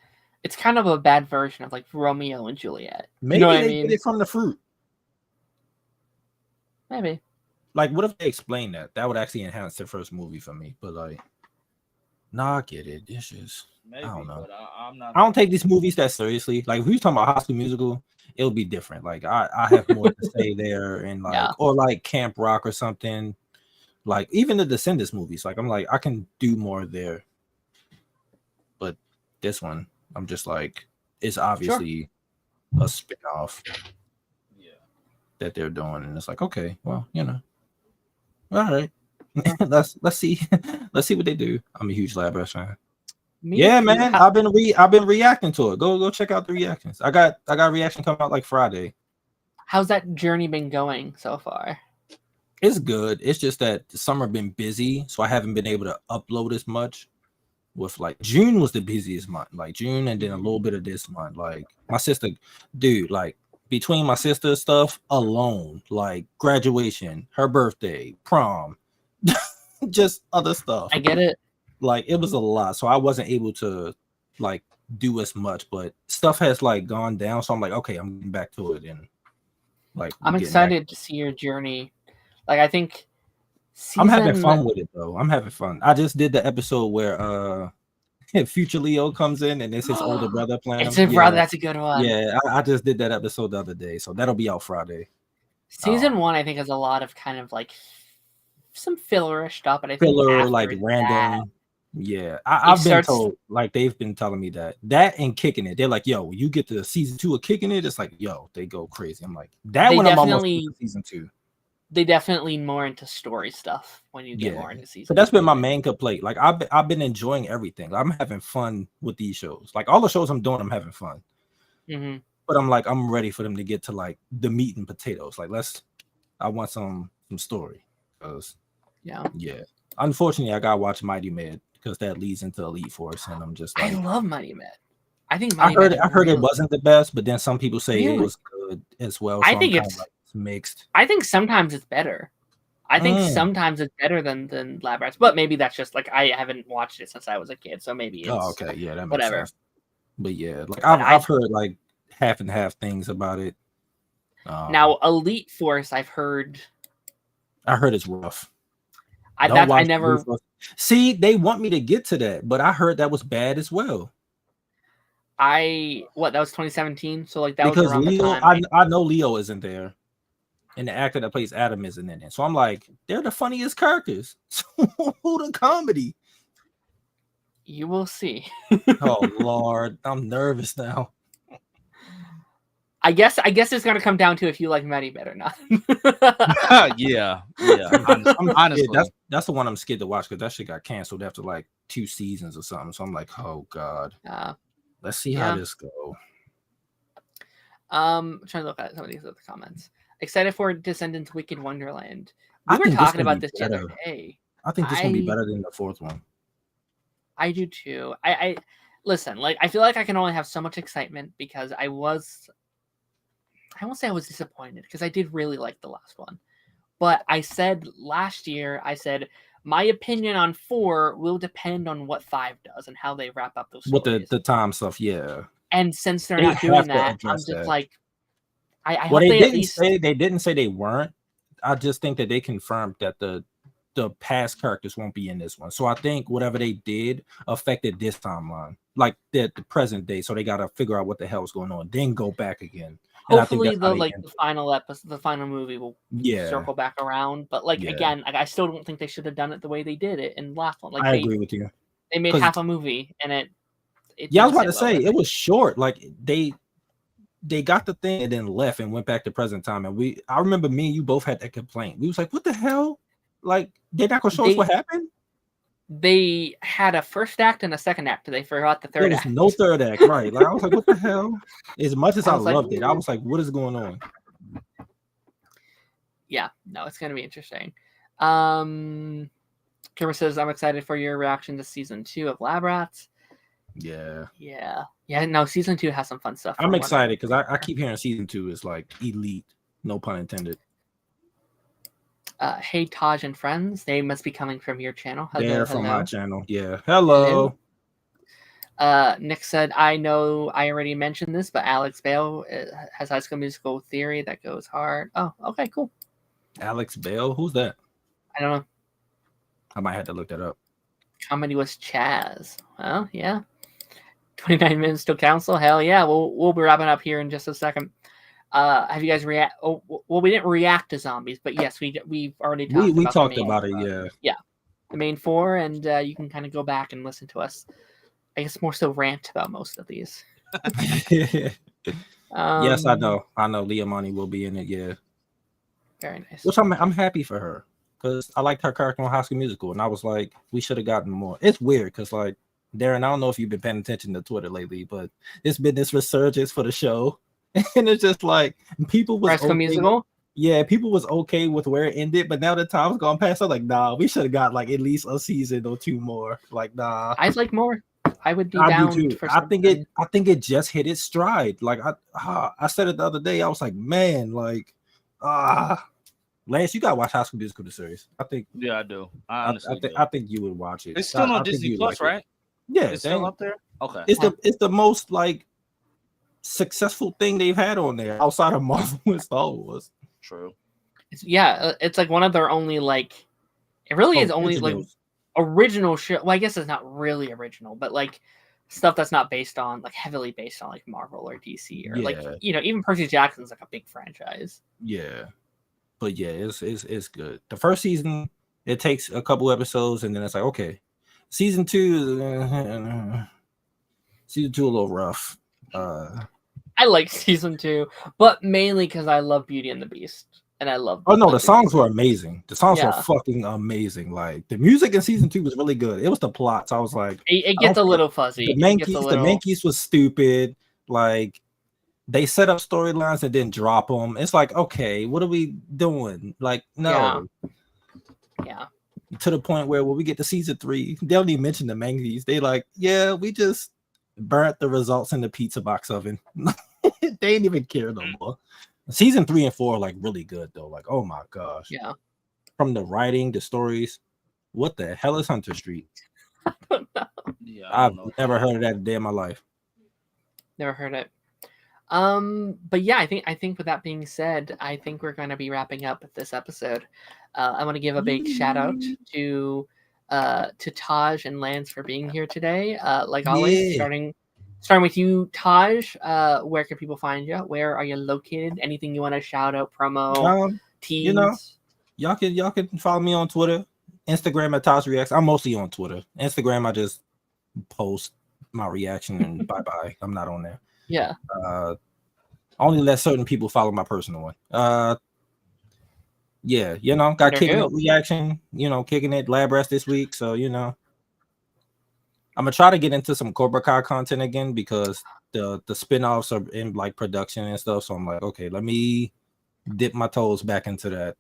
Speaker 1: kind of a bad version of like Romeo and Juliet.
Speaker 2: Maybe you know they get it from the fruit.
Speaker 1: Maybe.
Speaker 2: Like, what if they explain that? That would actually enhance the first movie for me. But like, nah, I get it. It's just
Speaker 3: maybe,
Speaker 2: I don't know.
Speaker 3: But
Speaker 2: I don't take these movies that seriously. Like, if we talking about High School Musical, it'll be different. Like, I have more to say there, and like, or like Camp Rock or something. Like even the Descendants movies, like I'm like I can do more there, but this one I'm just like it's obviously a spin-off that they're doing, and it's like okay, well all right, let's see what they do. I'm a huge Lab Rats fan. Man, I've been reacting to it. Go check out the reactions. I got reaction coming out like Friday.
Speaker 1: How's that journey been going so far?
Speaker 2: It's good. It's just that the summer been busy, so I haven't been able to upload as much. With like June was the busiest month, like June, and then a little bit of this month. Like my sister, dude, like between my sister's stuff alone, like graduation, her birthday, prom, just other stuff.
Speaker 1: I get it.
Speaker 2: Like it was a lot, so I wasn't able to like do as much, but stuff has like gone down. So I'm like, okay, I'm getting back to it, and like
Speaker 1: I'm excited to see your journey. Like I think
Speaker 2: I'm having fun with it though. I'm having fun. I just did the episode where Future Leo comes in and it's his older brother playing.
Speaker 1: It's his brother. That's a good one.
Speaker 2: Yeah, I just did that episode the other day, so that'll be out Friday.
Speaker 1: Season 1, I think, has a lot of kind of like some fillerish stuff, but I think
Speaker 2: like random. Yeah, I've been told, like they've been telling me that and Kicking It. They're like, yo, you get to season 2 of Kicking It, it's like, yo, they go crazy. I'm like, that one I'm almost season 2.
Speaker 1: They definitely lean more into story stuff when you get more into season.
Speaker 2: So that's been my main complaint. Like I've been enjoying everything. I'm having fun with these shows. Like all the shows I'm doing, I'm having fun.
Speaker 1: Mm-hmm.
Speaker 2: But I'm like, I'm ready for them to get to like the meat and potatoes. Like I want some story. Yeah. Unfortunately, I gotta watch Mighty Med because that leads into Elite Force, and I'm just like,
Speaker 1: I love Mighty Med. I think
Speaker 2: I heard it wasn't the best, but then some people say it was good as well. So
Speaker 1: I think it's
Speaker 2: like mixed.
Speaker 1: I think sometimes it's better. I think sometimes it's better than Lab Rats, but maybe that's just like I haven't watched it since I was a kid, so maybe it's
Speaker 2: okay, yeah, that makes
Speaker 1: whatever.
Speaker 2: Sense. But yeah, like I've heard like half and half things about it.
Speaker 1: Now Elite Force, I heard
Speaker 2: it's rough.
Speaker 1: I never
Speaker 2: see. They want me to get to that, but I heard that was bad as well.
Speaker 1: That was 2017, so like that
Speaker 2: because
Speaker 1: was around
Speaker 2: Leo,
Speaker 1: the time.
Speaker 2: I know Leo isn't there, and the actor that plays Adam isn't in it. So I'm like, they're the funniest characters. So who the comedy?
Speaker 1: You will see.
Speaker 2: Oh Lord, I'm nervous now.
Speaker 1: I guess it's gonna come down to if you like Maddie better or not.
Speaker 3: Yeah.
Speaker 2: I'm scared.
Speaker 3: Honestly,
Speaker 2: That's the one I'm scared to watch because that shit got canceled after like 2 seasons or something. So I'm like, oh God, let's see how this go.
Speaker 1: I'm trying to look at some of these other comments. Excited for Descendants Wicked Wonderland.
Speaker 2: I
Speaker 1: We were
Speaker 2: think this
Speaker 1: talking
Speaker 2: gonna
Speaker 1: about
Speaker 2: be
Speaker 1: this the other
Speaker 2: better.
Speaker 1: day.
Speaker 2: I think this gonna be better than the fourth one.
Speaker 1: I do too. I listen, like I feel like I can only have so much excitement because I won't say I was disappointed because I did really like the last one. But I said last year, my opinion on 4 will depend on what 5 does and how they wrap up those stories.
Speaker 2: With the time stuff, yeah.
Speaker 1: And since they're not doing that, I'm just
Speaker 2: that.
Speaker 1: like, I
Speaker 2: well,
Speaker 1: hope they at least
Speaker 2: they didn't say they weren't. I just think that they confirmed that the past characters won't be in this one. So I think whatever they did affected this timeline, like the present day. So they got to figure out what the hell is going on, then go back again.
Speaker 1: Hopefully, the final episode, the final movie will circle back around. But again, I still don't think they should have done it the way they did it in the last one. Like
Speaker 2: I agree with you.
Speaker 1: They made half a movie, and it
Speaker 2: I was about to say it was short. Like they got the thing and then left and went back to present time. And I remember me and you both had that complaint. We was like, what the hell? Like they're not gonna show us what happened.
Speaker 1: They had a first act and a second act. They forgot the third act.
Speaker 2: No third act, right? Like I was like, what the hell? As much as I loved it, I was like, what is going on?
Speaker 1: Yeah, no, it's gonna be interesting. Kimber says, I'm excited for your reaction to season 2 of Lab Rats.
Speaker 2: Yeah.
Speaker 1: No, season 2 has some fun stuff.
Speaker 2: I'm excited because I keep hearing season 2 is like elite, no pun intended.
Speaker 1: Hey Taj and friends, they must be coming from your channel.
Speaker 2: They're from my channel. Yeah. Hello.
Speaker 1: Nick said, I know I already mentioned this, but Alex Bale has High School Musical theory that goes hard. Oh, okay, cool.
Speaker 2: Alex Bale? Who's that?
Speaker 1: I don't know.
Speaker 2: I might have to look that up.
Speaker 1: Comedy was Chaz. Well, yeah. 29 minutes till council. Hell yeah. We'll be wrapping up here in just a second. Have you guys react? Oh, well, we didn't react to zombies, but yes, we've already talked about it. Yeah, the main 4, and you can kind of go back and listen to us. I guess more so rant about most of these.
Speaker 2: Yes, I know. Leah Money will be in it. Yeah,
Speaker 1: very nice.
Speaker 2: Which I'm happy for her because I liked her character on High School Musical, and I was like, we should have gotten more. It's weird because like Darren, I don't know if you've been paying attention to Twitter lately, but it's been this resurgence for the show. And it's just like people was
Speaker 1: okay. Musical.
Speaker 2: Yeah, people was okay with where it ended, but now the time's gone past. I'm like, nah, we should have got like at least a season or 2 more. Like, nah,
Speaker 1: I'd like more. I would be down for something.
Speaker 2: I think it just hit its stride. Like I said it the other day. I was like, man, like Lance, you gotta watch High School Musical the series. I think.
Speaker 3: Yeah, I do.
Speaker 2: I think you would watch it.
Speaker 3: It's still on Disney Plus, right?
Speaker 2: Yeah,
Speaker 3: it's still up there. Okay,
Speaker 2: it's the most like successful thing they've had on there outside of Marvel and Star Wars.
Speaker 3: True.
Speaker 1: It's like one of their only like. It really is only like original show. Well, I guess it's not really original, but like stuff that's not based on like heavily based on like Marvel or DC or like even Percy Jackson's like a big franchise.
Speaker 2: Yeah, but yeah, it's good. The first season it takes a couple episodes and then it's like okay, season 2 a little rough.
Speaker 1: I like season 2, but mainly because I love Beauty and the Beast, and I love.
Speaker 2: Oh no, the songs were amazing. The songs were fucking amazing. Like the music in season 2 was really good. It was the plot, so I was like,
Speaker 1: it gets a little fuzzy.
Speaker 2: The Mankeys was stupid. Like they set up storylines and didn't drop them. It's like, okay, what are we doing? Like, no.
Speaker 1: Yeah.
Speaker 2: To the point where when we get to season 3, they don't even mention the Mankeys. They like, yeah, we just burnt the results in the pizza box oven. They ain't even care no more. Season 3 and 4 are like really good though. Like, oh my gosh.
Speaker 1: Yeah.
Speaker 2: From the writing, the stories. What the hell is Hunter Street?
Speaker 1: I don't know.
Speaker 3: Yeah,
Speaker 2: I've never heard of that a day in my life.
Speaker 1: Never heard it. But yeah, I think with that being said, I think we're going to be wrapping up this episode. I want to give a big shout out to Taj and Lance for being here today. Like always, starting with you, Taj. Where can people find you? Where are you located? Anything you want to shout out, promo, tease?
Speaker 2: Y'all can follow me on Twitter, Instagram at Taj Reacts. I'm mostly on Twitter. Instagram, I just post my reaction and bye bye. I'm not on there.
Speaker 1: Yeah.
Speaker 2: Only let certain people follow my personal one. Yeah, got kicking it reaction, kicking it lab rest this week. So, I'm gonna try to get into some Cobra Kai content again because the spin-offs are in like production and stuff. So I'm like, okay, let me dip my toes back into that.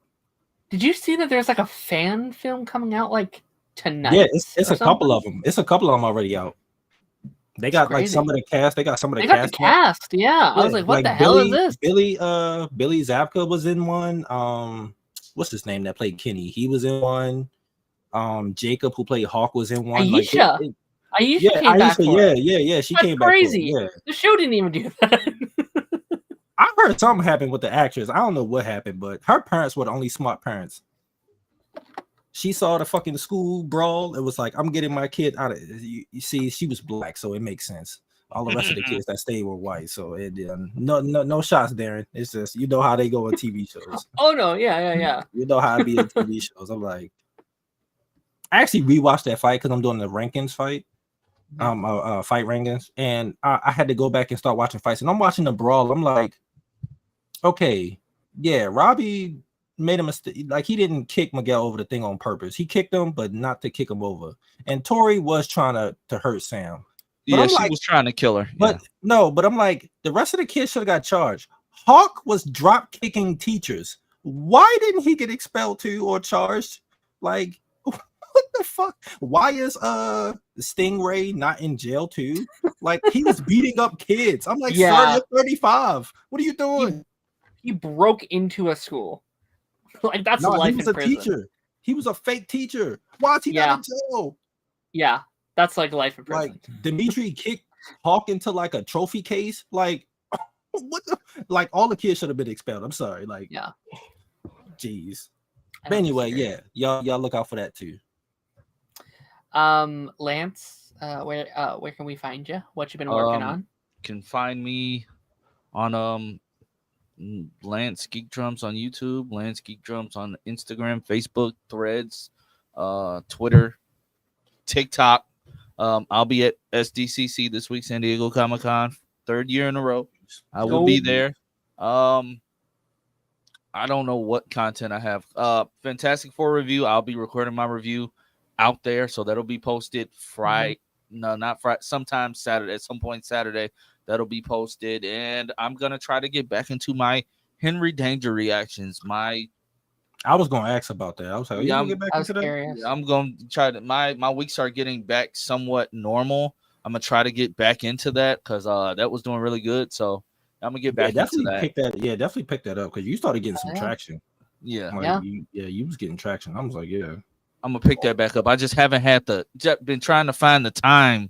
Speaker 1: Did you see that there's like a fan film coming out like tonight?
Speaker 2: Yeah, it's a couple of them. It's a couple of them already out. They got like some of the cast. They got some of the cast.
Speaker 1: The cast, yeah. I was like, what the hell is this?
Speaker 2: Billy Zabka was in one. What's his name that played Kenny? He was in one. Jacob, who played Hawk, was in one.
Speaker 1: Aisha.
Speaker 2: Aisha came back. Yeah. She came back.
Speaker 1: Crazy. Yeah. The show didn't even do that.
Speaker 2: I heard something happened with the actress. I don't know what happened, but her parents were the only smart parents. She saw the fucking school brawl. It was like, I'm getting my kid out of it. You see, she was black, so it makes sense. All the rest of the kids that stayed were white, so it no shots, Darren. It's just how they go on TV shows.
Speaker 1: Oh no, yeah.
Speaker 2: You know how it be in TV shows. I'm like, I actually rewatched that fight because I'm doing the rankings fight, fight rankings, and I had to go back and start watching fights. And I'm watching the brawl. I'm like, okay, yeah, Robbie made a mistake. Like, he didn't kick Miguel over the thing on purpose. He kicked him, but not to kick him over. And Tori was trying to hurt Sam.
Speaker 3: But she was trying to kill her.
Speaker 2: But but I'm like, the rest of the kids should have got charged. Hawk was drop kicking teachers. Why didn't he get expelled too or charged? Like, what the fuck? Why is Stingray not in jail too? Like, he was beating up kids. I'm like, sir, you're 35. What are you doing?
Speaker 1: He broke into a school. Like, that's life in prison.
Speaker 2: He was a teacher. He was a fake teacher. Why is he not in jail?
Speaker 1: Yeah, that's like life in prison.
Speaker 2: Like, Dimitri kicked Hawk into like a trophy case. Like, what the, like, all the kids should have been expelled. I'm sorry. Like,
Speaker 1: yeah.
Speaker 2: Jeez. But anyway, y'all look out for that too.
Speaker 1: Lance, where can we find you? What you been working on?
Speaker 3: Can find me on Lance Geek Drums on YouTube, Lance Geek Drums on Instagram, Facebook, Threads, Twitter, TikTok. I'll be at SDCC this week, San Diego Comic-Con, 3rd year in a row. I will be there. I don't know what content I have. Fantastic Four review. I'll be recording my review out there, so that'll be posted Friday. No, not Friday. Sometime Saturday. At some point Saturday, that'll be posted. And I'm gonna try to get back into my Henry Danger reactions. I
Speaker 2: was gonna ask about that. I was like, get back into that?
Speaker 3: Yeah, I'm gonna try to. My weeks are getting back somewhat normal. I'm gonna try to get back into that because that was doing really good. So I'm gonna get back into that.
Speaker 2: Definitely pick that up because you started getting some traction.
Speaker 3: Yeah,
Speaker 2: like, you was getting traction. I was like, yeah,
Speaker 3: I'm gonna pick that back up. I just haven't had been trying to find the time.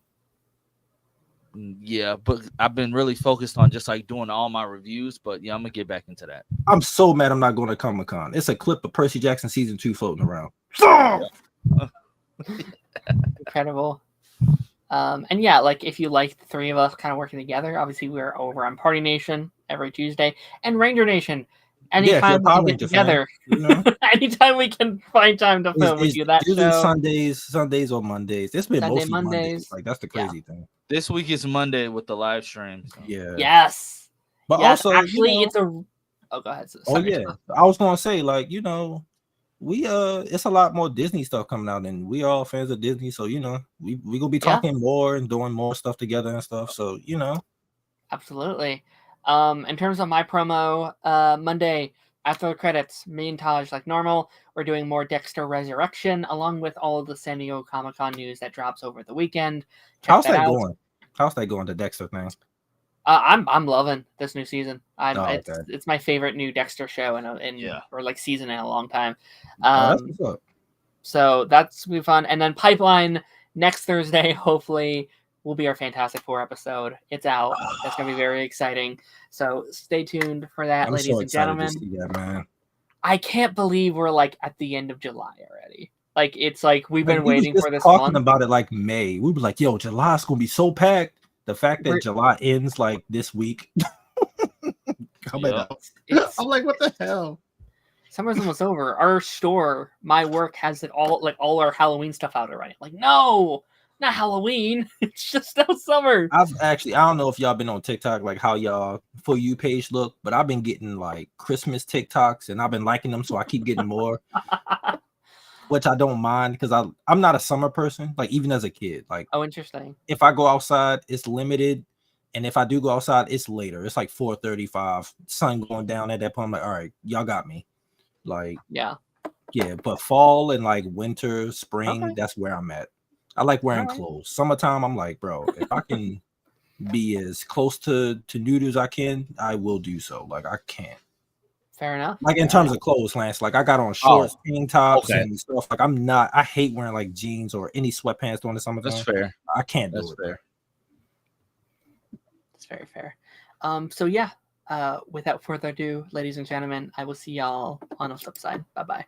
Speaker 3: Yeah, but I've been really focused on just like doing all my reviews. But yeah, I'm gonna get back into that.
Speaker 2: I'm so mad I'm not going to Comic-Con. It's a clip of Percy Jackson season 2 floating around.
Speaker 1: Incredible. And yeah, like, if you like the three of us kind of working together, obviously we're over on Party Nation every Tuesday and Ranger Nation. Anytime we can get together, anytime we can find time to film, we do that show.
Speaker 2: Sundays or Mondays. It's been mostly Mondays. Like, that's the crazy thing.
Speaker 3: This week is Monday with the live stream. So.
Speaker 2: Yeah.
Speaker 1: Yes.
Speaker 2: But also,
Speaker 1: actually, it's a. Oh, go ahead.
Speaker 2: I was gonna say, like, we it's a lot more Disney stuff coming out, and we are all fans of Disney, so we gonna be talking more and doing more stuff together and stuff. So
Speaker 1: Absolutely. In terms of my promo, Monday after the credits, me and Taj, like normal, we're doing more Dexter Resurrection along with all of the San Diego Comic-Con news that drops over the weekend.
Speaker 2: How's that going? How's that going, the Dexter thing?
Speaker 1: I'm loving this new season.
Speaker 2: Okay.
Speaker 1: It's my favorite new Dexter show or like season in a long time.
Speaker 2: That's what's up.
Speaker 1: So that's be fun. And then Pipeline next Thursday, hopefully, will be our Fantastic Four episode. It's out. That's gonna be very exciting. So stay tuned for that, ladies and gentlemen.
Speaker 2: To see that, man.
Speaker 1: I can't believe we're like at the end of July already. Like, it's like we've been waiting for this.
Speaker 2: Talking about it like May, we were like, "Yo, July's gonna be so packed." The fact that July ends like this week, I'm like, what the hell?
Speaker 1: Summer's almost over. Our store, my work, has all our Halloween stuff out already. Like, no, not Halloween. It's just still summer.
Speaker 2: I don't know if y'all been on TikTok, like how y'all For You page look, but I've been getting like Christmas TikToks and I've been liking them, so I keep getting more, which I don't mind because I'm not a summer person. Like even as a kid, like
Speaker 1: Oh, interesting.
Speaker 2: if I go outside, it's limited, and if I do go outside, it's later. It's like 4:35, sun going down at that point. I'm like, all right, y'all got me. Like
Speaker 1: Yeah.
Speaker 2: but fall and like winter, spring,
Speaker 1: Okay.
Speaker 2: that's where I'm at. I like wearing
Speaker 1: Alright.
Speaker 2: clothes. Summertime, I'm like, bro, if I can be as close to nude as I can, I will do so. Like I can't.
Speaker 1: Fair enough.
Speaker 2: Like in
Speaker 1: Fair
Speaker 2: terms
Speaker 1: enough.
Speaker 2: of clothes, Lance, like I got on shorts, tank tops,
Speaker 3: okay.
Speaker 2: and stuff. Like I hate wearing like jeans or any sweatpants during the summertime.
Speaker 3: That's fair.
Speaker 2: I can't do
Speaker 3: That's
Speaker 2: it.
Speaker 3: fair.
Speaker 1: It's very fair. So yeah, without further ado, ladies and gentlemen, I will see y'all on the flip side. Bye bye.